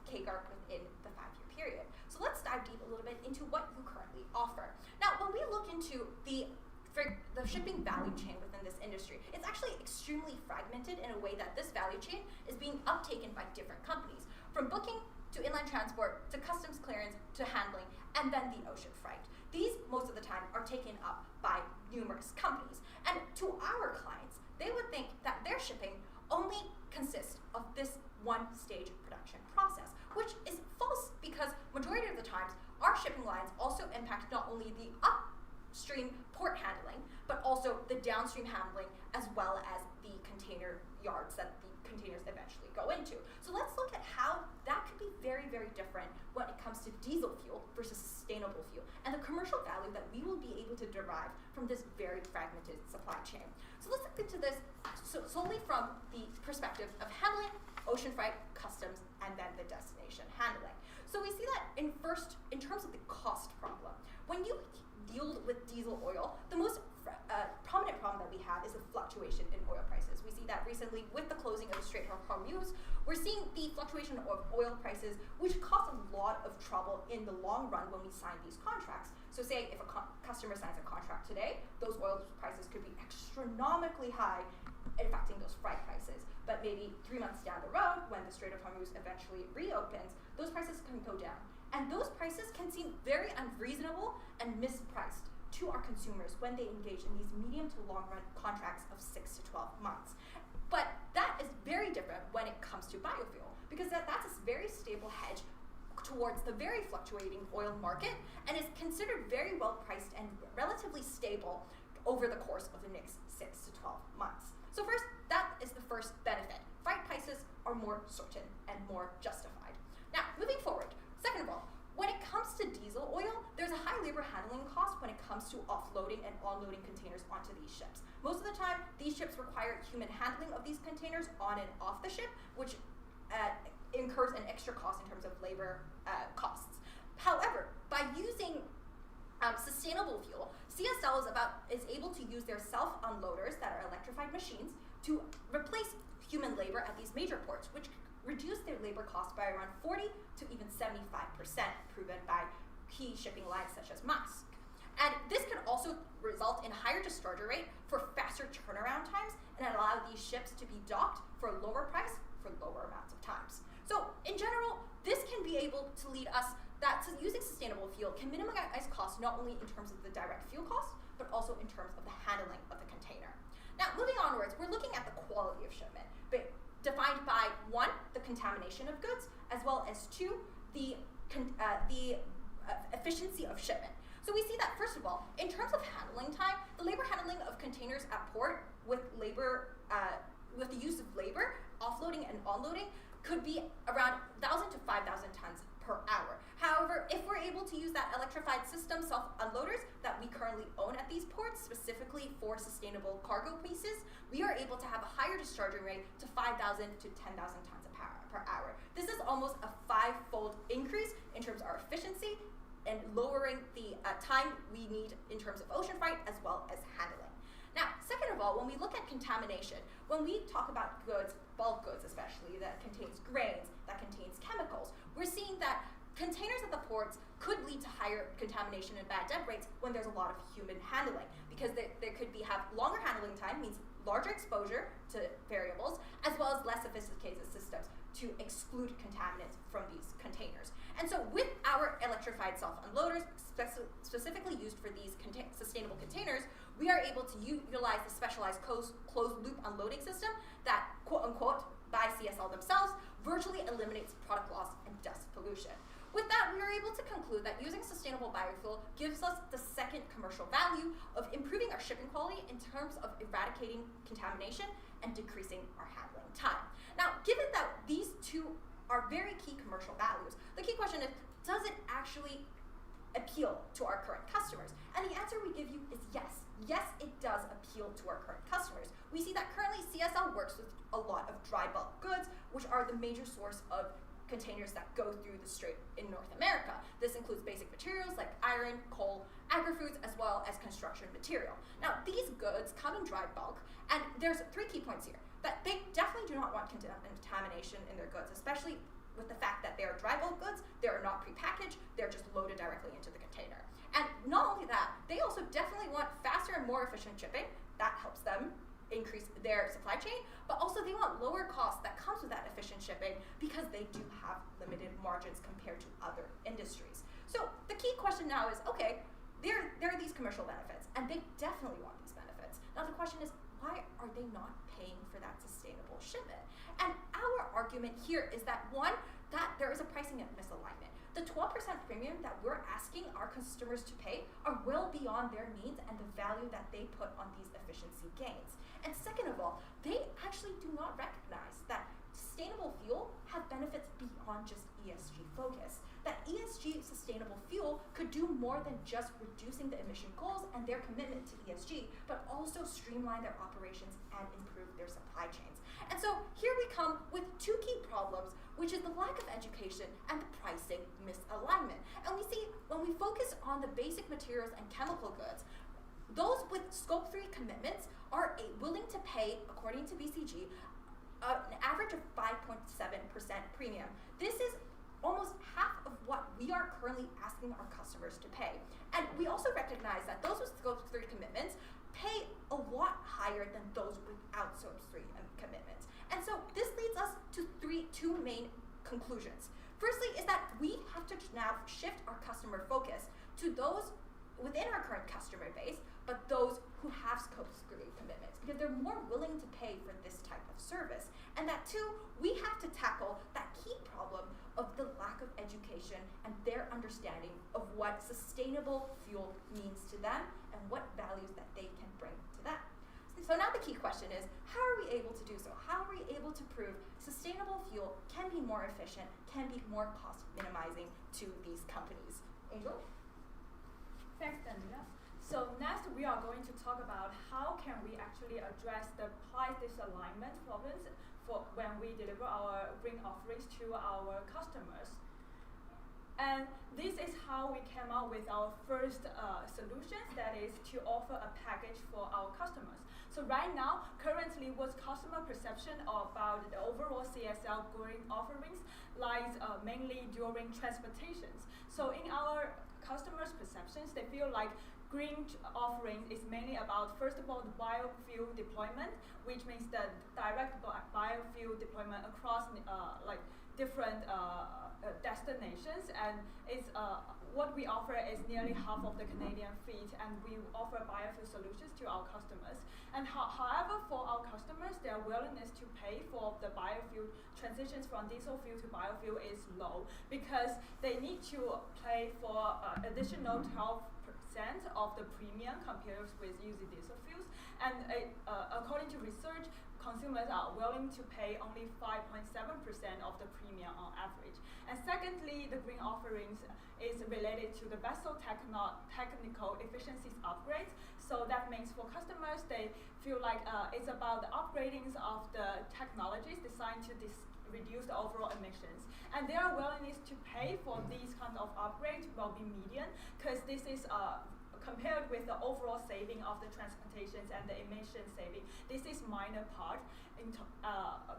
CAGR within the 5-year period. So let's dive deep a little bit into what you currently offer. Now, when we look into the shipping value chain within this industry, it's actually extremely fragmented in a way that this value chain is being uptaken by different companies, from booking to inland transport to customs clearance to handling and then the ocean freight. These, most of the time, are taken up by numerous companies. And to our clients, they would think that their shipping only consists of this one-stage production process, which is false because majority of the times, our shipping lines also impact not only the upstream port handling, but also the downstream handling as well as the container yards that the containers eventually go into. So let's look at how that could be very, very different when it comes to diesel fuel versus sustainable fuel and the commercial value that we will be able to derive from this very fragmented supply chain. So let's look into this solely from the perspective of handling, ocean freight, customs, and then the destination handling. So we see that in terms of the cost problem, when you deal with diesel oil, the most prominent problem that we have is the fluctuation in oil prices. We see that recently with the closing of the Strait of Hormuz, we're seeing the fluctuation of oil prices, which cause a lot of trouble in the long run when we sign these contracts. So say if a customer signs a contract today, those oil prices could be astronomically high, affecting those freight prices. But maybe 3 months down the road, when the Strait of Hormuz eventually reopens, those prices can go down. And those prices can seem very unreasonable and mispriced to our consumers when they engage in these medium to long run contracts of 6 to 12 months. But that is very different when it comes to biofuel, because that's a very stable hedge towards the very fluctuating oil market and is considered very well priced and relatively stable over the course of the next 6 to 12 months. So first, that is the first benefit. Freight prices are more certain and more justified. Now, moving forward, second of all, when it comes to diesel oil, there's a high labor handling cost when it comes to offloading and unloading containers onto these ships. Most of the time, these ships require human handling of these containers on and off the ship, which incurs an extra cost in terms of labor costs. However, by using sustainable fuel, CSL is able to use their self-unloaders that are electrified machines to replace human labor at these major ports, which reduce their labor costs by around 40 to even 75%, proven by key shipping lines such as JMUCC. And this can also result in higher discharger rate for faster turnaround times and allow these ships to be docked for a lower price for lower amounts of times. So in general, this can be able to lead us that using sustainable fuel can minimize costs not only in terms of the direct fuel cost, but also in terms of the handling of the container. Now, moving onwards, we're looking at the quality of shipment, but defined by 1, the contamination of goods, as well as 2, the efficiency of shipment. So we see that, first of all, in terms of handling time, the labor handling of containers at port with the use of labor, offloading and onloading, could be around 1,000 to 5,000 tons per hour. However, if we're able to use that electrified system self-unloaders that we currently own at these ports, specifically for sustainable cargo pieces, we are able to have a higher discharging rate to 5,000 to 10,000 tons per hour. This is almost a 5-fold increase in terms of our efficiency and lowering the time we need in terms of ocean freight as well as handling. Now, second of all, when we look at contamination, when we talk about goods, bulk goods especially, that contains grains, that contains chemicals, we're seeing that containers at the ports could lead to higher contamination and bad debt rates when there's a lot of human handling, because there could have longer handling time, means larger exposure to variables, as well as less sophisticated systems to exclude contaminants from these containers. And so with our electrified self-unloaders, specifically used for these sustainable containers, we are able to utilize the specialized closed-loop unloading system that, quote-unquote, by CSL themselves, virtually eliminates product loss and dust pollution. With that, we are able to conclude that using sustainable biofuel gives us the second commercial value of improving our shipping quality in terms of eradicating contamination and decreasing our handling time. Now, given that these two are very key commercial values, the key question is, does it actually appeal to our current customers? And the answer we give you is yes. Yes, it does appeal to our current customers. We see that currently CSL works with a lot of dry bulk goods, which are the major source of containers that go through the strait in North America. This includes basic materials like iron, coal, agri-foods, as well as construction material. Now, these goods come in dry bulk, and there's 3 key points here. That they definitely do not want contamination in their goods, especially with the fact that they are dry bulk goods, they are not prepackaged, they're just loaded directly into the container. And not only that, they also definitely want faster and more efficient shipping. That helps them increase their supply chain, but also they want lower costs that comes with that efficient shipping because they do have limited margins compared to other industries. So the key question now is, okay, there are these commercial benefits, and they definitely want these benefits. Now the question is, why are they not paying for that sustainable shipment? And our argument here is that, 1, that there is a pricing misalignment. The 12% premium that we're asking our customers to pay are well beyond their means and the value that they put on these efficiency gains. And second of all, they actually do not recognize that sustainable fuel have benefits beyond just ESG focus. That ESG sustainable fuel could do more than just reducing the emission goals and their commitment to ESG, but also streamline their operations and improve their supply chains. And so here we come with 2 key problems, which is the lack of education and the pricing misalignment. And we see when we focus on the basic materials and chemical goods, those with Scope 3 commitments are willing to pay, according to BCG, an average of 5.7% premium. This is almost half of what we are currently asking our customers to pay. And we also recognize that those with Scope 3 commitments pay a lot higher than those without Scope 3 commitments. And so this leads us to 2 main conclusions. Firstly is that we have to now shift our customer focus to those within our current customer base, but those who have Scope 3 commitments, because they're more willing to pay for this type of service. And that 2, we have to tackle that key problem of the lack of education and their understanding of what sustainable fuel means to them and what values that they can bring to them. So now the key question is, how are we able to do so? How are we able to prove sustainable fuel can be more efficient, can be more cost minimizing to these companies? Angel? Thanks, Daniela. So next we are going to talk about how can we actually address the price misalignment problems for when we deliver our green offerings to our customers. And this is how we came up with our first solutions, that is to offer a package for our customers. So right now, currently, what's customer perception about the overall CSL green offerings lies mainly during transportations. So in our customers' perceptions, they feel like green offering is mainly about, first of all, the biofuel deployment, which means the direct biofuel deployment across like different destinations, and it's what we offer is nearly half of the Canadian fleet, and we offer biofuel solutions to our customers. And however, for our customers, their willingness to pay for the biofuel transitions from diesel fuel to biofuel is low, because they need to pay for additional 12% of the premium compared with using diesel fuels. And according to research, consumers are willing to pay only 5.7% of the premium on average. And secondly, the green offerings is related to the vessel technical efficiencies upgrades. So that means for customers, they feel like it's about the upgradings of the technologies designed to reduce the overall emissions. And their willingness to pay for these kinds of upgrades will be median, because this is compared with the overall saving of the transportations and the emission saving, this is minor part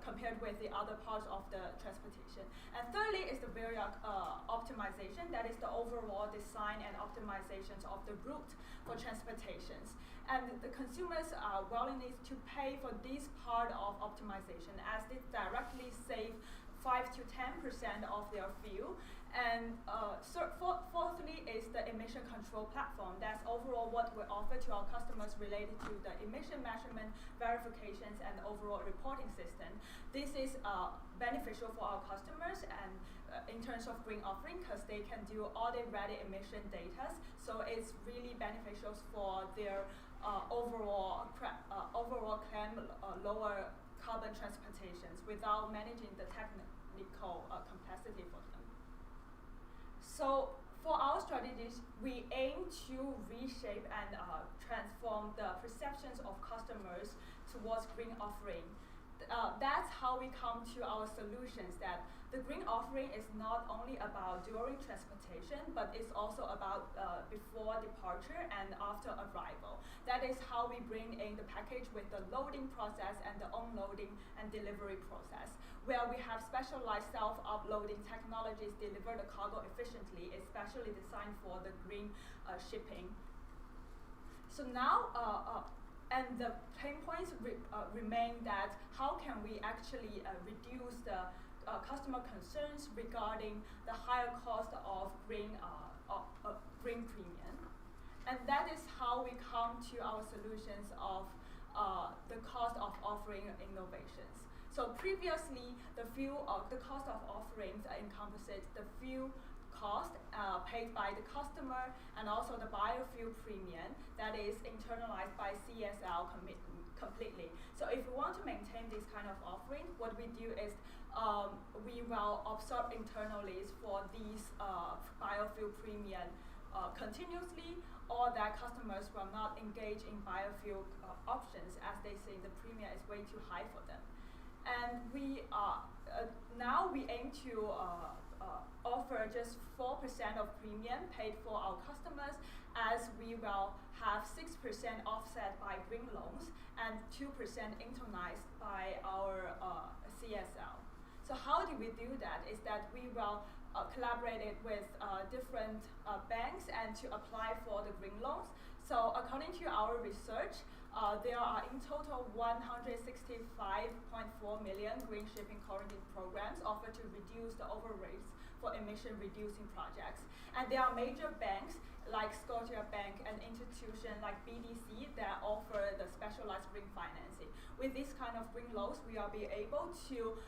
compared with the other parts of the transportation. And thirdly is the very optimization, that is the overall design and optimizations of the route for transportations. And the consumers' willingness to pay for this part of optimization, as it directly save 5 to 10% of their fuel. And fourthly is the emission control platform. That's overall what we offer to our customers related to the emission measurement, verifications, and overall reporting system. This is beneficial for our customers and in terms of green offering, because they can do audit-ready emission data. So it's really beneficial for their overall claim lower carbon transportations without managing the technical complexity for them. So for our strategies, we aim to reshape and transform the perceptions of customers towards green offering. That's how we come to our solutions, that the green offering is not only about during transportation, but it's also about before departure and after arrival. That is how we bring in the package with the loading process and the unloading and delivery process, where we have specialized self-uploading technologies deliver the cargo efficiently, especially designed for the green shipping. So now, and the pain points remain that how can we actually reduce the customer concerns regarding the higher cost of green premium. And that is how we come to our solutions of the cost of offering innovations. So previously, the cost of offerings encompasses the fuel cost paid by the customer, and also the biofuel premium that is internalized by CSL completely. So if we want to maintain this kind of offering, what we do is we will absorb internally for these biofuel premium continuously, or that customers will not engage in biofuel options as they say the premium is way too high for them. And we now we aim to offer just 4% of premium paid for our customers, as we will have 6% offset by green loans and 2% internalized by our CSL. So how do we do that? Is that we will collaborate with different banks and to apply for the green loans. So according to our research, there are in total 165.4 million green shipping corridor programs offered to reduce the overrates for emission reducing projects. And there are major banks like Scotiabank and institutions like BDC that offer the specialized green financing. With this kind of green loans, we will be able to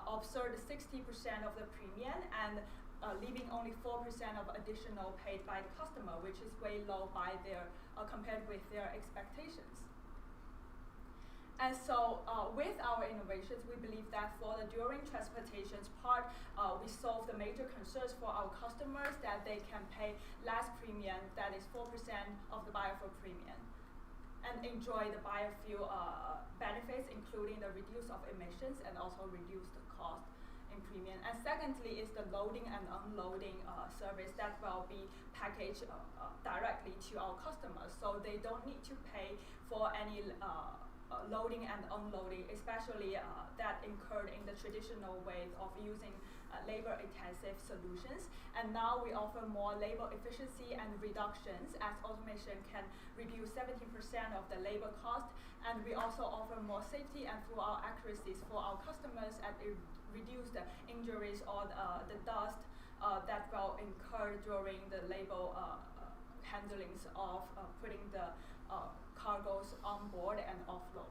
absorb 60% of the premium and leaving only 4% of additional paid by the customer, which is way low by their compared with their expectations. And so with our innovations, we believe that for the during transportations part, we solve the major concerns for our customers, that they can pay less premium, that is 4% of the biofuel premium, and enjoy the biofuel benefits, including the reduce of emissions and also reduce the cost in premium. And secondly is the loading and unloading service that will be packaged directly to our customers, so they don't need to pay for any loading and unloading, especially that incurred in the traditional ways of using labor-intensive solutions. And now we offer more labor efficiency and reductions, as automation can reduce 17% of the labor cost. And we also offer more safety and full-out accuracies for our customers, and it reduce the injuries or the dust that will incur during the labor handlings of putting the cargoes on board and offload.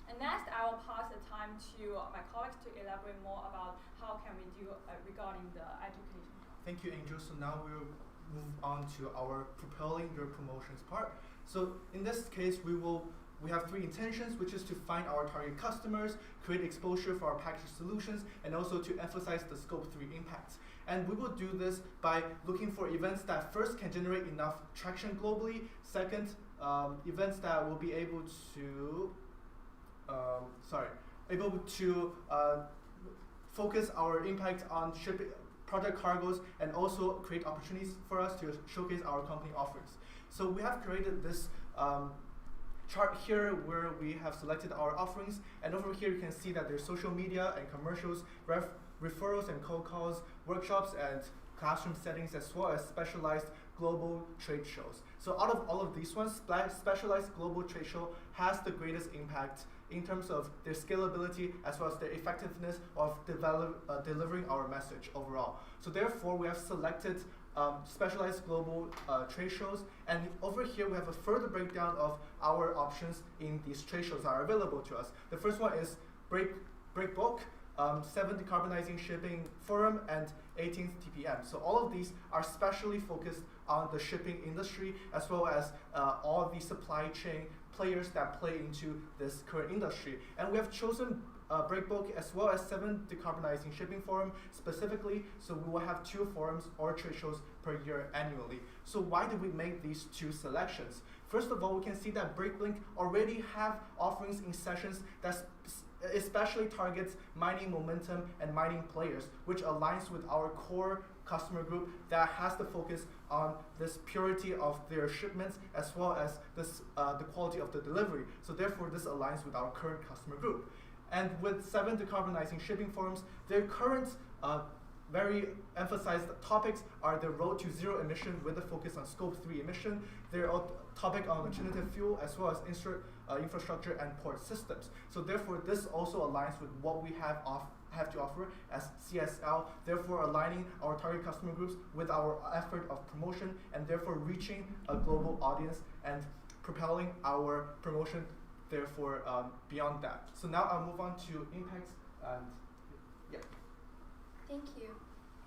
And next, I will pass the time to my colleagues to elaborate more about how can we do regarding the education. Thank you, Angel. So now we'll move on to our propelling your promotions part. So in this case, we have three intentions, which is to find our target customers, create exposure for our package solutions, and also to emphasize the scope 3 impacts. And we will do this by looking for events that first can generate enough traction globally. Second, events that will be able to focus our impact on shipping project cargoes, and also create opportunities for us to showcase our company offerings. So we have created this chart here where we have selected our offerings, and over here you can see that there's social media and commercials, referrals and cold calls, workshops and classroom settings, as well as specialized global trade shows. So out of all of these ones, specialized global trade show has the greatest impact in terms of their scalability as well as their effectiveness of delivering our message overall. So therefore, we have selected specialized global trade shows, and over here we have a further breakdown of our options in these trade shows that are available to us. The first one is Breakbulk, 7th Decarbonizing Shipping Forum, and 18th TPM. So all of these are specially focused on the shipping industry, as well as all the supply chain players that play into this current industry. And we have chosen Breakbulk as well as 7th Decarbonizing Shipping Forum specifically, so we will have 2 forums or trade shows per year annually. So why did we make these 2 selections? First of all, we can see that Breakbulk already have offerings in sessions that especially targets mining momentum and mining players, which aligns with our core customer group that has the focus on this purity of their shipments as well as this, the quality of the delivery. So therefore, this aligns with our current customer group. And with 7 Decarbonizing Shipping Forums, their current very emphasized topics are the road to zero emission with a focus on scope 3 emission, their topic on alternative fuel, as well as infrastructure and port systems. So therefore, this also aligns with what we have to offer as CSL, therefore aligning our target customer groups with our effort of promotion, and therefore reaching a global audience and propelling our promotion therefore beyond that. So now I'll move on to impacts, and yeah. Thank you.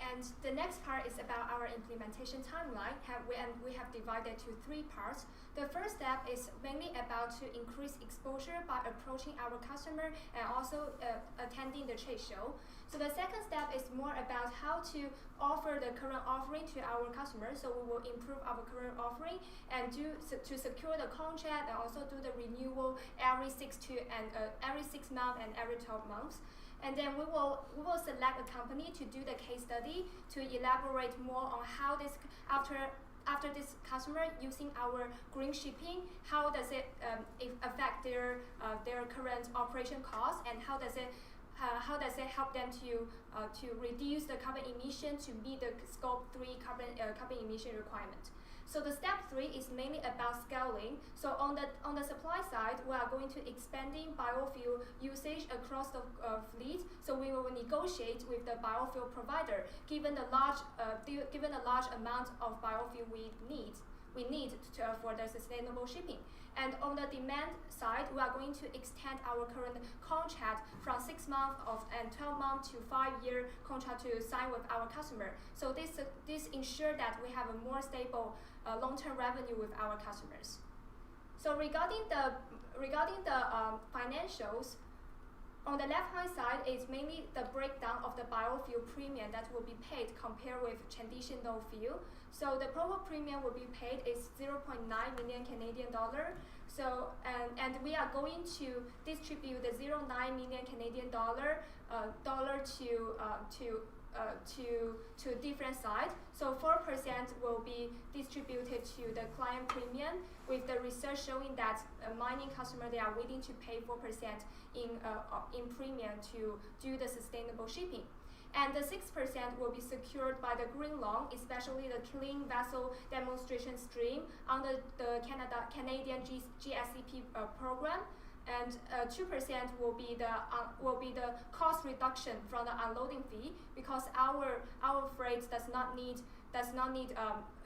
And the next part is about our implementation timeline, and we have divided to 3 parts. The first step is mainly about to increase exposure by approaching our customer and also attending the trade show. So the second step is more about how to offer the current offering to our customers. So we will improve our current offering and to secure the contract, and also do the renewal every 6 months and every 12 months. And then we will select a company to do the case study to elaborate more on how this after this customer using our green shipping, how does it affect their current operation costs, and how does it help them to reduce the carbon emission to meet the scope 3 carbon emission requirement. So the step 3 is mainly about scaling. So on the supply side, we are going to expanding biofuel usage across the fleet. So we will negotiate with the biofuel provider, given the large amount of biofuel we need for the sustainable shipping. And on the demand side, we are going to extend our current contract from 6 months and 12 months to 5-year contract to sign with our customer. So this ensures that we have a more stable long-term revenue with our customers. So regarding the financials, on the left-hand side is mainly the breakdown of the biofuel premium that will be paid compared with traditional fuel. So the promo premium will be paid is 0.9 million Canadian dollar. So and we are going to distribute the 0.9 million Canadian dollar to different sides. So 4% will be distributed to the client premium, with the research showing that mining customers, they are willing to pay 4% in premium to do the sustainable shipping. And the 6% will be secured by the green loan, especially the clean vessel demonstration stream under the Canadian GSCP program. And 2% will be the cost reduction from the unloading fee, because our freight does not need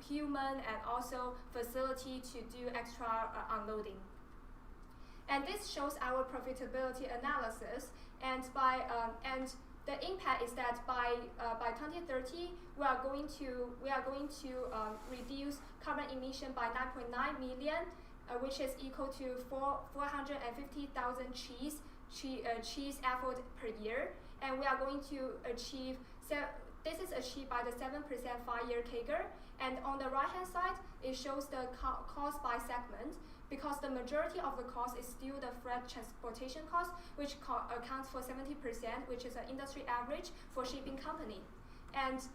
human and also facility to do extra unloading. And this shows our profitability analysis. And the impact is that by 2030 we are going to reduce carbon emission by 9.9 million. Which is equal to 450,000 cheese effort per year, and we are going to achieve. This is achieved by the 7% 5-year CAGR. And on the right hand side, it shows the cost by segment, because the majority of the cost is still the freight transportation cost, which accounts for 70%, which is an industry average for shipping company. And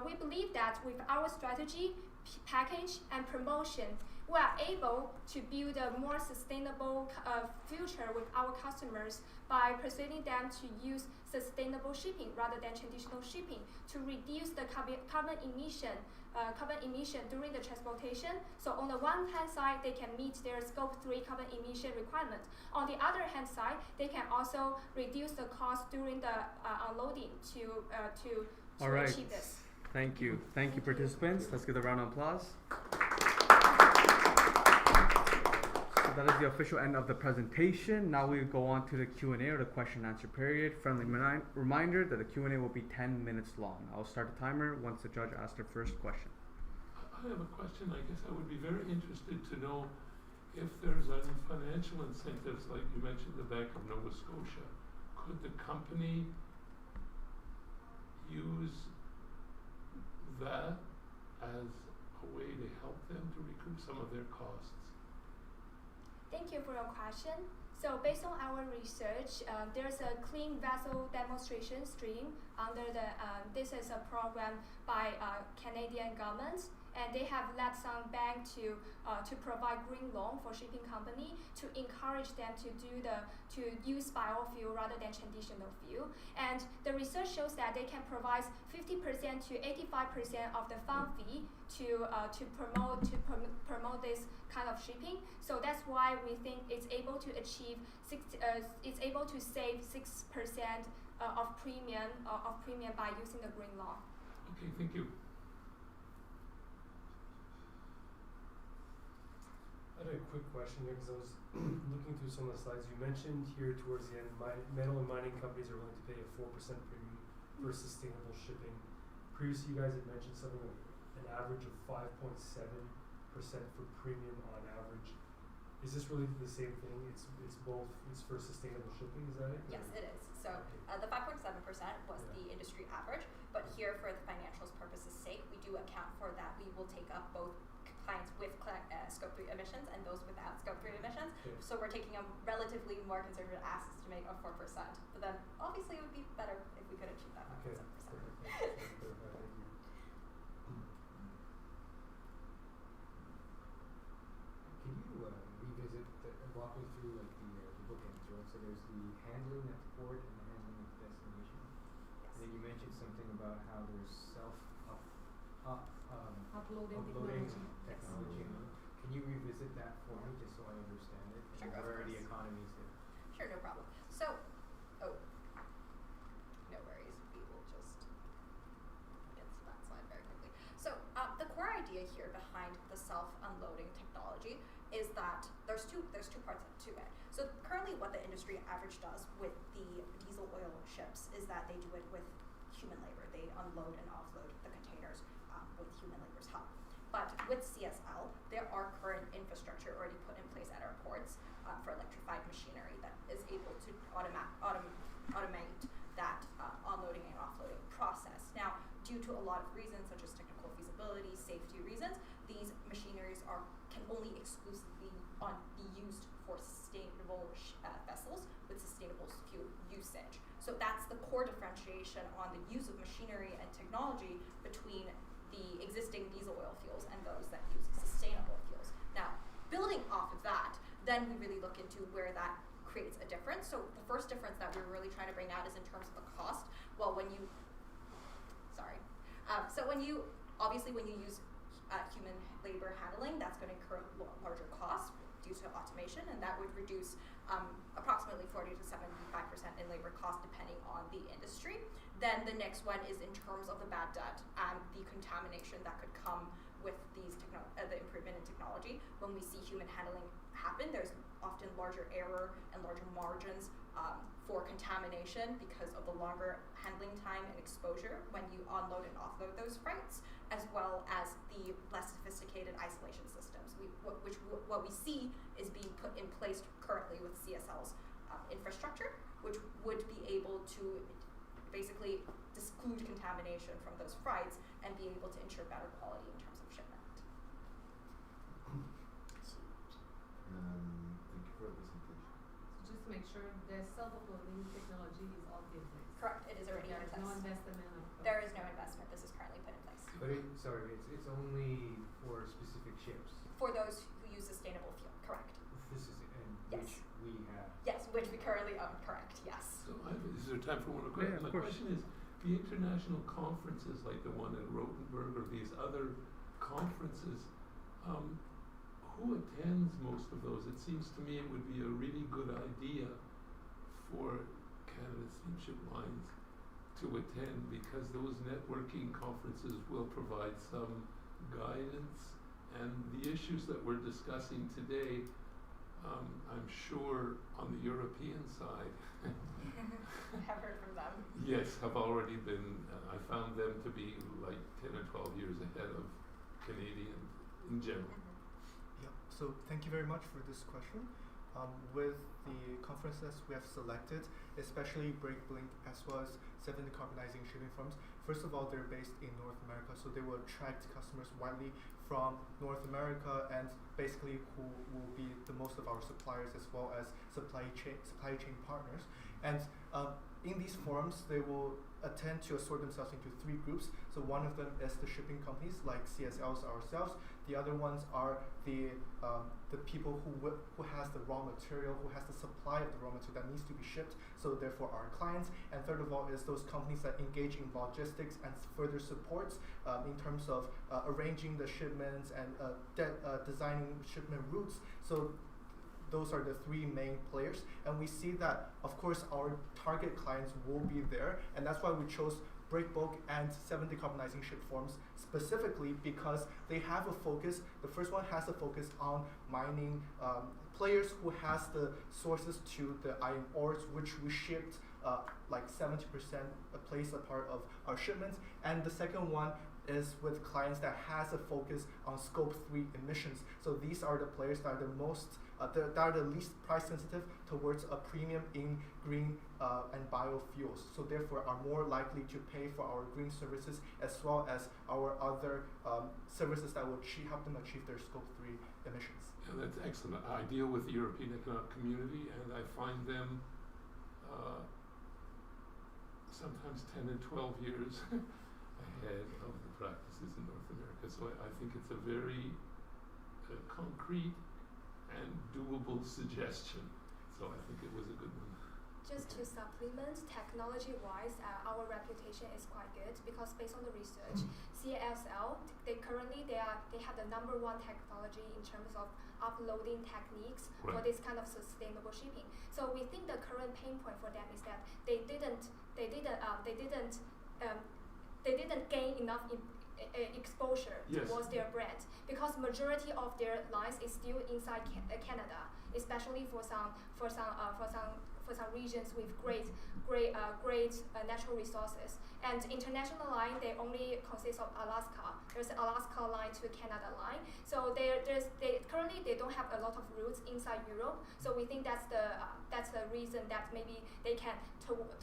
we believe that with our strategy, package, and promotion, we are able to build a more sustainable future with our customers by persuading them to use sustainable shipping rather than traditional shipping, to reduce the carbon emission during the transportation. So on the one hand side, they can meet their Scope 3 carbon emission requirement. On the other hand side, they can also reduce the cost during the unloading to achieve this. Thank you, participants. Let's give a round of applause. So that is the official end of the presentation. Now we go on to the Q&A, or the question and answer period. Friendly reminder that the Q&A will be 10 minutes long. I'll start the timer once the judge asks their first question. I have a question. I guess I would be very interested to know if there's any financial incentives, like you mentioned the Bank of Nova Scotia. Could the company use that as a way to help them to recoup some of their costs? Thank you for your question. So based on our research, there's a clean vessel demonstration stream under the, this is a program by Canadian government, and they have led some bank to provide green loan for shipping company to encourage them to use biofuel rather than traditional fuel. And the research shows that they can provide 50% to 85% of the fund fee to promote this kind of shipping. So that's why we think it's able to achieve it's able to save 6% of premium by using the green loan. Okay, thank you. I had a quick question here, because I was looking through some of the slides. You mentioned here towards the end, metal and mining companies are willing to pay a 4% premium for sustainable shipping. Previously, you guys had mentioned something like an average of 5.7% for premium on average. Is this really the same thing? It's both. It's for sustainable shipping. Is that it? Yes, it is. So the 5.7% was the industry average, but here, for the financials purposes' sake, we do account for that. We will take up both clients with Scope 3 emissions and those without Scope 3 emissions. Okay. So we're taking a relatively more conservative estimate of 4%. But then obviously it would be better if we could achieve that 5.7%. Okay. Thank you. Can you revisit, walk me through like the bookends, right? So there's the handling at the port and the handling at the destination. Yes. And then you mentioned something about how there's uploading technology. Can you revisit that for me, just so I understand it? Sure, And what are the economies there? Sure, no problem. So, no worries. We will just get to that slide very quickly. So, the core idea here behind the self-unloading technology is that there's two parts to it. So currently, what the industry average does with the diesel oil ships is that they do it with human labor. They unload and offload the containers with human labor's help. But with CSL, there are current infrastructure already put in place at our ports for electrified machinery that is able to automate that unloading and offloading process. Now, due to a lot of reasons, such as technical feasibility, safety reasons, these machineries can only exclusively on be used for sustainable vessels with sustainable fuel usage. So that's the core differentiation on the use of machinery and technology between the existing diesel oil fuels and those that use sustainable fuels. Now, building off of that, then we really look into where that creates a difference. So the first difference that we're really trying to bring out is in terms of the cost. Well, obviously when you use human labor handling, that's going to incur larger costs due to automation, and that would reduce approximately 40 to 75% in labor cost depending on the industry. Then the next one is in terms of the bad debt and the contamination that could come with these the improvement in technology. When we see human handling happen, there's often larger error and larger margins for contamination because of the longer handling time and exposure when you unload and offload those freights, as well as the less sophisticated isolation systems. What we see is being put in place currently with CSL's infrastructure, which would be able to basically exclude contamination from those freights and be able to ensure better quality in terms of shipment. Thank you for the presentation. So just to make sure, the self-uploading technology is all in place. Correct, it is already in place. There's no investment. There is no investment. This is currently put in place. But it's only for specific ships. For those who use sustainable fuel, correct. This is Yes. which we have. Yes, which we currently own, correct, yes. So is there time for one more question? Yeah, My of course. question is, the international conferences like the one in Rothenburg or these other conferences, who attends most of those? It seems to me it would be a really good idea for Canada Steamship Lines to attend, because those networking conferences will provide some guidance, and the issues that we're discussing today, I'm sure on the European side Have heard from them. yes, have already been, I found them to be like 10 or 12 years ahead of Canadians in general. Yeah, so thank you very much for this question. With the conferences we have selected, especially BreakBlink as well as 7 decarbonizing shipping firms, first of all, they're based in North America, so they will attract customers widely from North America, and basically who will be the most of our suppliers as well as supply chain partners. And in these forums, they will attend to assort themselves into 3 groups. So one of them is the shipping companies like CSLs ourselves. The other ones are the people who has the raw material, who has the supply of the raw material that needs to be shipped, so therefore our clients. And third of all is those companies that engage in logistics and further supports in terms of arranging the shipments and designing shipment routes. So those are the 3 main players, and we see that, of course, our target clients will be there, and that's why we chose BreakBulk and 7 decarbonizing ship forums specifically, because they have a focus. The first one has a focus on mining players who has the sources to the iron ores, which we shipped like 70% place a part of our shipments, and the second one is with clients that has a focus on scope 3 emissions. So these are the players that are the most that are the least price sensitive towards a premium in green and biofuels, so therefore are more likely to pay for our green services as well as our other services that will help them achieve their scope 3 emissions. Yeah, that's excellent. I deal with the European Economic Community, and I find them sometimes 10 and 12 years ahead of the practices in North America. So I think it's a very concrete and doable suggestion. So I think it was a good one. Just to supplement, technology-wise, our reputation is quite good because based on the research, CSL they have the #1 technology in terms of uploading techniques for this kind of sustainable shipping. So we think the current pain point for them is that they didn't gain enough exposure towards their brand, because majority of their lines is still inside Canada, especially for some regions with great natural resources. And international line, they only consist of Alaska. There's an Alaska line to Canada line. So currently they don't have a lot of routes inside Europe. So we think that's the reason that maybe they can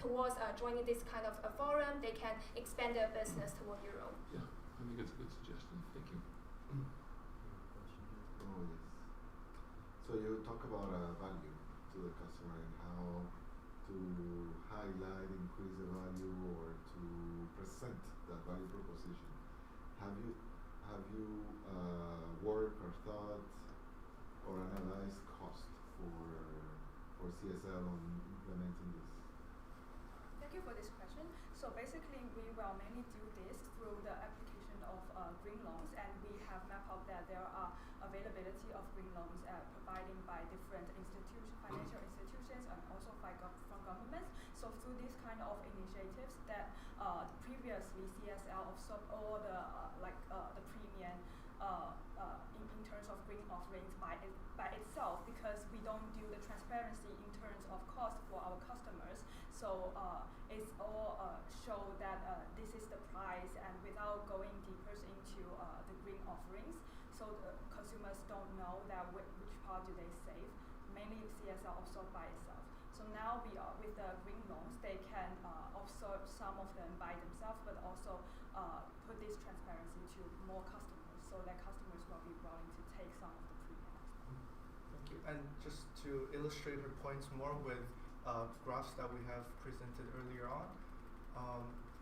towards joining this kind of a forum, they can expand their business toward Europe. Yeah, I think it's a good suggestion. Thank you. Oh yes. So you talk about value to the customer and how to highlight, increase the value, or to present that value proposition. Have you worked or thought or analyzed cost for CSL on implementing this? Thank you for this question. So basically, we will mainly do this through the application of green loans, and we have mapped out that there are availability of green loans provided by different financial institutions, and also from governments. So through these kind of initiatives, that previously CSL absorbed all the the premium in terms of green offerings by itself, because we don't do the transparency in terms of cost for our customers. So it's all show that this is the price, and without going deeper into the green offerings, so the consumers don't know that which part do they save. Mainly CSL absorbed by itself. So now we are with the green loans, they can absorb some of them by themselves, but also put this transparency to more customers, so that customers will be willing to take some of the premium. Thank you. And just to illustrate her points more with graphs that we have presented earlier on.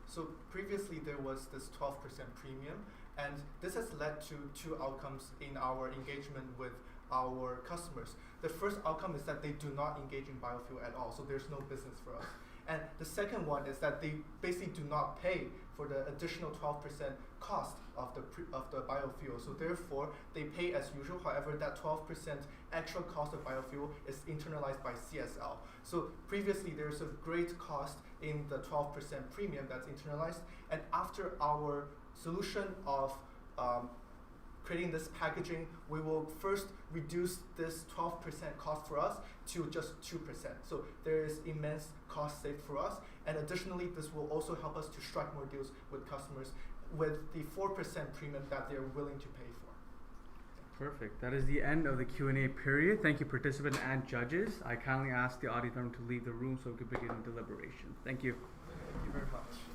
So previously there was this 12% premium, and this has led to two outcomes in our engagement with our customers. The first outcome is that they do not engage in biofuel at all, so there's no business for us. And the second one is that they basically do not pay for the additional 12% cost of the biofuel. So therefore, they pay as usual. However, that 12% actual cost of biofuel is internalized by CSL. So previously, there's a great cost in the 12% premium that's internalized. And after our solution of creating this packaging, we will first reduce this 12% cost for us to just 2%. So there is immense cost saved for us. And additionally, this will also help us to strike more deals with customers with the 4% premium that they're willing to pay for. Perfect. That is the end of the Q&A period. Thank you, participants and judges. I kindly ask the audience member to leave the room so we can begin deliberation. Thank you. Thank you very much.